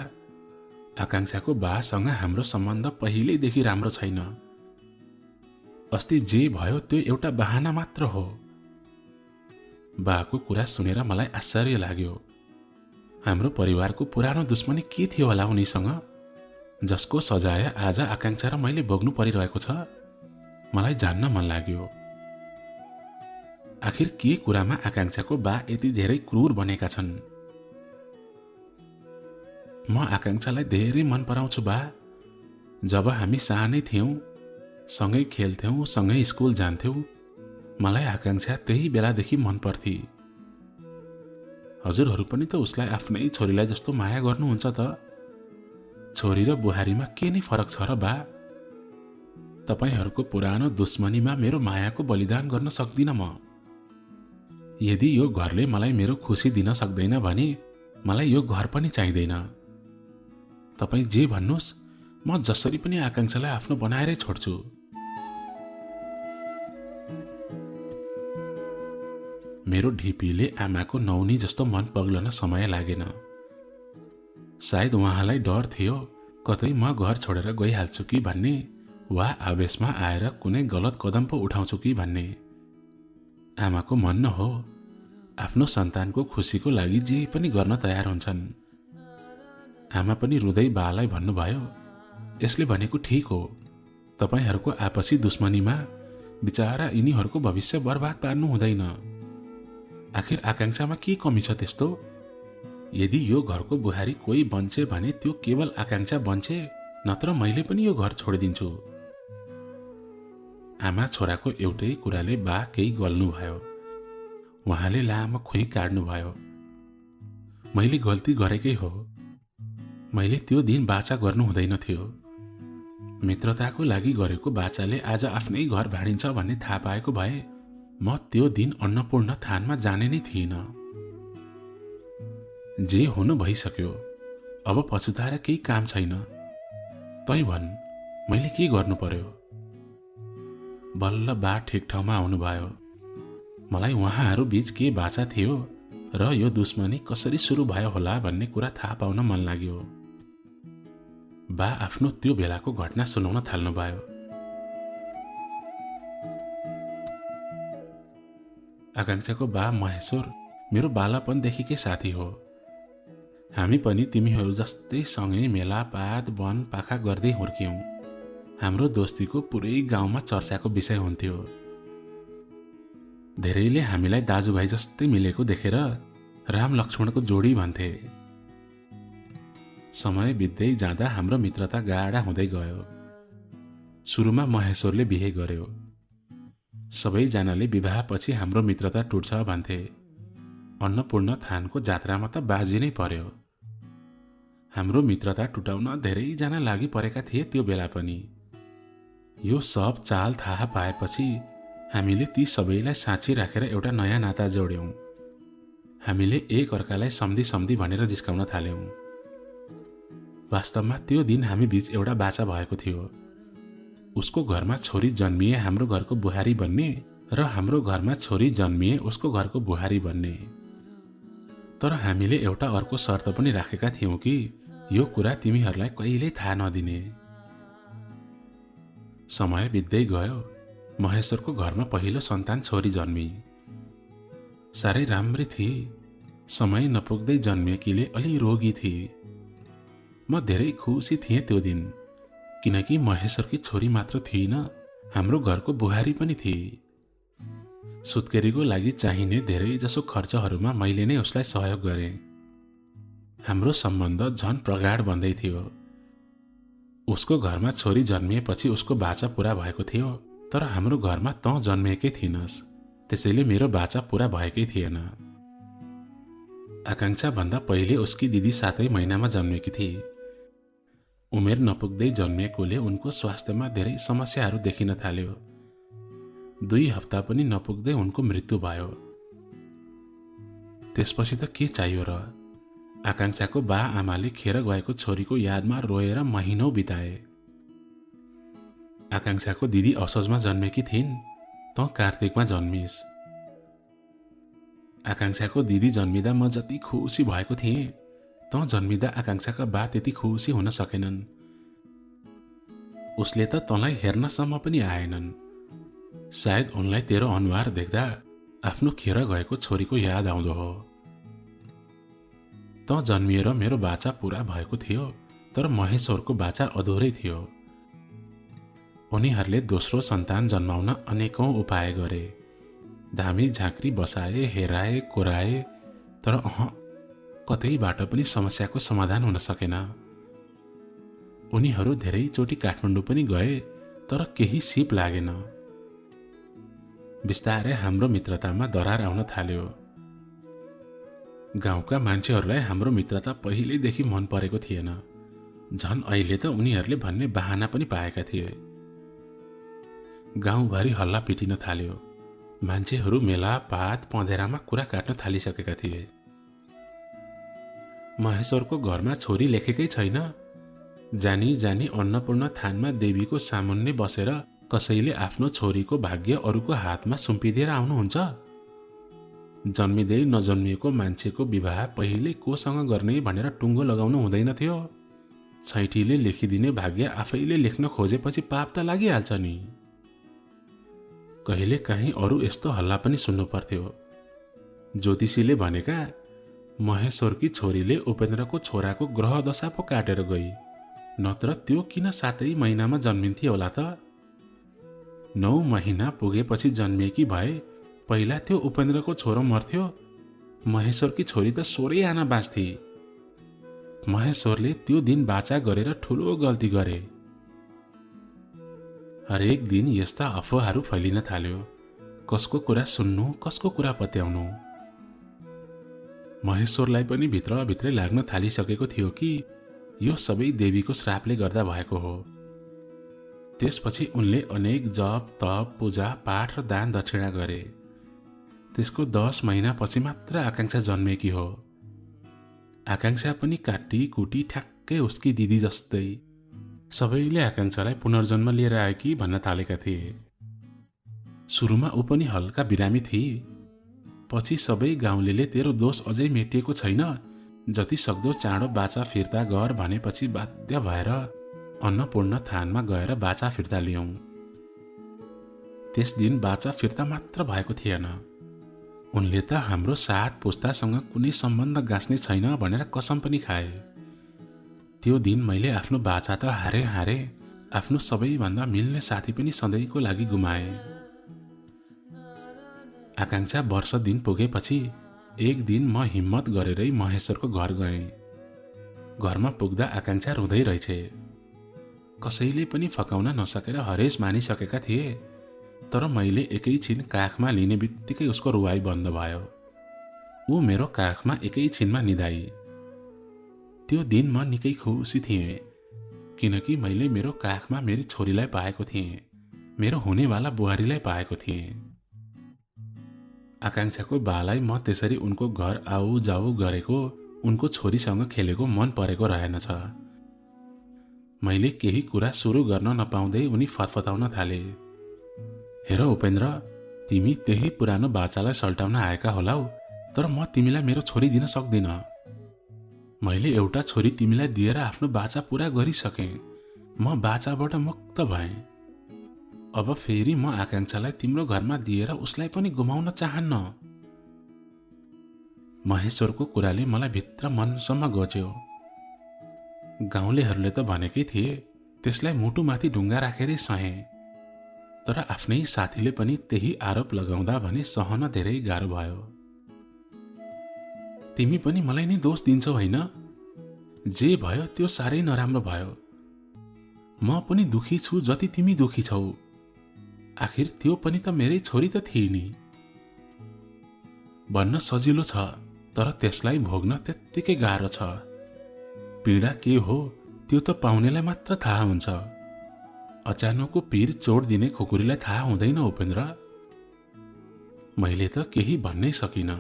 आकांक्षाको बासँग हाम्रो सम्बन्ध पहिल्यैदेखि राम्रो छैन। अस्ति जे भयो त्यो एउटा बहाना मात्र हो। बाको कुरा सुनेर मलाई आश्चर्य लाग्यो। हाम्रो परिवारको पुरानो दुश्मनी के थियो होला उनीसँग, जसको सजाय आज आकांक्षा र मैले भोग्नु परिरहेको छ? मलाई जान्न मन लाग्यो। आखिर के कुरामा आकांक्षाको बा यति धेरै क्रूर बनेका छन्? म आकांक्षालाई धेरै मन पराउँछु बा। जब हामी सानै थियौँ, सँगै खेल्थ्यौँ, सँगै स्कुल जान्थ्यौँ, मलाई आकांक्षा त्यही बेलादेखि मन पर्थे। हजुरहरू पनि त उसलाई आफ्नै छोरीलाई जस्तो माया गर्नुहुन्छ त। छोरी र बुहारीमा के नै फरक छ र बा? तपाईहरूको पुरानो दुश्मनीमा मेरो मायाको बलिदान गर्न सक्दिनँ म। यदि यो घरले मलाई मेरो खुसी दिन सक्दैन भने मलाई यो घर पनि चाहिँदैन। तपाईँ जे भन्नुहोस्, म जसरी पनि आकांक्षालाई आफ्नो बनाएरै छोड्छु। मेरो ढिपीले आमाको नौनी जस्तो मन पग्लन समय लागेन। सायद उहाँलाई डर थियो कतै म घर छोडेर गइहाल्छु कि भन्ने, वा आवेशमा आएर कुनै गलत कदम पो उठाउँछु कि भन्ने। आमाको मन न हो, आफ्नो सन्तानको खुसीको लागि जे पनि गर्न तयार हुन्छन्। आमा पनि रुँदै बालाई भन्नुभयो, यसले भनेको ठिक हो, तपाईहरूको आपसी दुश्मनीमा बिचारा यिनीहरूको भविष्य बर्बाद पार्नु हुँदैन। आखिर आकांक्षामा के कमी छ त्यस्तो? यदि यो घरको बुहारी कोही बन्छे भने त्यो केवल आकांक्षा बन्छे, नत्र मैले पनि यो घर छोडिदिन्छु। आमा छोराको एउटै कुराले बा केही गल्नुभयो। उहाँले लामो खुइ काट्नुभयो। मैले गल्ती गरेकै हो। मैले त्यो दिन बाचा गर्नु हुँदैन थियो। मित्रताको लागि गरेको बाचाले आज आफ्नै घर भाँडिन्छ भन्ने थाहा पाएको भए म त्यो दिन अन्नपूर्ण थानमा जाने नै थिइनँ। जे हुनु भइसक्यो, अब पछुताएर केही काम छैन। तै भन्, मैले के गर्नु पर्यो? बल्ल बा ठिक ठाउँमा आउनुभयो। मलाई उहाँहरू बीच के बाचा थियो र यो दुश्मनी कसरी सुरु भयो होला भन्ने कुरा थाहा पाउन मन लाग्यो। बा आफ्नो त्यो बेलाको घटना सुनाउन थाल्नुभयो। आकांक्षाको बा महेश्वर मेरो बालापनदेखिकै साथी हो। हामी पनि तिमीहरू जस्तै सँगै मेलापात वन पाखा गर्दै हुर्क्यौँ। हाम्रो दोस्तीको पुरै गाउँमा चर्चाको विषय हुन्थ्यो। धेरैले हामीलाई दाजुभाइ जस्तै मिलेको देखेर राम लक्ष्मणको जोडी भन्थे। समय बित्दै जाँदा हाम्रो मित्रता गाढा हुँदै गयो। सुरुमा महेश्वरले बिहे गर्यो। सबैजनाले विवाहपछि हाम्रो मित्रता टुट्छ भन्थे। अन्नपूर्ण थानको जात्रामा त बाजी नै पर्यो। हाम्रो मित्रता टुटाउन धेरैजना लागि परेका थिए त्यो बेला पनि। यो सब चाल थाहा पाएपछि हामीले ती सबैलाई साँची राखेर एउटा नयाँ नाता जोड्यौँ। हामीले एक अर्कालाई सम्धी सम्धी भनेर जिस्काउन थाल्यौँ। वास्तवमा त्यो दिन हामी बीच एउटा बाचा भएको थियो। उसको घरमा छोरी जन्मिए हाम्रो घरको बुहारी बन्ने र हाम्रो घरमा छोरी जन्मिए उसको घरको बुहारी बन्ने। तर हामीले एउटा अर्को शर्त पनि राखेका थियौँ कि यो कुरा तिमीहरूलाई कहिल्यै थाहा नदिने। समय बित्दै गयो। महेश्वरको घरमा पहिलो सन्तान छोरी जन्मी। साह्रै राम्री थिए। समय नपुग्दै जन्मिएकीले अलि रोगी थिए। म धेरै खुसी थिएँ त्यो दिन, किनकि महेश्वरकी छोरी मात्र थिइन, हाम्रो घरको बुहारी पनि थिए। सुत्केरीको लागि चाहिने धेरै जसो खर्चहरूमा मैले नै उसलाई सहयोग गरेँ। हाम्रो सम्बन्ध झन प्रगाढ बन्दै थियो। उसको घरमा छोरी जन्मिएपछि उसको बाचा पूरा भएको थियो, तर हाम्रो घरमा तँ जन्मिएकै थिइनस्, त्यसैले मेरो बाचा पूरा भएकै थिएन। आकांक्षा भन्दा पहिले उसकी दिदी 7 महिनामा जन्मेकी थिए। उमेर नपुग्दै जन्मिएकोले उनको स्वास्थ्यमा धेरै समस्याहरू देखिन थाल्यो। 2 हप्ता पनि नपुग्दै उनको मृत्यु भयो। त्यसपछि त के चाहियो र? आकांक्षाको बा आमाले खेर गएको छोरीको यादमा रोएर महिनौं बिताए। आकांक्षाको दिदी असोजमा जन्मेकी थिइन्, तँ कार्तिकमा जन्मिस्। आकांक्षाको दिदी जन्मिँदा म जति खुसी भएको थिएँ, तँ जन्मिँदा आकांक्षाका बा त्यति खुसी हुन सकेनन्। उसले त तँलाई हेर्नसम्म पनि आएनन्। सायद उनलाई तेरो अनुहार देख्दा आफ्नो खेर गएको छोरीको याद आउँदो हो। तँ जन्मिएर मेरो बाचा पूरा भएको थियो, तर महेश्वरको बाचा अधुरै थियो। उनीहरूले दोस्रो सन्तान जन्माउन अनेकौं उपाय गरे। धामी झाँक्री बसाए, हेराए, कोराए, तर कतैबाट पनि समस्याको समाधान हुन सकेन। उनीहरू धेरैचोटि काठमाडौँ पनि गए, तर केही सिप लागेन। बिस्तारै हाम्रो मित्रतामा दरार आउन थाल्यो। गाउँका मान्छेहरूलाई हाम्रो मित्रता पहिल्यैदेखि मन परेको थिएन। झन् अहिले त उनीहरूले भन्ने बहाना पनि पाएका थिए। गाउँभरि हल्ला पिटिन थाल्यो। मान्छेहरू मेलापात पँधेरामा कुरा काट्न थालिसकेका थिए। महेश्वरको घरमा छोरी लेखेकै छैन। जानी जानी अन्नपूर्ण थानमा देवीको सामुन्ने बसेर कसैले आफ्नो छोरीको भाग्य अरूको हातमा सुम्पिदिएर आउनुहुन्छ। जन्मिँदै नजन्मिएको मान्छेको विवाह पहिले कोसँग गर्ने भनेर टुङ्गो लगाउनु हुँदैन थियो। छैठीले लेखिदिने भाग्य आफैले लेख्न खोजेपछि पाप त लागिहाल्छ नि। कहिले काहीँ अरू यस्तो हल्ला पनि सुन्नु पर्थ्यो। ज्योतिषीले भनेका महेश्वरकी छोरीले उपेन्द्रको छोराको ग्रह दशा पो काटेर गई, नत्र त्यो किन 7 महिनामा जन्मिन्थ्यो होला त? 9 महिना पुगेपछि जन्मिएकी भए पहिला त्यो उपेन्द्रको छोरो मर्थ्यो। महेश्वरकी छोरी त 16 आना बाँच्थे। महेश्वरले त्यो दिन बाचा गरेर ठुलो गल्ती गरे। हरेक दिन यस्ता अफवाहहरू फैलिन थाल्यो। कसको कुरा सुन्नु, कसको कुरा पत्याउनु। महेश्वरलाई पनि भित्रभित्रै लाग्न थालिसकेको थियो कि यो सबै देवीको श्रापले गर्दा भएको हो। त्यसपछि उनले अनेक जप तप पूजा पाठ र दान दक्षिणा गरे। त्यसको 10 महिनापछि मात्र आकांक्षा जन्मेकी हो। आकांक्षा पनि काटी कुटी ठ्याक्कै उसकी दिदी जस्तै। सबैले आकांक्षालाई पुनर्जन्म लिएर आएकी भन्न थालेका थिए। सुरुमा ऊ पनि हल्का बिरामी थिए। पछि सबै गाउँलेले तेरो दोष अझै मेटिएको छैन, जति सक्दो चाँडो बाचा फिर्ता गर भनेपछि बाध्य भएर अन्नपूर्ण थानमा गएर बाचा फिर्ता ल्याउँ। त्यस दिन बाचा फिर्ता मात्र भएको थिएन, उनले त हाम्रो 7 पुस्तासँग कुनै सम्बन्ध गाँच्ने छैन भनेर कसम पनि खाए। त्यो दिन मैले आफ्नो बाचा त हारे आफ्नो सबैभन्दा मिल्ने साथी पनि सधैँको लागि गुमाए। आकांक्षा वर्ष दिन पुगेपछि एक दिन म हिम्मत गरेरै महेश्वरको घर गएँ। घरमा पुग्दा आकांक्षा रुँदै रहेछे। कसैले पनि फकाउन नसकेर हरेस मानिसकेका थिए, तर मैले एकैछिन काखमा लिने बित्तिकै उसको रुवाई बन्द भयो। ऊ मेरो काखमा एकैछिनमा निदाई। त्यो दिन म निकै खुसी थिएँ, किनकि मैले मेरो काखमा मेरी छोरीलाई पाएको थिएँ, मेरो हुनेवाला बुहारीलाई पाएको थिएँ। आकांक्षाको बालाई म त्यसरी उनको घर आऊ जाऊ गरेको, उनको छोरीसँग खेलेको मन परेको रहेनछ। मैले केही कुरा सुरु गर्न नपाउँदै उनी फतफताउन थाले। हेर उपेन्द्र, तिमी त्यही पुरानो बाचालाई सल्टाउन आएका होलाउ, तर म तिमीलाई मेरो छोरी दिन सक्दिन। मैले एउटा छोरी तिमीलाई दिएर आफ्नो बाचा पूरा गरिसकेँ। म बाचाबाट मुक्त भएँ। अब फेरि म आकांक्षालाई तिम्रो घरमा दिएर उसलाई पनि गुमाउन चाहन्न। महेश्वरको कुराले मलाई भित्र मनसम्म गोच्यो। गाउँलेहरूले त भनेकै थिए त्यसलाई मुटुमाथि ढुङ्गा राखेरै सहे, तर आफ्नै साथीले पनि त्यही आरोप लगाउँदा भने सहन धेरै गाह्रो भयो। तिमी पनि मलाई नै दोष दिन्छौ होइन? जे भयो त्यो साह्रै नराम्रो भयो। म पनि दुखी छु जति तिमी दुखी छौ। आखिर त्यो पनि त मेरै छोरी त थिए नि। भन्न सजिलो छ, तर त्यसलाई भोग्न त्यत्तिकै गाह्रो छ। पीडा के हो त्यो त पाउनेलाई मात्र थाहा हुन्छ। अचानकको पीर चोट दिने खुकुरीलाई थाहा हुँदैन उपेन्द्र। मैले त केही भन्नै सकिन,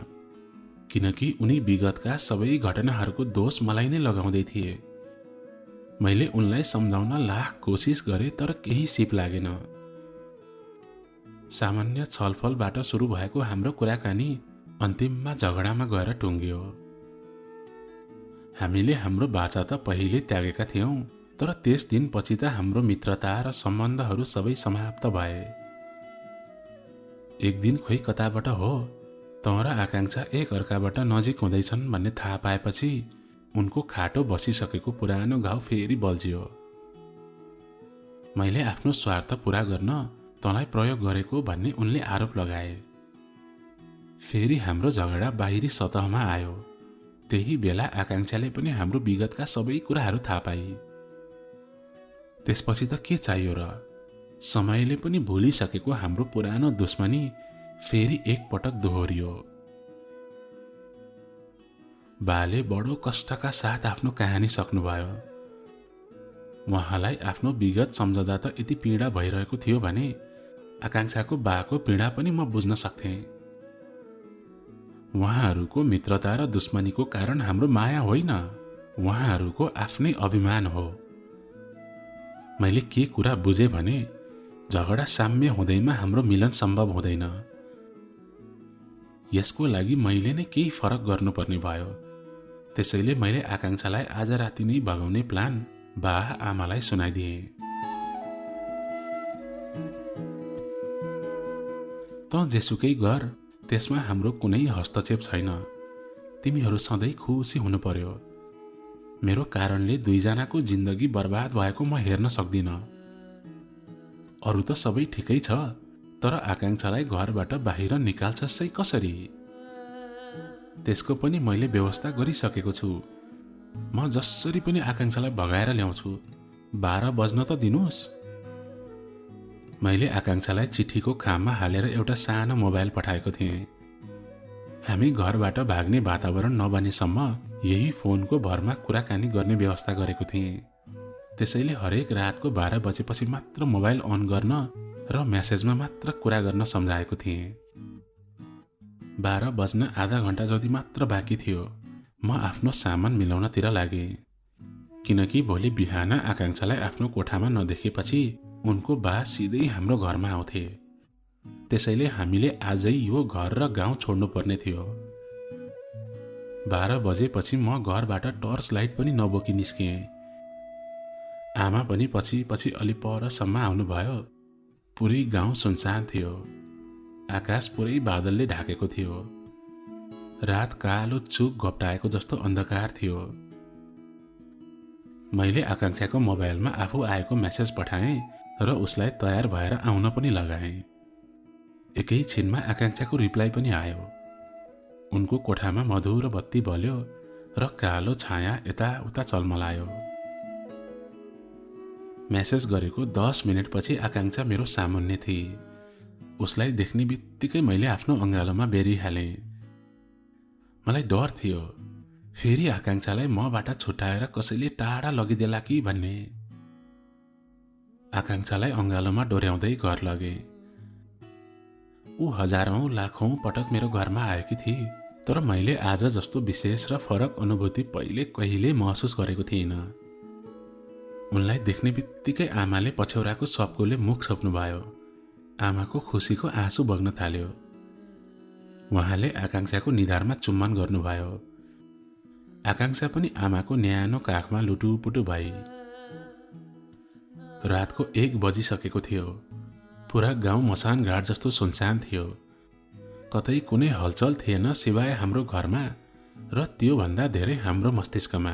किनकि उनी विगतका सबै घटनाहरूको दोष मलाई नै लगाउँदै थिए। मैले उनलाई सम्झाउन लाख कोसिस गरे, तर केही सिप लागेन। सामान्य छलफलबाट सुरु भएको हाम्रो कुराकानी अन्तिममा झगडामा गएर टुङ्गियो। हामीले हाम्रो बाचा त पहिले त्यागेका थियौं, तर त्यस दिन पछि त हाम्रो मित्रता र सम्बन्धहरू सबै समाप्त भए। एक दिन खोइ कताबाट हो त र आकांक्षा एक अर्काबाट नजिक हुँदैछन् भन्ने थाहा पाएपछि उनको खाटो बसिसकेको पुरानो घाउ फेरि बल्झियो। मैले आफ्नो स्वार्थ पूरा गर्न तँलाई प्रयोग गरेको भन्ने उनले आरोप लगाए। फेरि हाम्रो झगडा बाहिरी सतहमा आयो। त्यही बेला आकांक्षाले पनि हाम्रो विगतका सबै कुराहरू थाहा पाई। त्यसपछि त के चाहियो र? समयले पनि भुलिसकेको हाम्रो पुरानो दुश्मनी फेरि एकपटक दोहोरियो। बाले बडो कष्टका साथ आफ्नो कहानी सक्नुभयो। उहाँलाई आफ्नो विगत सम्झदा त यति पीडा भइरहेको थियो भने आकांक्षाको बाको पीडा पनि म बुझ्न सक्थेँ। उहाँहरूको मित्रता र दुश्मनीको कारण हाम्रो माया होइन, उहाँहरूको आफ्नै अभिमान हो। मैले के कुरा बुझेँ भने झगडा साम्य हुँदैमा हाम्रो मिलन सम्भव हुँदैन। यसको लागि मैले नै केही फरक गर्नुपर्ने भयो। त्यसैले मैले आकांक्षालाई आज राति नै भगाउने प्लान बा आमालाई सुनाइदिएँ। त जेसुकै गर, त्यसमा हाम्रो कुनै हस्तक्षेप छैन। तिमीहरू सधैँ खुसी हुनु पर्यो। मेरो कारणले दुईजनाको जिन्दगी बर्बाद भएको म हेर्न सक्दिन। अरू त सबै ठिकै छ, तर आकांक्षालाई घरबाट बाहिर निकाल्छस् चाहिँ कसरी? त्यसको पनि मैले व्यवस्था गरिसकेको छु। म जसरी पनि आकांक्षालाई भगाएर ल्याउँछु। 12 बज्न त दिनुस्। मैले आकांक्षालाई चिठीको खाममा हालेर एउटा सानो मोबाइल पठाएको थिएँ। हामी घरबाट भाग्ने वातावरण नबनेसम्म यही फोनको भरमा कुराकानी गर्ने व्यवस्था गरेको थिएँ। त्यसैले हरेक रातको 12 बजेपछि मात्र मोबाइल अन गर्न र मेसेजमा मात्र कुरा गर्न सम्झाएको थिएँ। 12 बज्न आधा घण्टा जति मात्र बाँकी थियो। म आफ्नो सामान मिलाउनतिर लागेँ, किनकि भोलि बिहान आकांक्षालाई आफ्नो कोठामा नदेखेपछि उनको बा सिधै हाम्रो घरमा आउँथे। त्यसैले हामीले आजै यो घर र गाउँ छोड्नुपर्ने थियो। 12 बजेपछि म घरबाट टर्च लाइट पनि नबोकी निस्किएँ। आमा पनि पछि पछि अलि परसम्म आउनुभयो। पुरै गाउँ सुनसान थियो। आकाश पुरै बादलले ढाकेको थियो। रात कालो चुक घोप्टाएको जस्तो अन्धकार थियो। मैले आकांक्षाको मोबाइलमा आफू आएको मेसेज पठाएँ र उसलाई तयार भएर आउन पनि लगाएँ। एकैछिनमा आकांक्षाको रिप्लाई पनि आयो। उनको कोठामा मधुरो बत्ती बल्यो र कालो छाया यताउता चल्मलायो। मेसेज गरेको 10 मिनेटपछि आकांक्षा मेरो सामुन्ने थिए। उसलाई देख्ने बित्तिकै मैले आफ्नो अँगालोमा बेरिहालेँ। मलाई डर थियो फेरि आकांक्षालाई मबाट छुट्याएर कसैले टाढा लगिदेला कि भन्ने। आकांक्षालाई अँगालोमा डोर्याउँदै घर लगे। ऊ हजारौं लाखौं पटक मेरो घरमा आएकी थिए, तर मैले आज जस्तो विशेष र फरक अनुभूति पहिले कहिले महसुस गरेको थिइनँ। उनलाई देख्ने बित्तिकै आमाले पछ्यौराको सप्कोले मुख छोप्नुभयो। आमाको खुसीको आँसु बग्न थाल्यो। उहाँले आकांक्षाको निधारमा चुम्बन गर्नुभयो। आकांक्षा पनि आमाको न्यानो काखमा लुटुपुटु भई। रातको 1 बजिसकेको थियो। पुरा गाउँ मसान घाट जस्तो सुनसान थियो। कतै कुनै हलचल थिएन सिवाय हाम्रो घरमा र त्योभन्दा धेरै हाम्रो मस्तिष्कमा।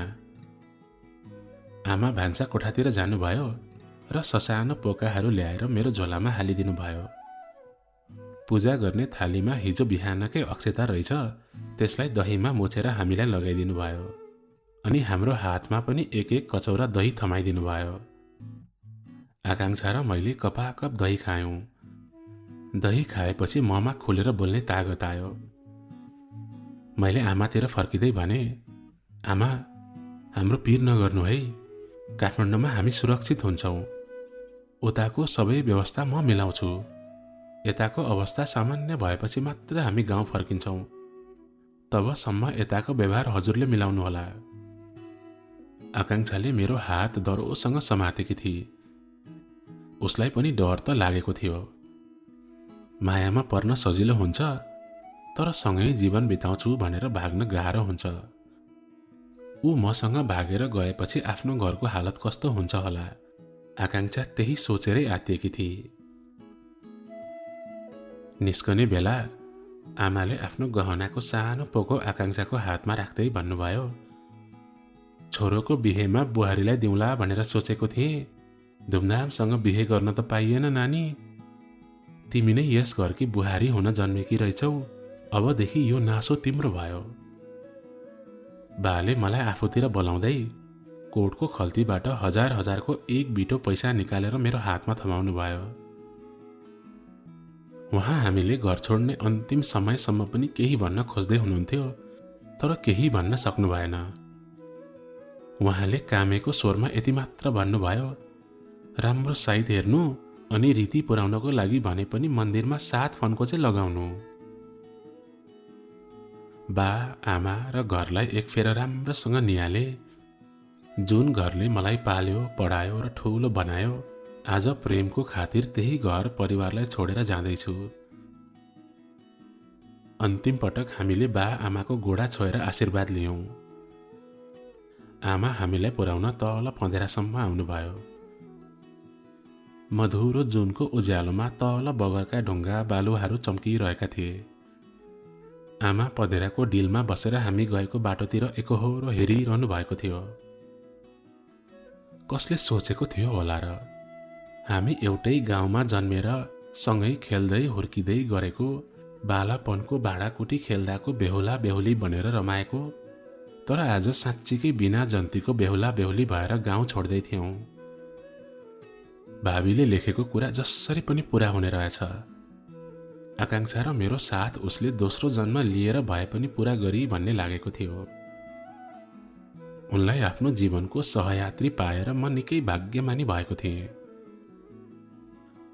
आमा भान्सा कोठातिर जानुभयो र ससानो पोकाहरू ल्याएर मेरो झोलामा हालिदिनु भयो। पूजा गर्ने थालीमा हिजो बिहानकै अक्षता रहेछ, त्यसलाई दहीमा मुछेर हामीलाई लगाइदिनु भयो। अनि हाम्रो हातमा पनि एक कचौरा दही थमाइदिनु भयो। आकांक्षा र मैले कपाकप दही खायौं। दही खाएपछि ममा खुलेर बोल्ने तागत आयो। मैले आमातिर फर्किँदै भने, आमा, हाम्रो पिर नगर्नु है। काठमाडौँमा हामी सुरक्षित हुन्छौँ। उताको सबै व्यवस्था म मिलाउँछु। यताको अवस्था सामान्य भएपछि मात्र हामी गाउँ फर्किन्छौँ। तबसम्म यताको व्यवहार हजुरले मिलाउनुहोला। आकांक्षाले मेरो हात दरोसँग समातेकी थिए। उसलाई पनि डर त लागेको थियो। मायामा पर्न सजिलो हुन्छ, तर सँगै जीवन बिताउँछु भनेर भाग्न गाह्रो हुन्छ। ऊ मसँग भागेर गएपछि आफ्नो घरको हालत कस्तो हुन्छ होला, आकांक्षा त्यही सोचेरै आत्तिएकी थिए। निस्कने बेला आमाले आफ्नो गहनाको सानो पोको आकांक्षाको हातमा राख्दै भन्नुभयो, छोरोको बिहेमा बुहारीलाई दिउँला भनेर सोचेको थिएँ। धुमधामसँग बिहे गर्न त पाइएन नानी। तिमी नै यस घरकी बुहारी हुन जन्मेकी रहेछौ। अबदेखि यो नासो तिम्रो भयो। बाले मलाई आफूतिर बोलाउँदै कोटको खल्तीबाट हजारको एक बिटो पैसा निकालेर मेरो हातमा थमाउनु भयो। उहाँ हामीले घर छोड्ने अन्तिम समयसम्म पनि केही भन्न खोज्दै हुनुहुन्थ्यो, तर केही भन्न सक्नु भएन। उहाँले कामेको स्वरमा यति मात्र भन्नुभयो, राम्रो साइत हेर्नु अनि रीति पुर्याउनको लागि भने पनि मन्दिरमा 7 फन्को चाहिँ लगाउनु। बा, आमा र घरलाई एक फेर राम्रोसँग निहाले। जुन घरले मलाई पाल्यो, पढायो र ठुलो बनायो, आज प्रेमको खातिर त्यही घर परिवारलाई छोडेर जाँदैछु। अन्तिम पटक हामीले बा आमाको गोडा छोएर आशीर्वाद लियौं। आमा हामीलाई पुर्याउन तल पँधेरासम्म आउनुभयो। मधुरो जुनको उज्यालोमा तल बगरका ढुङ्गा बालुवाहरू चम्किरहेका थिए। आमा पँधेराको डिलमा बसेर हामी गएको बाटोतिर एकहोरो हेरिरहनु भएको थियो। कसले सोचेको थियो होला र, हामी एउटै गाउँमा जन्मेर सँगै खेल्दै हुर्किँदै गरेको, बालापनको भाँडाकुटी खेल्दाको बेहुला बेहुली बनेर रमाएको, तर आज साँच्चीकै बिना जन्तीको बेहुला बेहुली भएर गाउँ छोड्दै थियौं। भावीले लेखेको कुरा जसरी पनि पूरा हुने रहेछ। आकांक्षा र मेरो साथ उसले दोस्रो जन्म लिएर भए पनि पूरा गरी भन्ने लागेको थियो। उनलाई आफ्नो जीवनको सहयात्री पाएर म निकै भाग्यमानी भएको थिएँ।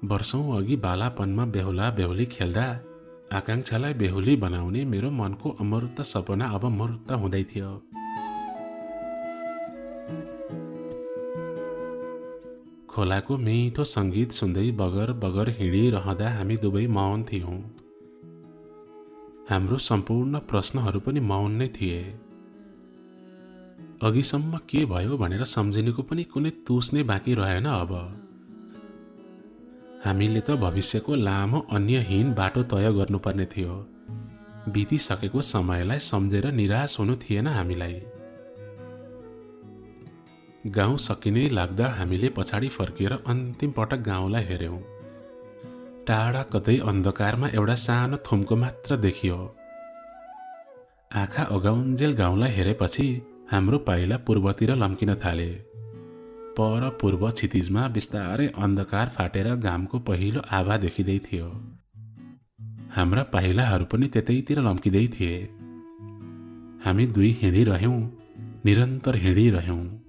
वर्षौं अघि बालापनमा बेहुला बेहुली खेल्दा आकांक्षालाई बेहुली बनाउने मेरो मनको अमूर्त सपना अब मूर्त हुँदै थियो। खोलाको मिठो संगीत सुन्दै बगर बगर हिँडिरहँदा हामी दुवै मौन थियौं। हाम्रो सम्पूर्ण प्रश्नहरू पनि मौन नै थिए। अघिसम्म के भयो भनेर सम्झिनुको पनि कुनै तुस नै बाँकी रहेन। अब हामीले त भविष्यको लामो अन्यहीन बाटो तय गर्नुपर्ने थियो। बितिसकेको समयलाई सम्झेर निराश हुनु थिएन हामीलाई। गाउँ सकिने लाग्दा हामीले पछाडि फर्किएर अन्तिम पटक गाउँलाई हेऱ्यौँ। टाढा कतै अन्धकारमा एउटा सानो थुम्को मात्र देखियो। आँखा अगाउन्जेल गाउँलाई हेरेपछि हाम्रो पाइला पूर्वतिर लम्किन थाले। पर पूर्व क्षितिजमा बिस्तारै अन्धकार फाटेर घामको पहिलो आभा देखिँदै थियो। हाम्रा पाइलाहरू पनि त्यतैतिर लम्किँदै थिए। हामी दुई हिँडिरह्यौँ, निरन्तर हिँडिरह्यौँ।